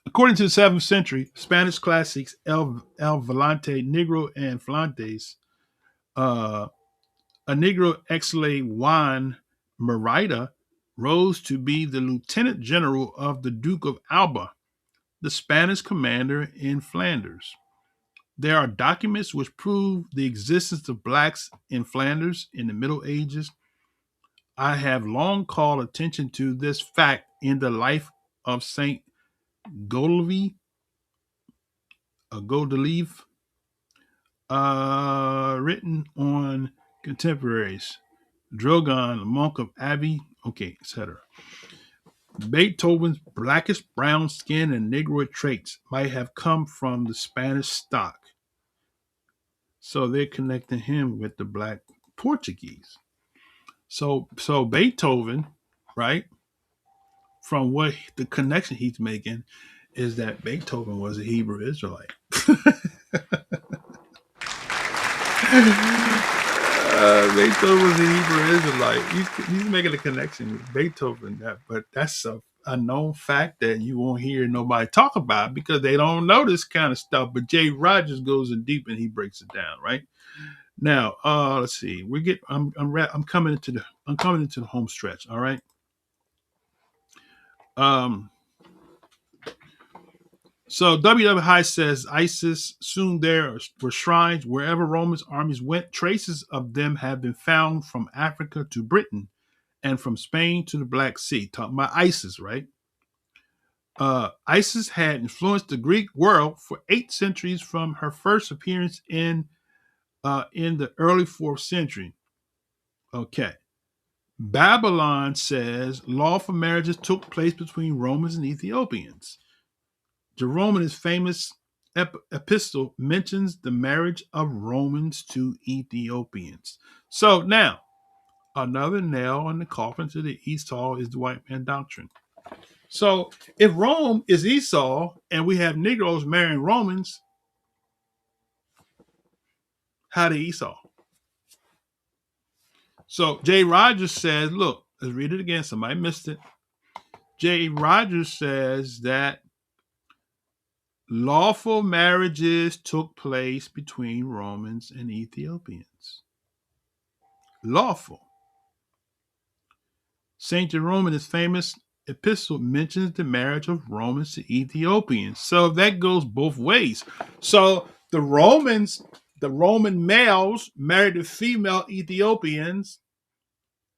Speaker 4: According to the 7th century Spanish classics El Volante, Negro, and Flandes, a Negro ex-slave Juan Merida rose to be the lieutenant general of the Duke of Alba, the Spanish commander in Flanders. There are documents which prove the existence of blacks in Flanders in the Middle Ages. I have long called attention to this fact in the life of Saint Godelieve, written on contemporaries, Drogon, monk of Abbey, etc. Beethoven's blackish brown skin and Negroid traits might have come from the Spanish stock. So they're connecting him with the black Portuguese. So Beethoven, right? From what the connection he's making is that Beethoven was a Hebrew Israelite. Beethoven was a Hebrew Israelite. He's making a connection with Beethoven, but that's a known fact that you won't hear nobody talk about because they don't know this kind of stuff. But Jay Rogers goes in deep and he breaks it down, right? Now, let's see. I'm coming into the home stretch. All right. So W.W. High says ISIS soon there were shrines wherever Roman armies went. Traces of them have been found from Africa to Britain and from Spain to the Black Sea. Talking about ISIS, right? Isis had influenced the Greek world for 8 centuries from her first appearance in the early 4th century. Okay. Babylon says lawful marriages took place between Romans and Ethiopians. Jerome in his famous epistle mentions the marriage of Romans to Ethiopians. So now, another nail in the coffin to the Esau is the white man doctrine. So if Rome is Esau and we have Negroes marrying Romans, how did Esau? So Jay Rogers says, look, let's read it again. Somebody missed it. Jay Rogers says that lawful marriages took place between Romans and Ethiopians. Lawful. St. Jerome in his famous epistle mentions the marriage of Romans to Ethiopians. So that goes both ways. So the Roman males married the female Ethiopians,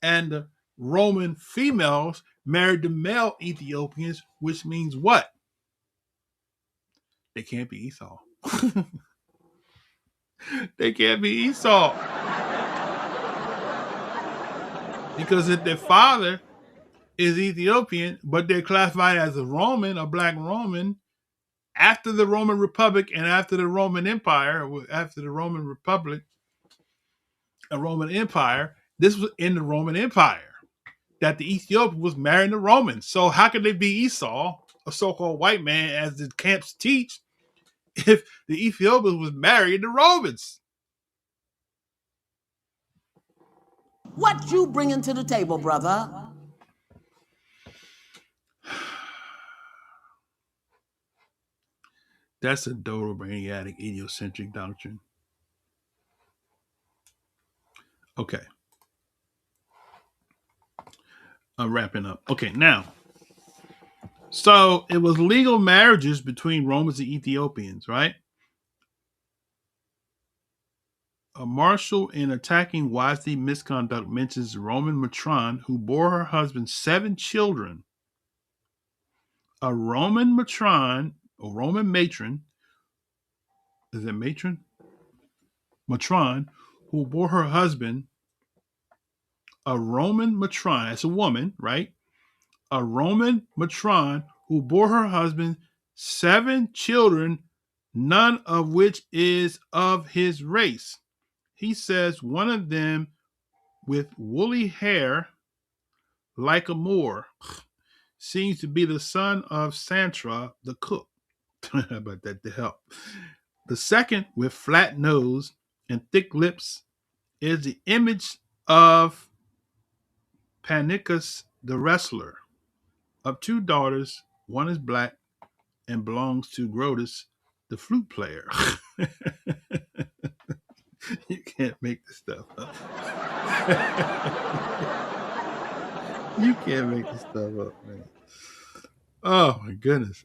Speaker 4: and the Roman females married the male Ethiopians, which means what? They can't be Esau. They can't be Esau. Because if their father is Ethiopian, but they're classified as a Roman, a black Roman, after the Roman Republic and after the Roman Empire, after the Roman Republic, a Roman Empire, this was in the Roman Empire that the Ethiopian was marrying the Romans. So how could they be Esau, a so-called white man, as the camps teach, if the Ethiopians was marrying the Romans?
Speaker 5: What you bringing to the table, brother?
Speaker 4: That's a dodo-brainiatic, idiocentric doctrine. Okay. I'm wrapping up. Okay, now. So it was legal marriages between Romans and Ethiopians, right? A marshal in attacking wisely misconduct mentions the Roman matron who bore her husband 7 children. A Roman matron, a Roman matron, is it matron? Matron, who bore her husband, a Roman matron, that's a woman, right? A Roman matron who bore her husband 7 children, none of which is of his race. He says one of them with woolly hair like a Moor seems to be the son of Santra the cook. How about that to help? The second with flat nose and thick lips is the image of Panicus the wrestler. Of 2 daughters, one is black and belongs to Grotus the flute player. You can't make this stuff up. You can't make this stuff up, man. Oh my goodness.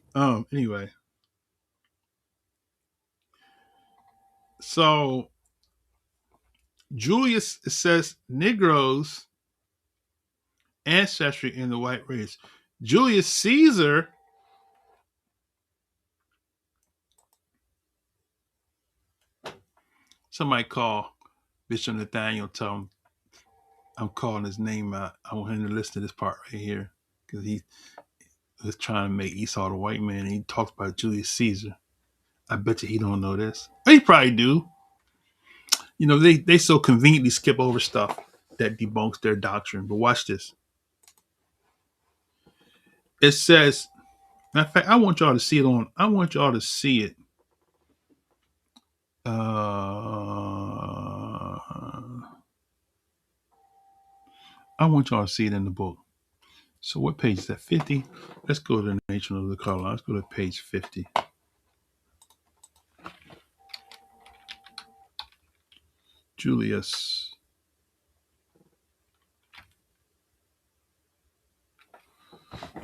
Speaker 4: Anyway. So Julius says Negroes ancestry in the white race. Julius Caesar somebody call Bishop Nathaniel, tell him I'm calling his name out. I want him to listen to this part right here because he was trying to make Esau the white man and he talks about Julius Caesar. I bet you he don't know this. He probably do. You know, they so conveniently skip over stuff that debunks their doctrine. But watch this. It says, in fact, I want y'all to see it on. I want y'all to see it. I want y'all to see it in the book. So what page is that? 50? Let's go to the Nation of the Color. Let's go to page 50. Julius.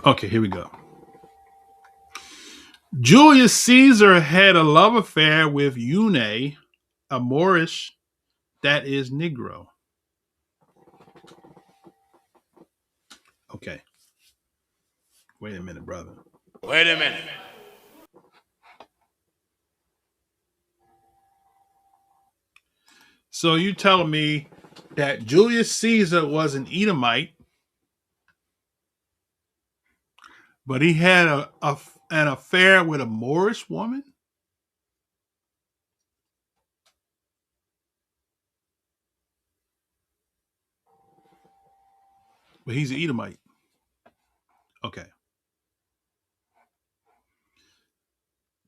Speaker 4: Okay, here we go. Julius Caesar had a love affair with Eune, a Moorish, that is Negro. Okay. Wait a minute, brother.
Speaker 7: Wait a minute.
Speaker 4: So you telling me that Julius Caesar was an Edomite, but he had an affair with a Moorish woman? But he's an Edomite. Okay.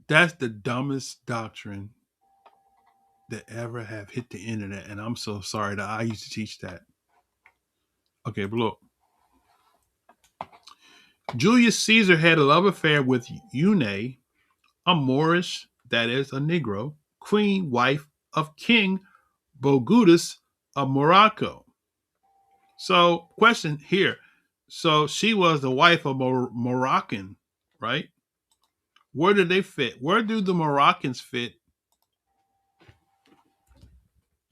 Speaker 4: That's the dumbest doctrine that ever have hit the internet, and I'm so sorry that I used to teach that. Okay, but look. Julius Caesar had a love affair with Eune, a Moorish, that is, a Negro, queen wife of King Bogudus of Morocco. So, question here. So, she was the wife of a Moroccan, right? Where do they fit? Where do the Moroccans fit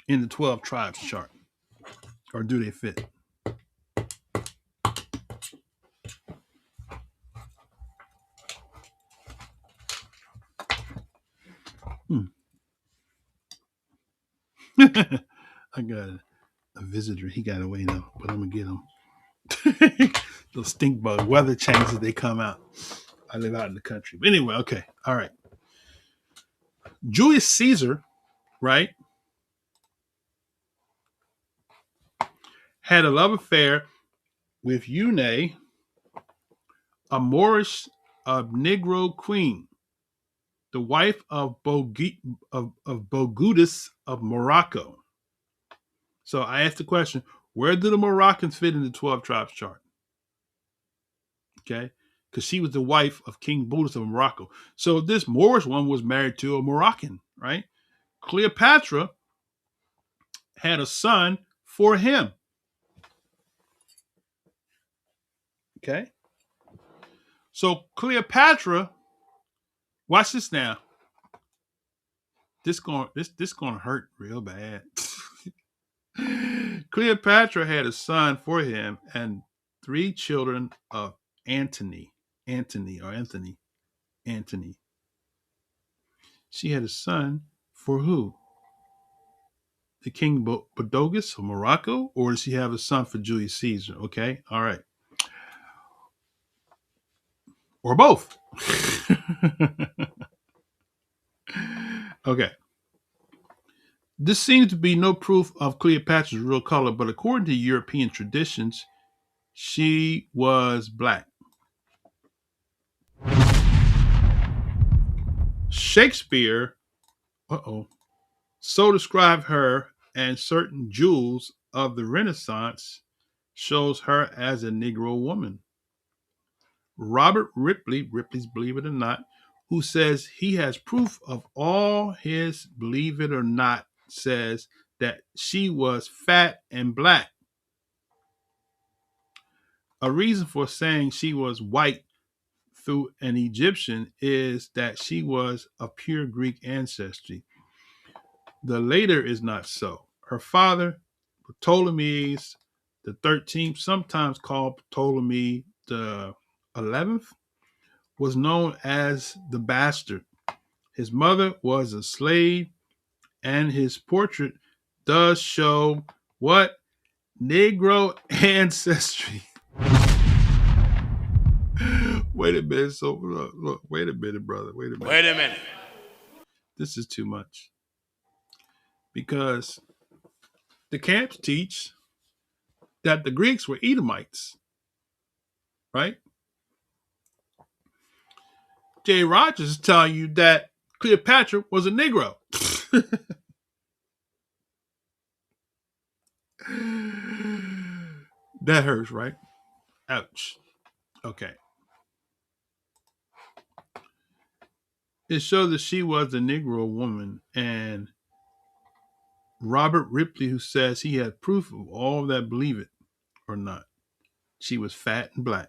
Speaker 4: in the 12 tribes chart? Or do they fit? I got a visitor. He got away now, but I'm going to get him. Those stink bug weather changes, they come out. I live out in the country. But anyway, okay. All right. Julius Caesar, right, had a love affair with Eune, a Moorish Negro queen, the wife of Bogudus of Morocco. So I asked the question, where do the Moroccans fit in the 12 tribes chart? Okay, because she was the wife of King Bogudus of Morocco. So this Moorish one was married to a Moroccan, right? Cleopatra had a son for him. Okay. So Cleopatra, watch this now. This gonna hurt real bad. Cleopatra had a son for him and 3 children of Antony. She had a son for who? The King Bogudus of Morocco, or does she have a son for Julius Caesar? Okay, all right. Or both. Okay. This seems to be no proof of Cleopatra's real color, but according to European traditions, she was black. Shakespeare, so described her, and certain jewels of the Renaissance shows her as a Negro woman. Robert Ripley's Believe It or Not, who says he has proof of all his Believe It or Not, says that she was fat and black. A reason for saying she was white through an Egyptian is that she was of pure Greek ancestry. The later is not so. Her father, Ptolemy the 13th, sometimes called Ptolemy the 11th, was known as the bastard. His mother was a slave, and his portrait does show what? Negro ancestry. Wait a minute. So look, wait a minute, brother. Wait a minute. This is too much. Because the camps teach that the Greeks were Edomites, right? Jay Rogers is telling you that Cleopatra was a Negro. That hurts, right? Ouch. Okay. It shows that she was a Negro woman, and Robert Ripley, who says he had proof of all that believe it or not, she was fat and black.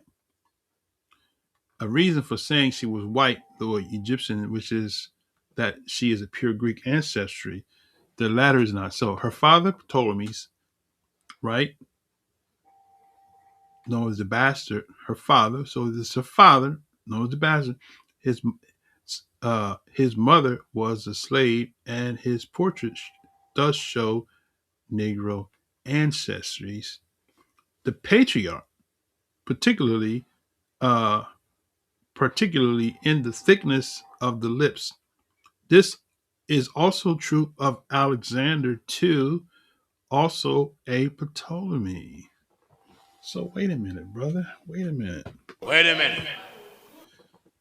Speaker 4: A reason for saying she was white, though Egyptian, which is that she is a pure Greek ancestry. The latter is not so. Her father, Ptolemy's, right, known as the bastard. Her father, so this is her father, known as the bastard. His mother was a slave, and his portrait does show Negro ancestries. The patriarch, particularly in the thickness of the lips. This is also true of Alexander too, also a Ptolemy. So wait a minute, brother. Wait a minute.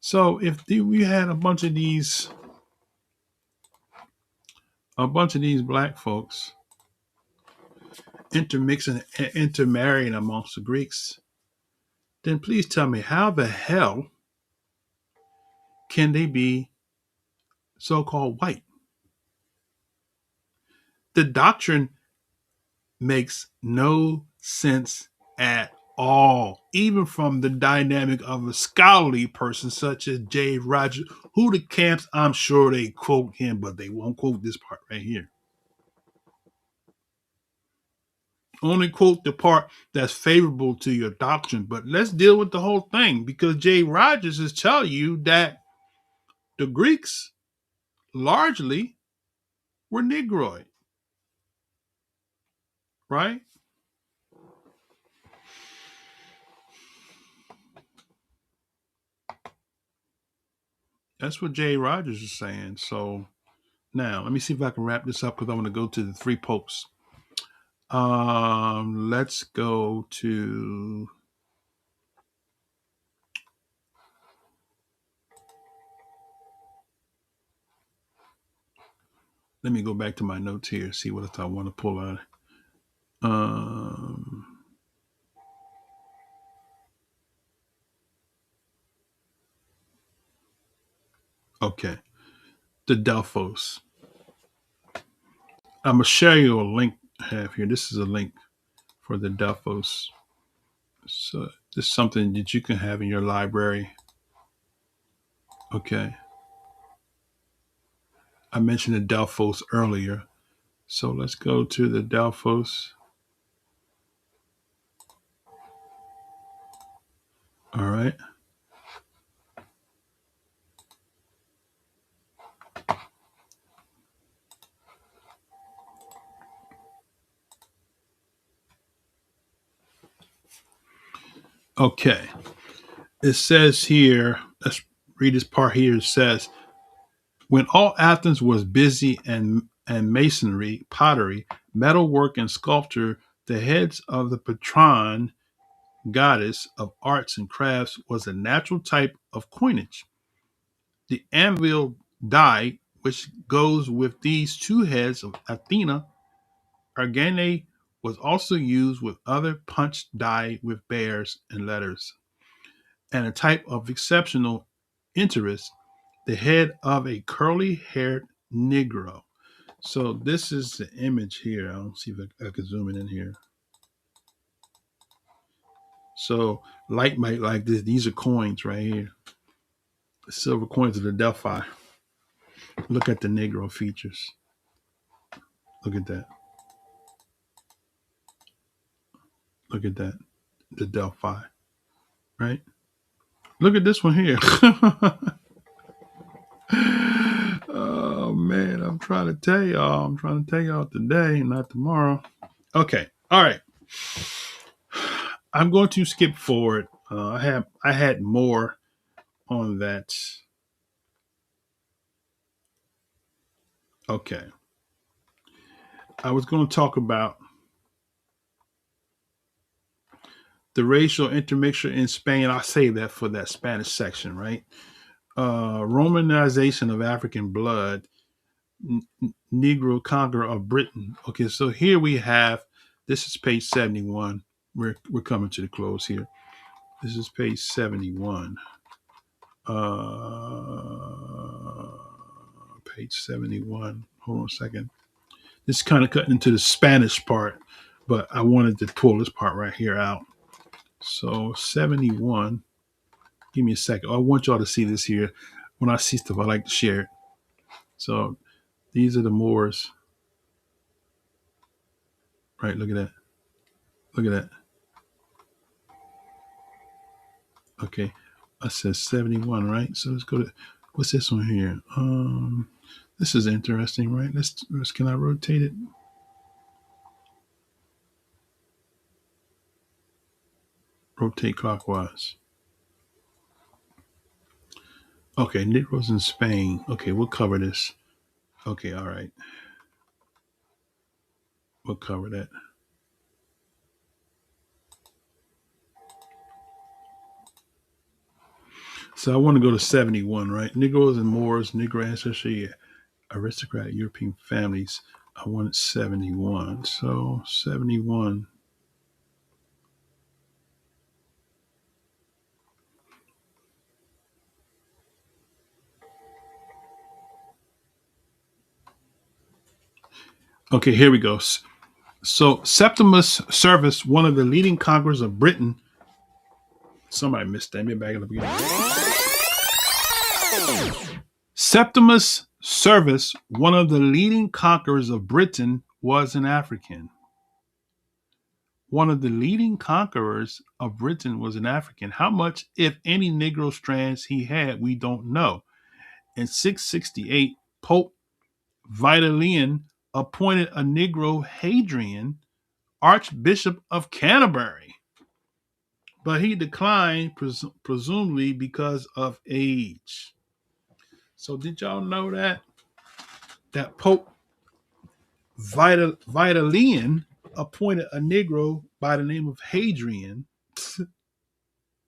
Speaker 4: So if we had a bunch of these black folks intermixing and intermarrying amongst the Greeks, then please tell me how the hell can they be so-called white? The doctrine makes no sense at all, even from the dynamic of a scholarly person such as J. Rogers, who the camps, I'm sure they quote him, but they won't quote this part right here. Only quote the part that's favorable to your doctrine, but let's deal with the whole thing, because J. Rogers is telling you that the Greeks largely were Negroid, right? That's what J. Rogers is saying. So now let me see if I can wrap this up, because I want to go to the three popes. Let's go to, let me go back to my notes here, see what I want to pull out. Okay, the Delphos. I'm gonna share you a link I have here. This is a link for the Delphos. So this is something that you can have in your library. Okay. I mentioned the Delphos earlier. So let's go to the Delphos. All right. Okay. It says here, let's read this part here. It says, when all Athens was busy and masonry, pottery, metalwork, and sculpture, the heads of the patron goddess of arts and crafts was a natural type of coinage. The anvil die, which goes with these two heads of Athena, Argene, was also used with other punched die with bears and letters. And a type of exceptional interest, the head of a curly-haired Negro. So this is the image here. I'll see if I can zoom it in here. So light might like this. These are coins right here. The silver coins of the Delphi. Look at the Negro features. Look at that. Look at that. The Delphi. Right? Look at this one here. Oh man, I'm trying to tell y'all. I'm trying to tell y'all today, not tomorrow. Okay. All right. I'm going to skip forward. I had more on that. Okay. I was going to talk about the racial intermixture in Spain. I'll save that for that Spanish section, right? Romanization of African blood, Negro conqueror of Britain. Okay, so here we have, this is page 71. We're coming to the close here. This is page 71. Page 71. Hold on a second. This is kind of cutting into the Spanish part, but I wanted to pull this part right here out. So 71. Give me a second. I want y'all to see this here. When I see stuff, I like to share it. So these are the Moors. Right, look at that. Look at that. Okay. I said 71, right? So let's go to, what's this one here? This is interesting, right? Let's can I rotate it? Rotate clockwise. Okay, Negroes in Spain. Okay, we'll cover this. Okay, all right. We'll cover that. So I want to go to 71, right? Negroes and Moors, Negro ancestry, aristocratic European families. I wanted 71. So 71. Okay, here we go. So Septimus Servus, one of the leading conquerors of Britain. Somebody missed that. Maybe back at the beginning. Septimus Servus, one of the leading conquerors of Britain, was an African. One of the leading conquerors of Britain was an African. How much, if any, Negro strands he had, we don't know. In 668, Pope Vitalian appointed a Negro Hadrian Archbishop of Canterbury, but he declined, presumably because of age. So did y'all know that Pope Vitalian appointed a Negro by the name of Hadrian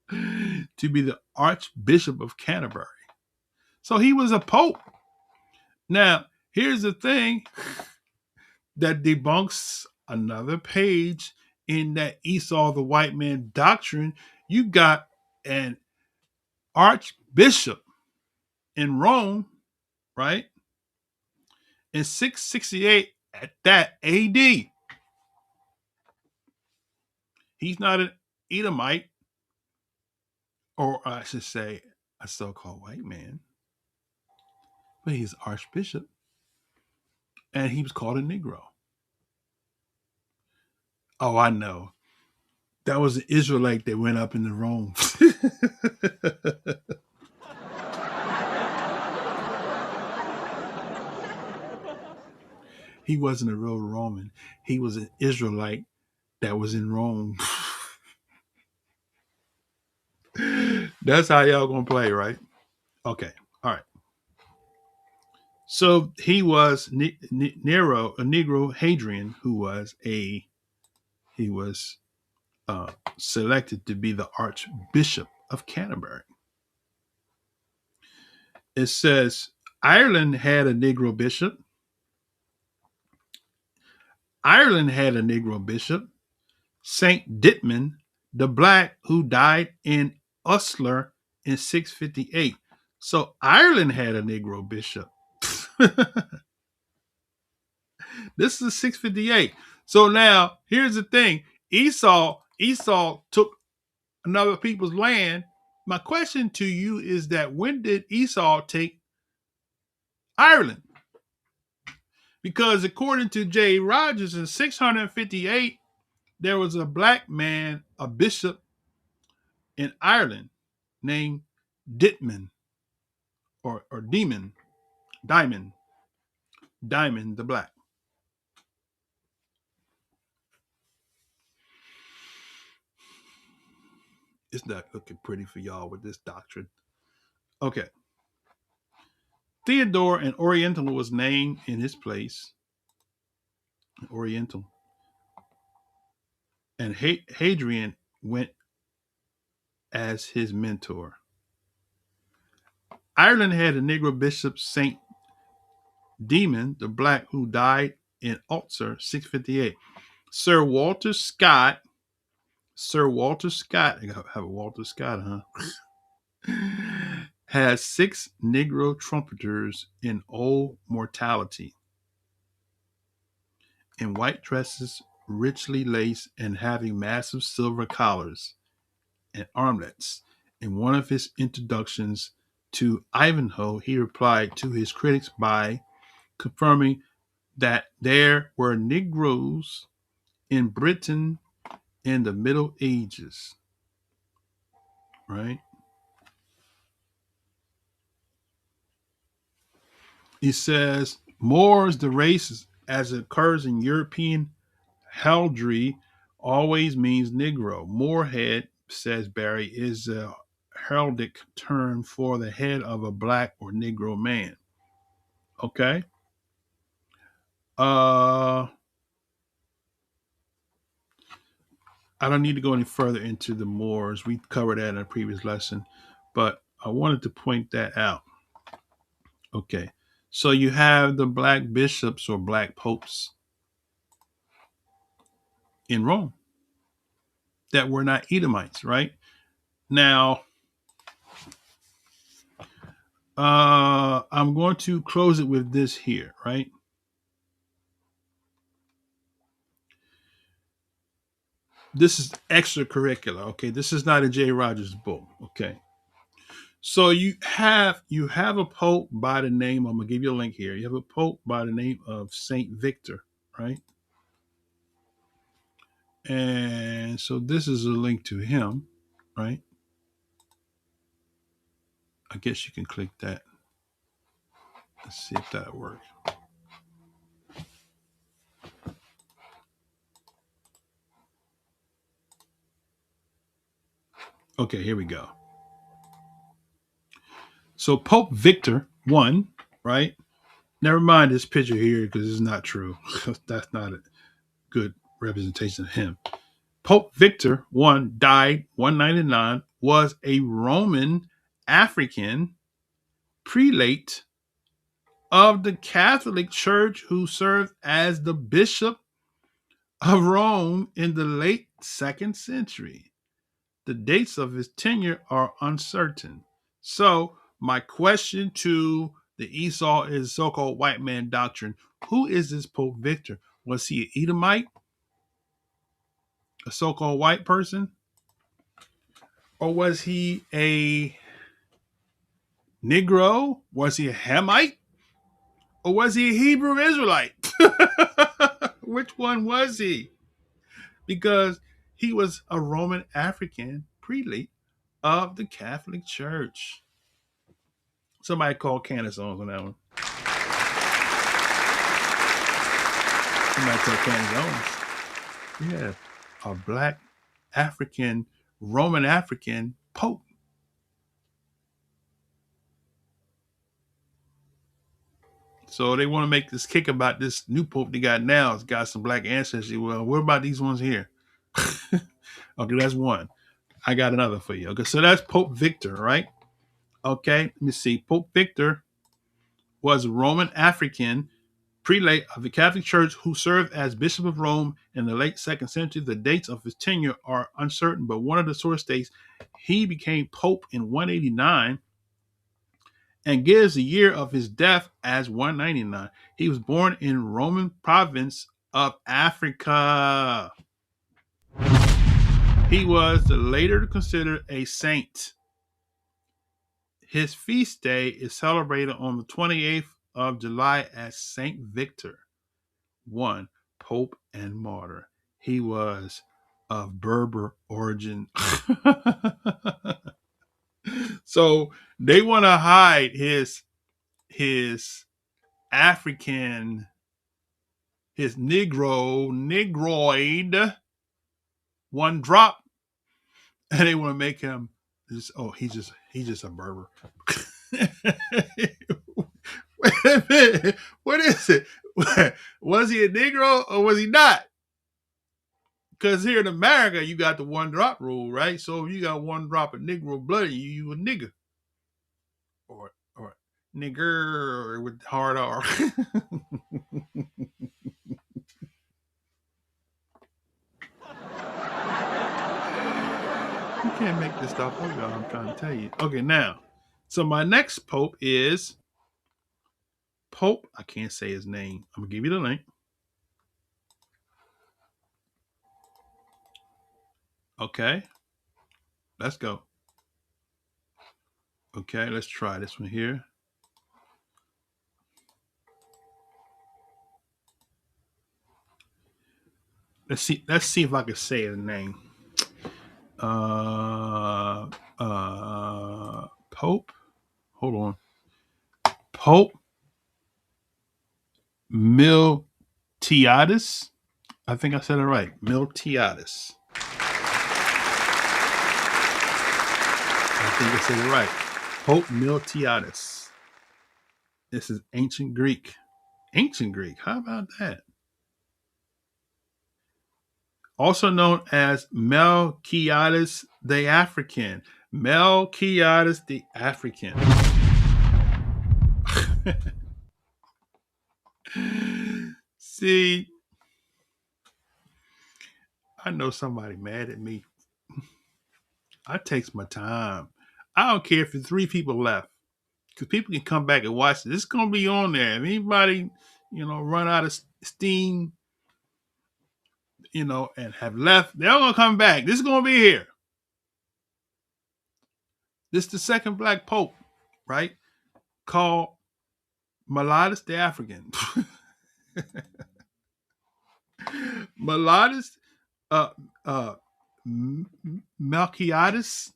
Speaker 4: to be the Archbishop of Canterbury? So he was a pope. Now, here's the thing that debunks another page in that Esau the white man doctrine. You got an archbishop in Rome, right? In 668 at that AD. He's not an Edomite, or I should say a so-called white man, but he's archbishop, and he was called a Negro. Oh, I know. That was an Israelite that went up into Rome. He wasn't a real Roman. He was an Israelite that was in Rome. That's how y'all gonna play, right? Okay, all right. So he was Nero, a Negro Hadrian, who was selected to be the Archbishop of Canterbury. It says Ireland had a Negro bishop. Ireland had a Negro bishop, Saint Ditman the Black, who died in Ulster in 658. So Ireland had a Negro bishop. This is 658. So now here's the thing. Esau took another people's land. My question to you is that when did Esau take Ireland? Because according to J. Rogers, in 658, there was a black man, a bishop in Ireland named Ditman or Diamond the Black. It's not looking pretty for y'all with this doctrine. Okay. Theodore, an Oriental, was named in his place. Oriental. And Hadrian went as his mentor. Ireland had a Negro bishop, Saint Demon the Black, who died in Ulster, 658. Sir Walter Scott, I have a Walter Scott, huh? Has 6 Negro trumpeters in old mortality, in white dresses, richly laced, and having massive silver collars and armlets. In one of his introductions to Ivanhoe, he replied to his critics by confirming that there were Negroes in Britain in the Middle Ages, right? He says, Moors, the race as it occurs in European heraldry, always means Negro. Moorhead, says Barry, is a heraldic term for the head of a black or Negro man. Okay. I don't need to go any further into the Moors. We covered that in a previous lesson. But I wanted to point that out. Okay. So you have the black bishops or black popes in Rome that were not Edomites, right? Now, I'm going to close it with this here, right? This is extracurricular, okay? This is not a J. Rogers book, okay? So you have a pope by the name. I'm gonna give you a link here. You have a pope by the name of Saint Victor, right? And so this is a link to him, right? I guess you can click that. Let's see if that works. Okay, here we go. So Pope Victor I, right? Never mind this picture here because it's not true. That's not a good representation of him. Pope Victor I died 199, was a Roman African prelate of the Catholic Church who served as the Bishop of Rome in the late 2nd century. The dates of his tenure are uncertain. So, my question to the Esau is so-called white man doctrine. Who is this Pope Victor? Was he an Edomite? A so-called white person? Or was he a Negro? Was he a Hamite? Or was he a Hebrew Israelite? Which one was he? Because he was a Roman African prelate of the Catholic Church. Somebody called Candace on that one. Somebody called Candace Owens. Yeah, a black African, Roman African Pope. So they want to make this kick about this new Pope they got now. It's got some black ancestry. Well, what about these ones here? Okay, that's one. I got another for you. Okay, so that's Pope Victor, right? Okay, let me see. Pope Victor was a Roman African prelate of the Catholic Church who served as Bishop of Rome in the late 2nd century. The dates of his tenure are uncertain, but one of the source states he became Pope in 189 and gives the year of his death as 199. He was born in Roman province of Africa. He was later considered a saint. His feast day is celebrated on the 28th of July as Saint Victor I, Pope and Martyr. He was of Berber origin. So they want to hide his African, his negroid one drop, and they want to make him just, oh, he's just a Berber. Wait a minute. What is it? Was he a Negro or was he not? Because here in America, you got the one drop rule, right? So if you got one drop of Negro blood, you a nigger. Or nigger with hard R. You can't make this stuff up, y'all. I'm trying to tell you. Okay, now. So my next Pope is Pope. I can't say his name. I'm going to give you the link. Okay. Let's go. Okay, let's try this one here. Let's see if I can say his name. Pope. Hold on. Pope Miltiades. I think I said it right. Miltiades. I think I said it right. Pope Miltiades. This is ancient Greek. Ancient Greek. How about that? Also known as Melquiades the African. Melquiades the African. See, I know somebody mad at me. I takes my time. I don't care if there's 3 people left, because people can come back and watch it. It's gonna be on there. If anybody, run out of steam, and have left, they're gonna come back. This is gonna be here. This is the second black pope, right? Called Melquiades the African. Melquiades, Melquiades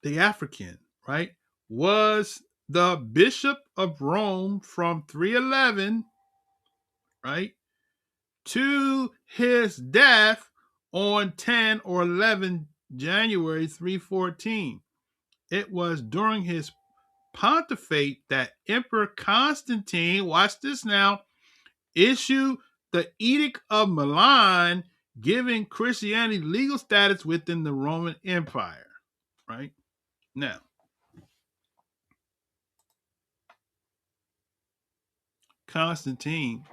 Speaker 4: the African, right, was the Bishop of Rome from 311, right, to his death on 10 or 11 January 314. It was during his pontificate that Emperor Constantine, watch this now, issued the Edict of Milan, giving Christianity legal status within the Roman Empire, right? Now, Constantine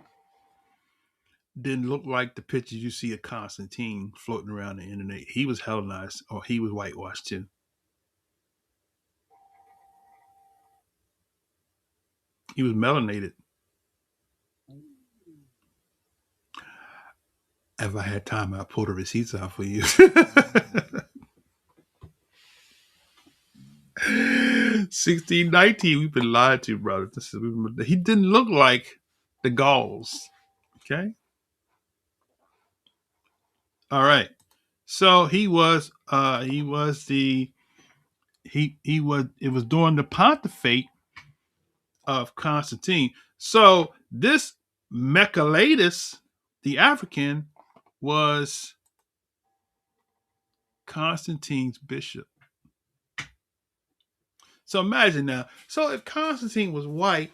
Speaker 4: didn't look like the pictures you see of Constantine floating around the internet. He was Hellenized, or he was whitewashed too. He was melanated. If I had time, I'd pull the receipts out for you. 1619, we've been lied to, brother. He didn't look like the Gauls. Okay. All right. So it was during the pontificate of Constantine. So this Melquiades, the African, was Constantine's bishop. So imagine now. So if Constantine was white,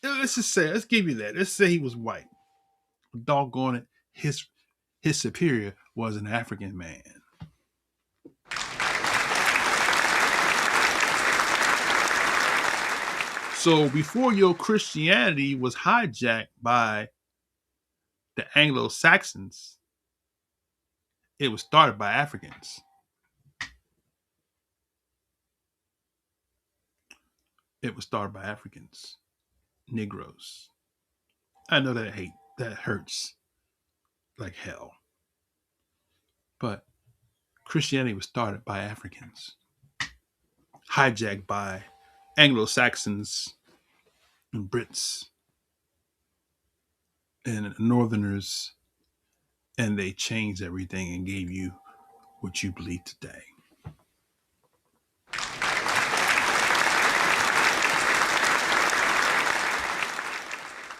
Speaker 4: let's give you that. Let's say he was white. Doggone it, his superior was an African man. So before your Christianity was hijacked by the Anglo-Saxons, it was started by Africans. It was started by Africans, Negroes. I know that hurts like hell. But Christianity was started by Africans, hijacked by Anglo-Saxons and Brits and Northerners, and they changed everything and gave you what you believe today.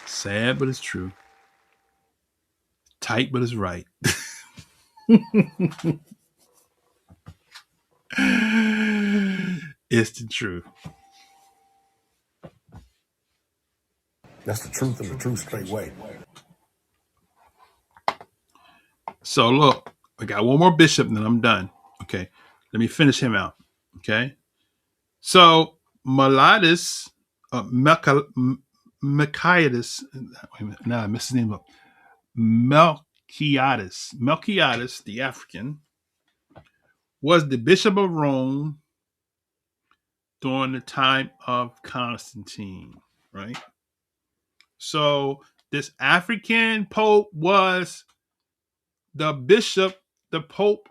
Speaker 4: Sad, but it's true. Tight, but it's right. It's the truth.
Speaker 6: That's the truth and the true straight way.
Speaker 4: So look, I got one more bishop and then I'm done. Okay. Let me finish him out. Okay. So Melquiades, now I messed his name up. Melquiades, the African, was the Bishop of Rome during the time of Constantine, right? So this African Pope was the bishop, the Pope.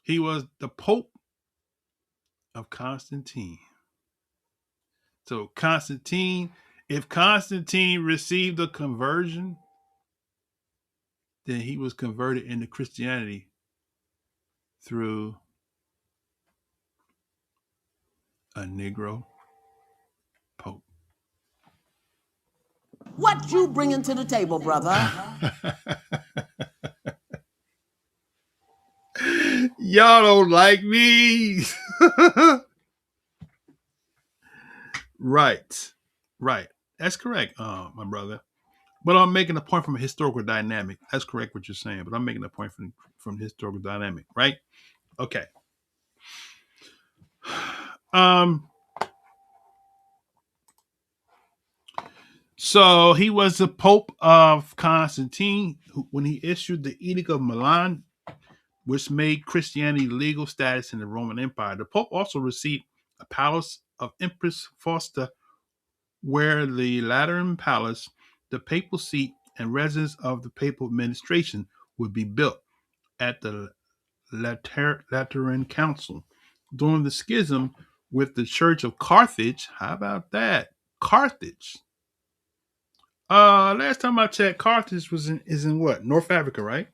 Speaker 4: He was the Pope of Constantine. So if Constantine received a conversion, then he was converted into Christianity through a Negro Pope.
Speaker 5: What you bringing to the table, brother?
Speaker 4: Y'all don't like me. Right. That's correct, my brother. But I'm making a point from a historical dynamic. That's correct what you're saying, but I'm making a point from the historical dynamic, right? Okay. So he was the Pope of Constantine when he issued the Edict of Milan, which made Christianity legal status in the Roman Empire. The Pope also received a palace of Empress Fausta, where the Lateran Palace, the papal seat, and residence of the papal administration would be built at the Lateran Council. During the schism with the Church of Carthage, how about that? Carthage. Last time I checked, Carthage is in what? North Africa, right?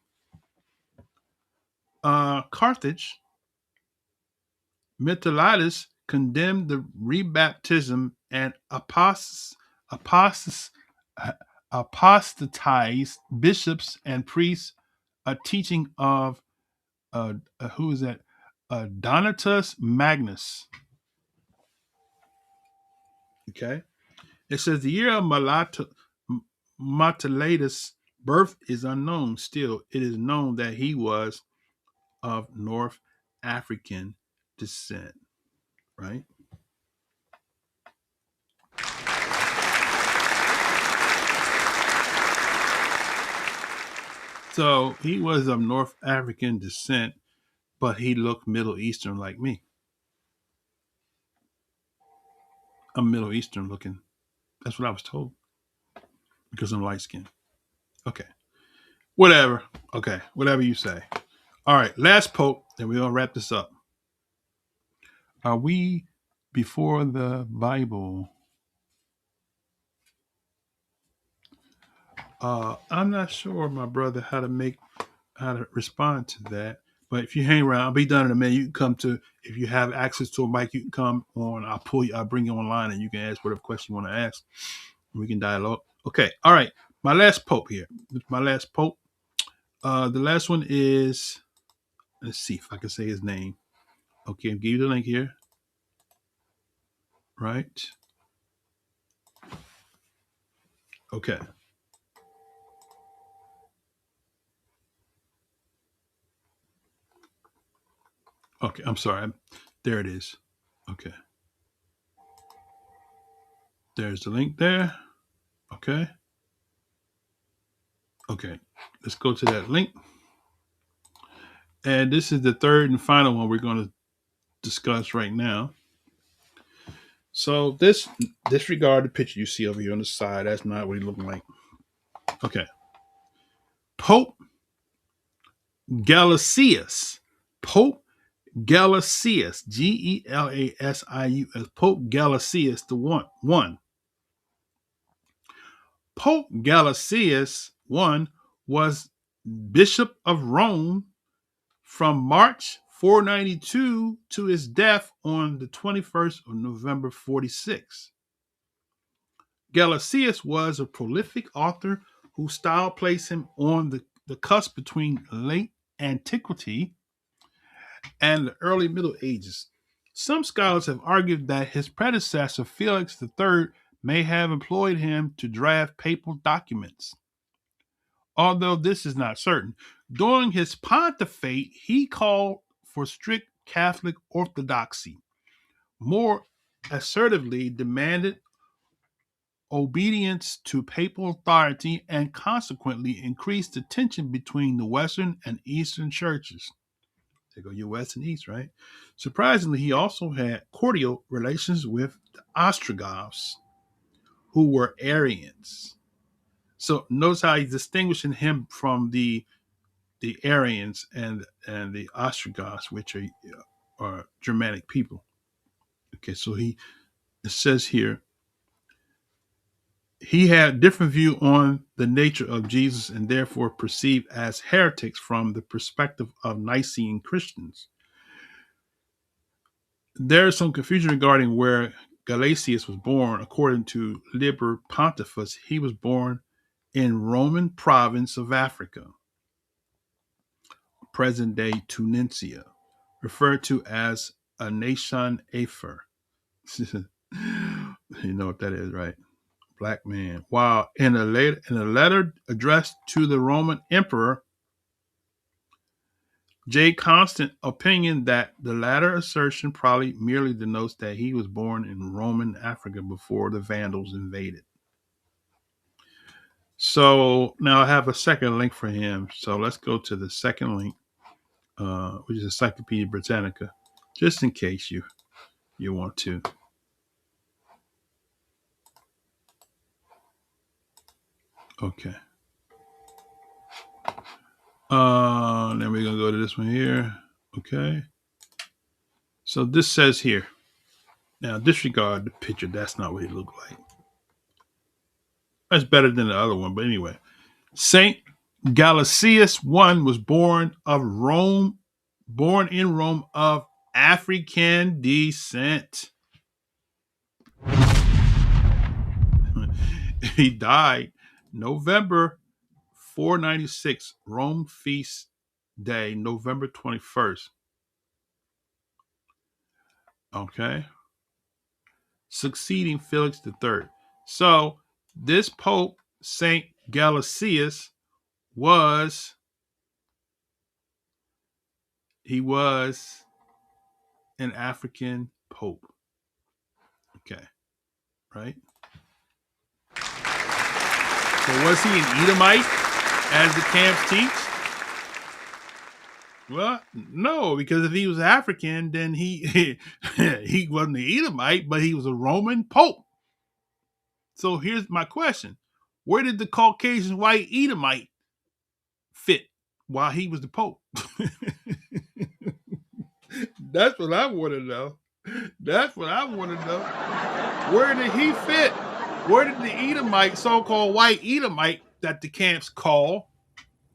Speaker 4: Carthage, Metellidus condemned the rebaptism and apostatized bishops and priests, a teaching of who is that? Donatus Magnus. Okay, it says the year of Metellidus' birth is unknown. Still, it is known that he was of North African descent. Right. So he was of North African descent, but he looked Middle Eastern like me. I'm Middle Eastern looking. That's what I was told. Because I'm light skinned. Okay. Whatever. Okay. Whatever you say. All right. Last Pope, and we're going to wrap this up. Are we before the Bible? I'm not sure, my brother, how to respond to that. But if you hang around, I'll be done in a minute. You can come to, if you have access to a mic, you can come on. I'll bring you online and you can ask whatever question you want to ask. We can dialogue. Okay. All right. My last Pope here. My last Pope. The last one is, let's see if I can say his name. Okay. I'll give you the link here. Right. Okay. Okay. I'm sorry. There it is. Okay. There's the link there. Okay. Okay. Let's go to that link. And this is the third and final one we're going to discuss right now. So disregard the picture you see over here on the side. That's not what he's looking like. Okay. Pope Gelasius. Pope Gelasius. Gelasius. Pope Gelasius the one. Pope Gelasius I was Bishop of Rome from March 492 to his death on the 21st of November 46. Gelasius was a prolific author whose style placed him on the cusp between late antiquity and the early Middle Ages. Some scholars have argued that his predecessor, Felix III, may have employed him to draft papal documents. Although this is not certain, during his pontificate, he called for strict Catholic orthodoxy, more assertively demanded obedience to papal authority, and consequently increased the tension between the Western and Eastern churches. There go your West and East, right? Surprisingly, he also had cordial relations with the Ostrogoths, who were Arians. So notice how he's distinguishing him from the Aryans and the Ostrogoths, which are Germanic people. Okay, so it says here, he had different view on the nature of Jesus and therefore perceived as heretics from the perspective of Nicene Christians. There is some confusion regarding where Gelasius was born. According to Liber Pontifex, he was born in Roman province of Africa, present-day Tunisia, referred to as a nation Afer. You know what that is, right? Black man. While in a letter addressed to the Roman emperor, J. Constant opinion that the latter assertion probably merely denotes that he was born in Roman Africa before the Vandals invaded. So now I have a second link for him. So let's go to the second link, which is Encyclopedia Britannica, just in case you want to. Okay. Then we're gonna go to this one here. Okay. So this says here. Now disregard the picture. That's not what he looked like. That's better than the other one, but anyway. Saint Galasius I was born in Rome of African descent. He died November 496, Rome feast day, November 21st. Okay. Succeeding Felix III. So this Pope, Saint Galasius, was an African Pope. Okay. Right? So was he an Edomite, as the camps teach? Well, no, because if he was African, then he he wasn't an Edomite, but he was a Roman Pope. So here's my question: where did the Caucasian white Edomite fit while he was the Pope? That's what I want to know. That's what I want to know. Where did he fit? Where did the Edomite, so-called white Edomite that the camps call,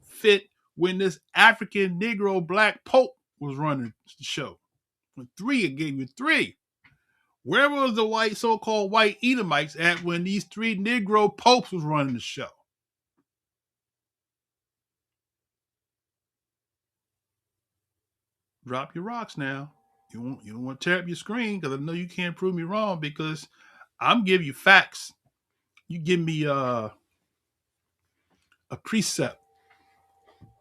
Speaker 4: fit when this African Negro black Pope was running the show? I gave you three. Where was the white, so-called white Edomites at when these three Negro popes was running the show? Drop your rocks now. You don't want to tear up your screen because I know you can't prove me wrong because I'm giving you facts. You give me a precept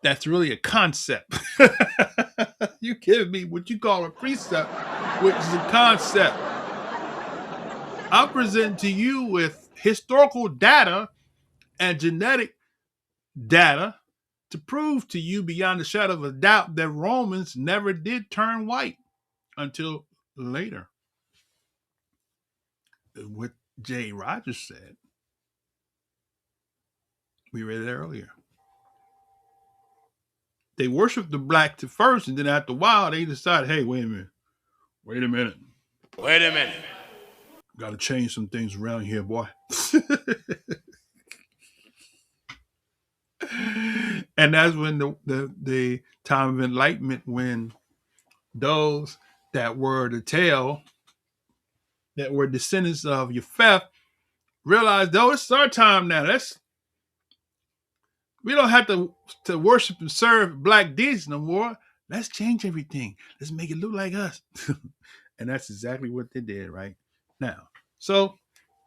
Speaker 4: that's really a concept. You give me what you call a precept, which is a concept. I'm presenting to you with historical data and genetic data to prove to you beyond a shadow of a doubt that Romans never did turn white until later. What J. Rogers said. We read it earlier. They worshiped the black first, and then after a while, they decided, hey, wait a minute. Got to change some things around here, boy. And that's when the time of enlightenment, when those that were the tail, that were descendants of Japheth, realized, oh, it's our time now. We don't have to worship and serve black deities no more. Let's change everything. Let's make it look like us. And that's exactly what they did right now. So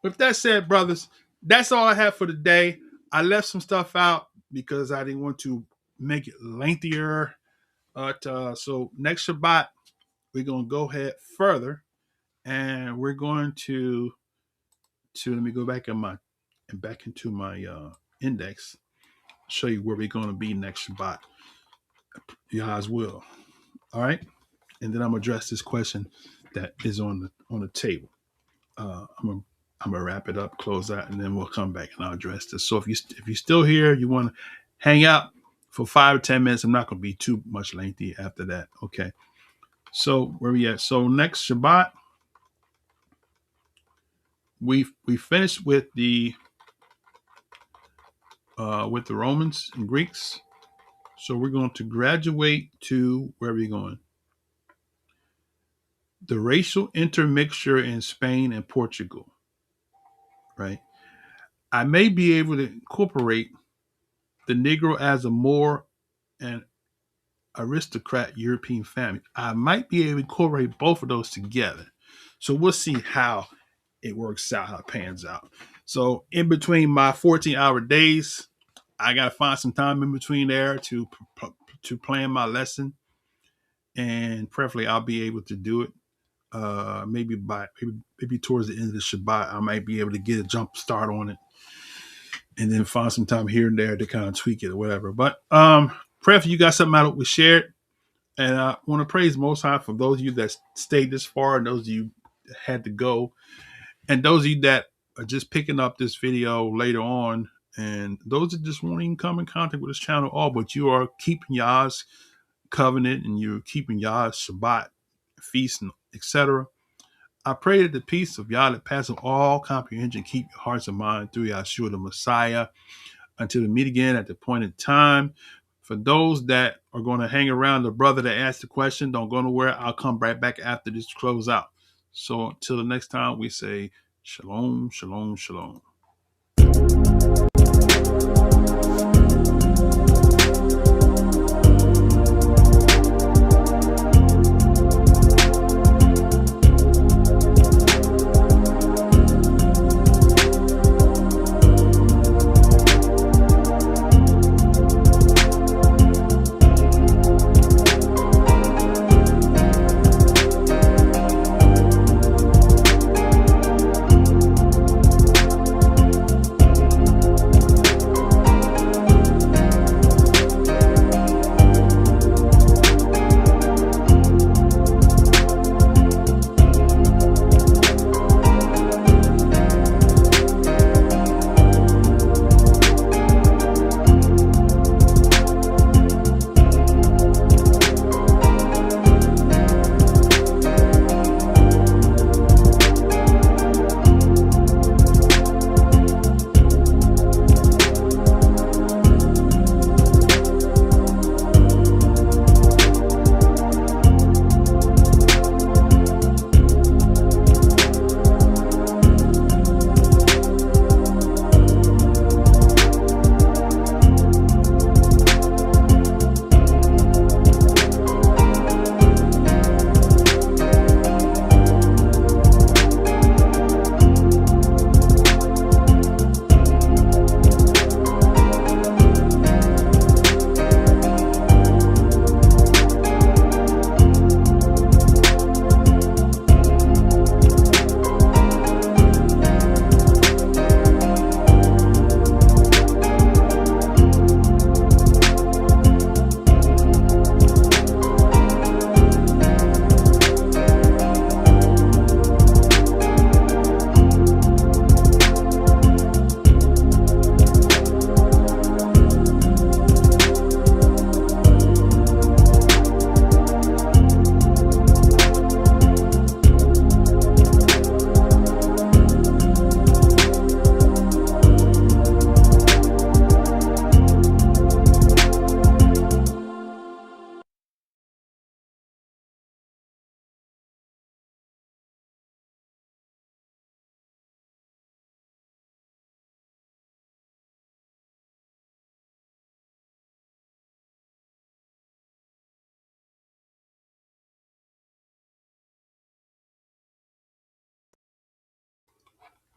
Speaker 4: with that said, brothers, that's all I have for today. I left some stuff out because I didn't want to make it lengthier. So next Shabbat, we're going to go ahead further. And we're going to let me go back into my index. Show you where we're going to be next Shabbat. Yah's will. All right. And then I'm gonna address this question that is on the table. I'm gonna wrap it up, close out, and then we'll come back and I'll address this. So if you're still here, you want to hang out for 5 or 10 minutes. I'm not gonna be too much lengthy after that. Okay. So where we at? So next Shabbat, we finished with the Romans and Greeks. So we're going to graduate to where are we going? The racial intermixture in Spain and Portugal, right? I may be able to incorporate the Negro as a more an aristocrat European family. I might be able to incorporate both of those together. So we'll see how it works out, how it pans out. So in between my 14-hour days, I got to find some time in between there to plan my lesson. and preferably I'll be able to do it. Maybe towards the end of the Shabbat, I might be able to get a jump start on it, and then find some time here and there to kind of tweak it or whatever. But preferably you got something out we shared, and I want to praise Most High for those of you that stayed this far, and those of you that had to go, and those of you that are just picking up this video later on, and those that just won't even come in contact with this channel at all, but you are keeping Yah's covenant and you're keeping Yah's Shabbat feast, and etc. I pray that the peace of Yah that passes all comprehension keep your hearts and minds through Yahshua the Messiah until we meet again at the appointed time. For those that are going to hang around the brother that asked the question, don't go nowhere. I'll come right back after this close out. So until the next time, we say shalom, shalom, shalom.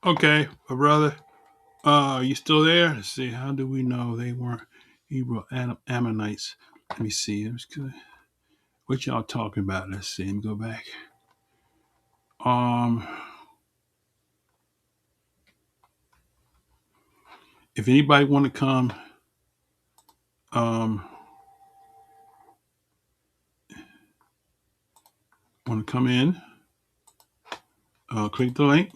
Speaker 4: Okay, my brother. Are you still there? Let's see. How do we know they weren't Hebrew Ammonites? Let me see. What y'all talking about? Let's see. Let me go back. If anybody want to come, in, click the link,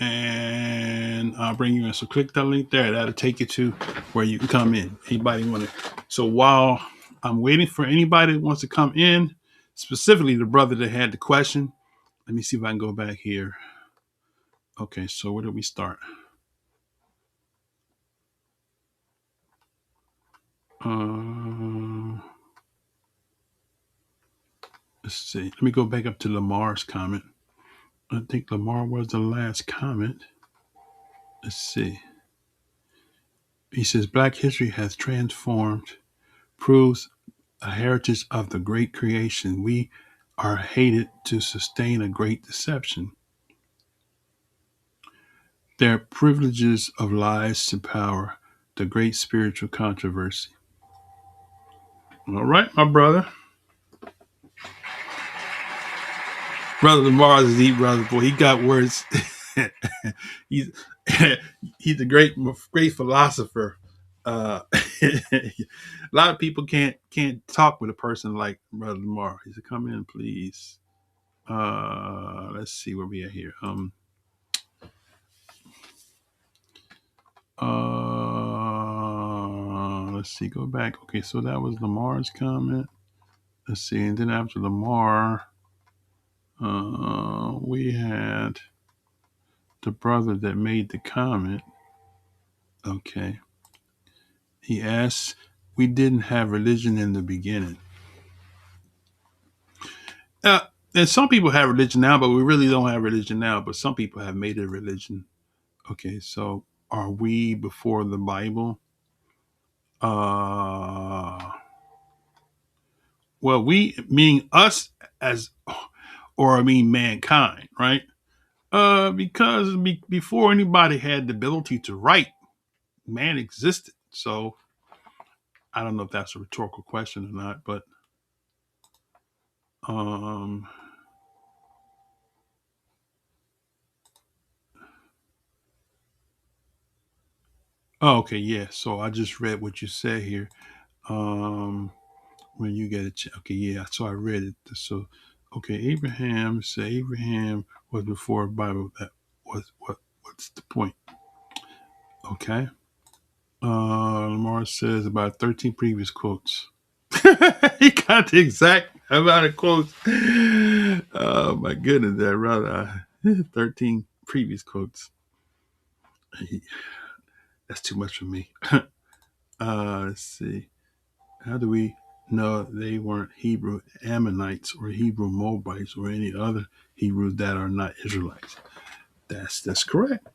Speaker 4: and I'll bring you in. So click that link there. That'll take you to where you can come in. Anybody want to? So while I'm waiting for anybody that wants to come in, specifically the brother that had the question, let me see if I can go back here. Okay, so where did we start? Let's see. Let me go back up to Lamar's comment. I think Lamar was the last comment. Let's see. He says, Black history has transformed, proves a heritage of the great creation. We are hated to sustain a great deception. Their privileges of lies to power, the great spiritual controversy. All right, my brother. Brother Lamar is the brother boy. He got words. he's he's a great philosopher. A lot of people can't talk with a person like Brother Lamar. He said, "Come in, please." Let's see where we are here. Let's see. Go back. Okay, so that was Lamar's comment. Let's see, and then after Lamar, we had the brother that made the comment. Okay. He asks, we didn't have religion in the beginning. And some people have religion now, but we really don't have religion now. But some people have made it religion. Okay, so are we before the Bible? Well, we meaning us as, or I mean mankind, right? Because before anybody had the ability to write, man existed. So I don't know if that's a rhetorical question or not, but oh, okay, yeah. So I just read what you said here. When you get it, okay, yeah. So I read it. So, okay, Abraham was before the Bible. That was what's the point? Okay. Lamar says about 13 previous quotes. He got the exact amount of quotes. Oh my goodness, that rather 13 previous quotes. That's too much for me. Let's see. How do we know they weren't Hebrew Ammonites or Hebrew Moabites or any other Hebrews that are not Israelites? That's correct.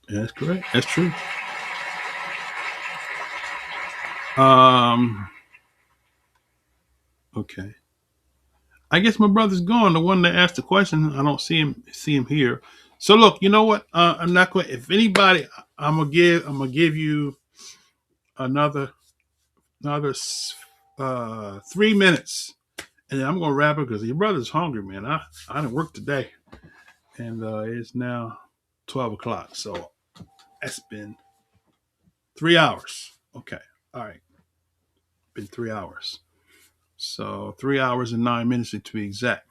Speaker 4: That's correct. That's true. Okay. I guess my brother's gone. The one that asked the question, I don't see him here. So look, you know what? I'm not going. If anybody, I'm gonna give you another 3 minutes, and then I'm gonna wrap it because your brother's hungry, man. I didn't work today, and it's now 12 o'clock. So that's been 3 hours. Okay, all right, been 3 hours. So 3 hours and 9 minutes to be exact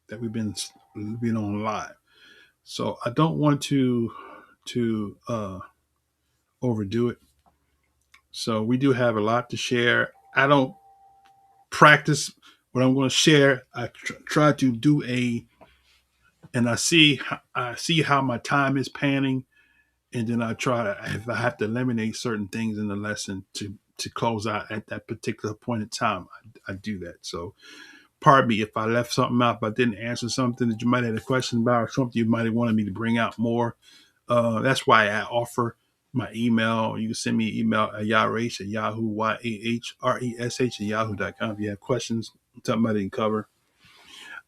Speaker 4: that we've been on live. So I don't want to overdo it. So we do have a lot to share. I don't practice what I'm going to share. I try to do and I see how my time is panning, and then I try to, if I have to eliminate certain things in the lesson to close out at that particular point in time, I do that. So pardon me if I left something out, if I didn't answer something that you might have a question about or something you might have wanted me to bring out more. That's why I offer my email. You can send me an email at yahresh at yahoo, YAHRESH at yahoo.com if you have questions, something I didn't cover.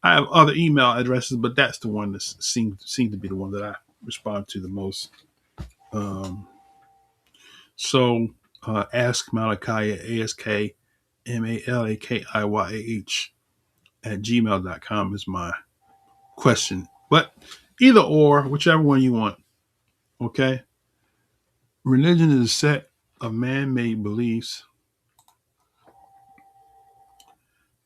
Speaker 4: I have other email addresses, but that's the one that seems to be the one that I respond to the most. Ask Malachi, AskMalakiah at gmail.com is my question. But either or, whichever one you want. Okay? Religion is a set of man-made beliefs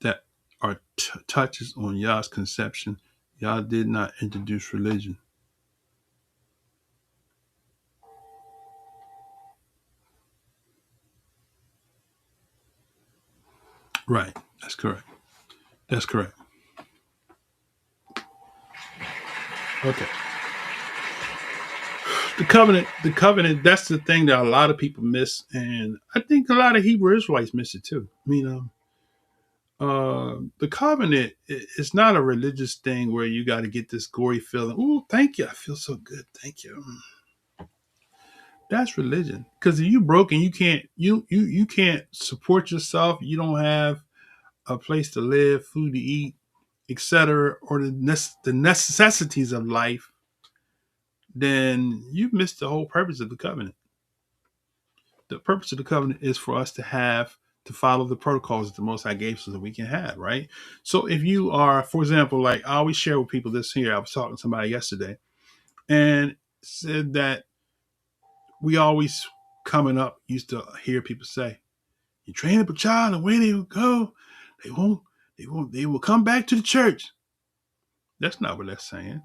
Speaker 4: that are touches on Yah's conception. Yah did not introduce religion. Right. That's correct. That's correct. Okay. The covenant, that's the thing that a lot of people miss. And I think a lot of Hebrew Israelites miss it too. I mean, the covenant is not a religious thing where you got to get this gory feeling. Oh, thank you. I feel so good. Thank you. That's religion. Because if you broken, you can't support yourself. You don't have a place to live, food to eat, etc., or the necessities of life. Then you've missed the whole purpose of the covenant. The purpose of the covenant is for us to have to follow the protocols that the Most High gave so that we can have, right? So if you are, for example, like I always share with people this here, I was talking to somebody yesterday and said that we always coming up used to hear people say, you train up a child and where they will go, they will come back to the church. That's not what that's saying.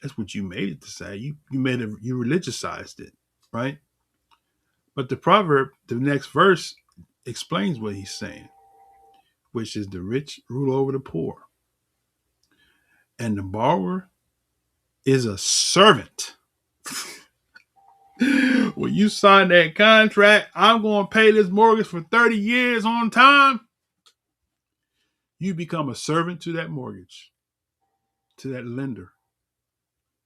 Speaker 4: That's what you made it to say. You religiousized it, right? But the proverb, the next verse, explains what he's saying, which is the rich rule over the poor. And the borrower is a servant. When you sign that contract, I'm going to pay this mortgage for 30 years on time. You become a servant to that mortgage, to that lender,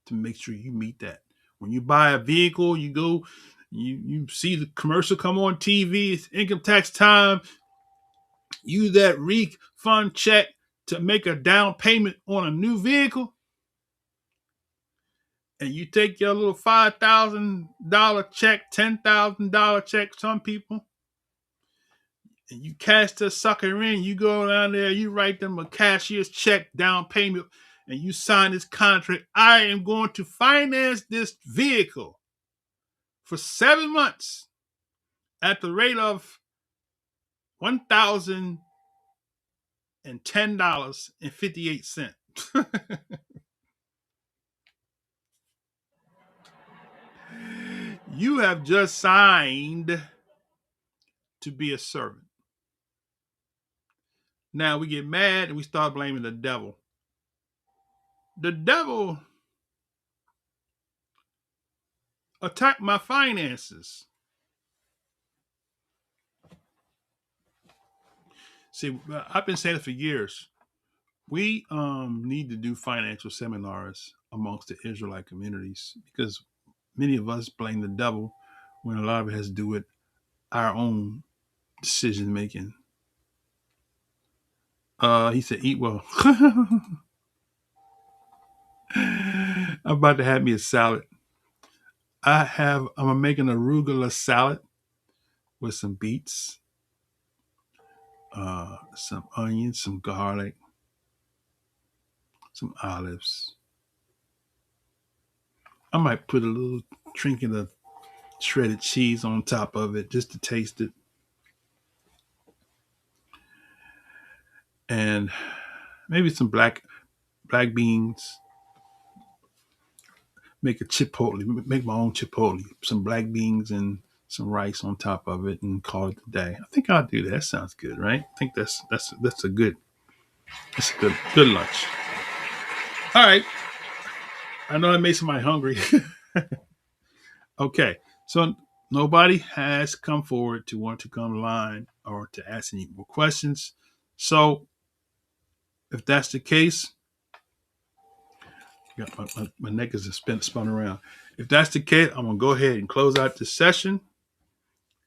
Speaker 4: to make sure you meet that. When you buy a vehicle, you go, you see the commercial come on TV, it's income tax time. Use that refund check to make a down payment on a new vehicle. And you take your little $5,000 check, $10,000 check, some people, and you cash the sucker in. You go down there, you write them a cashier's check down payment, and you sign this contract. I am going to finance this vehicle for 7 months at the rate of $1,010.58. You have just signed to be a servant. Now we get mad and we start blaming the devil. The devil attacked my finances. See, I've been saying it for years. We need to do financial seminars amongst the Israelite communities because many of us blame the devil when a lot of it has to do with our own decision making. He said, eat well. I'm about to have me a salad. I'm making an arugula salad with some beets, some onions, some garlic, some olives. I might put a little trinket of shredded cheese on top of it just to taste it. And maybe some black beans. Make my own chipotle. Some black beans and some rice on top of it and call it a day. I think I'll do that. That sounds good, right? I think that's a good lunch. All right. I know I made somebody hungry. Okay. So nobody has come forward to want to come line or to ask any more questions. So if that's the case, my neck is spun around. If that's the case, I'm going to go ahead and close out this session.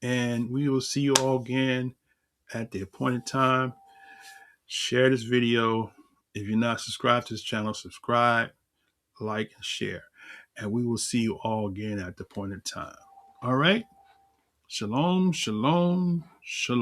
Speaker 4: And we will see you all again at the appointed time. Share this video. If you're not subscribed to this channel, subscribe, like, and share. And we will see you all again at the appointed time. All right? Shalom, shalom, shalom.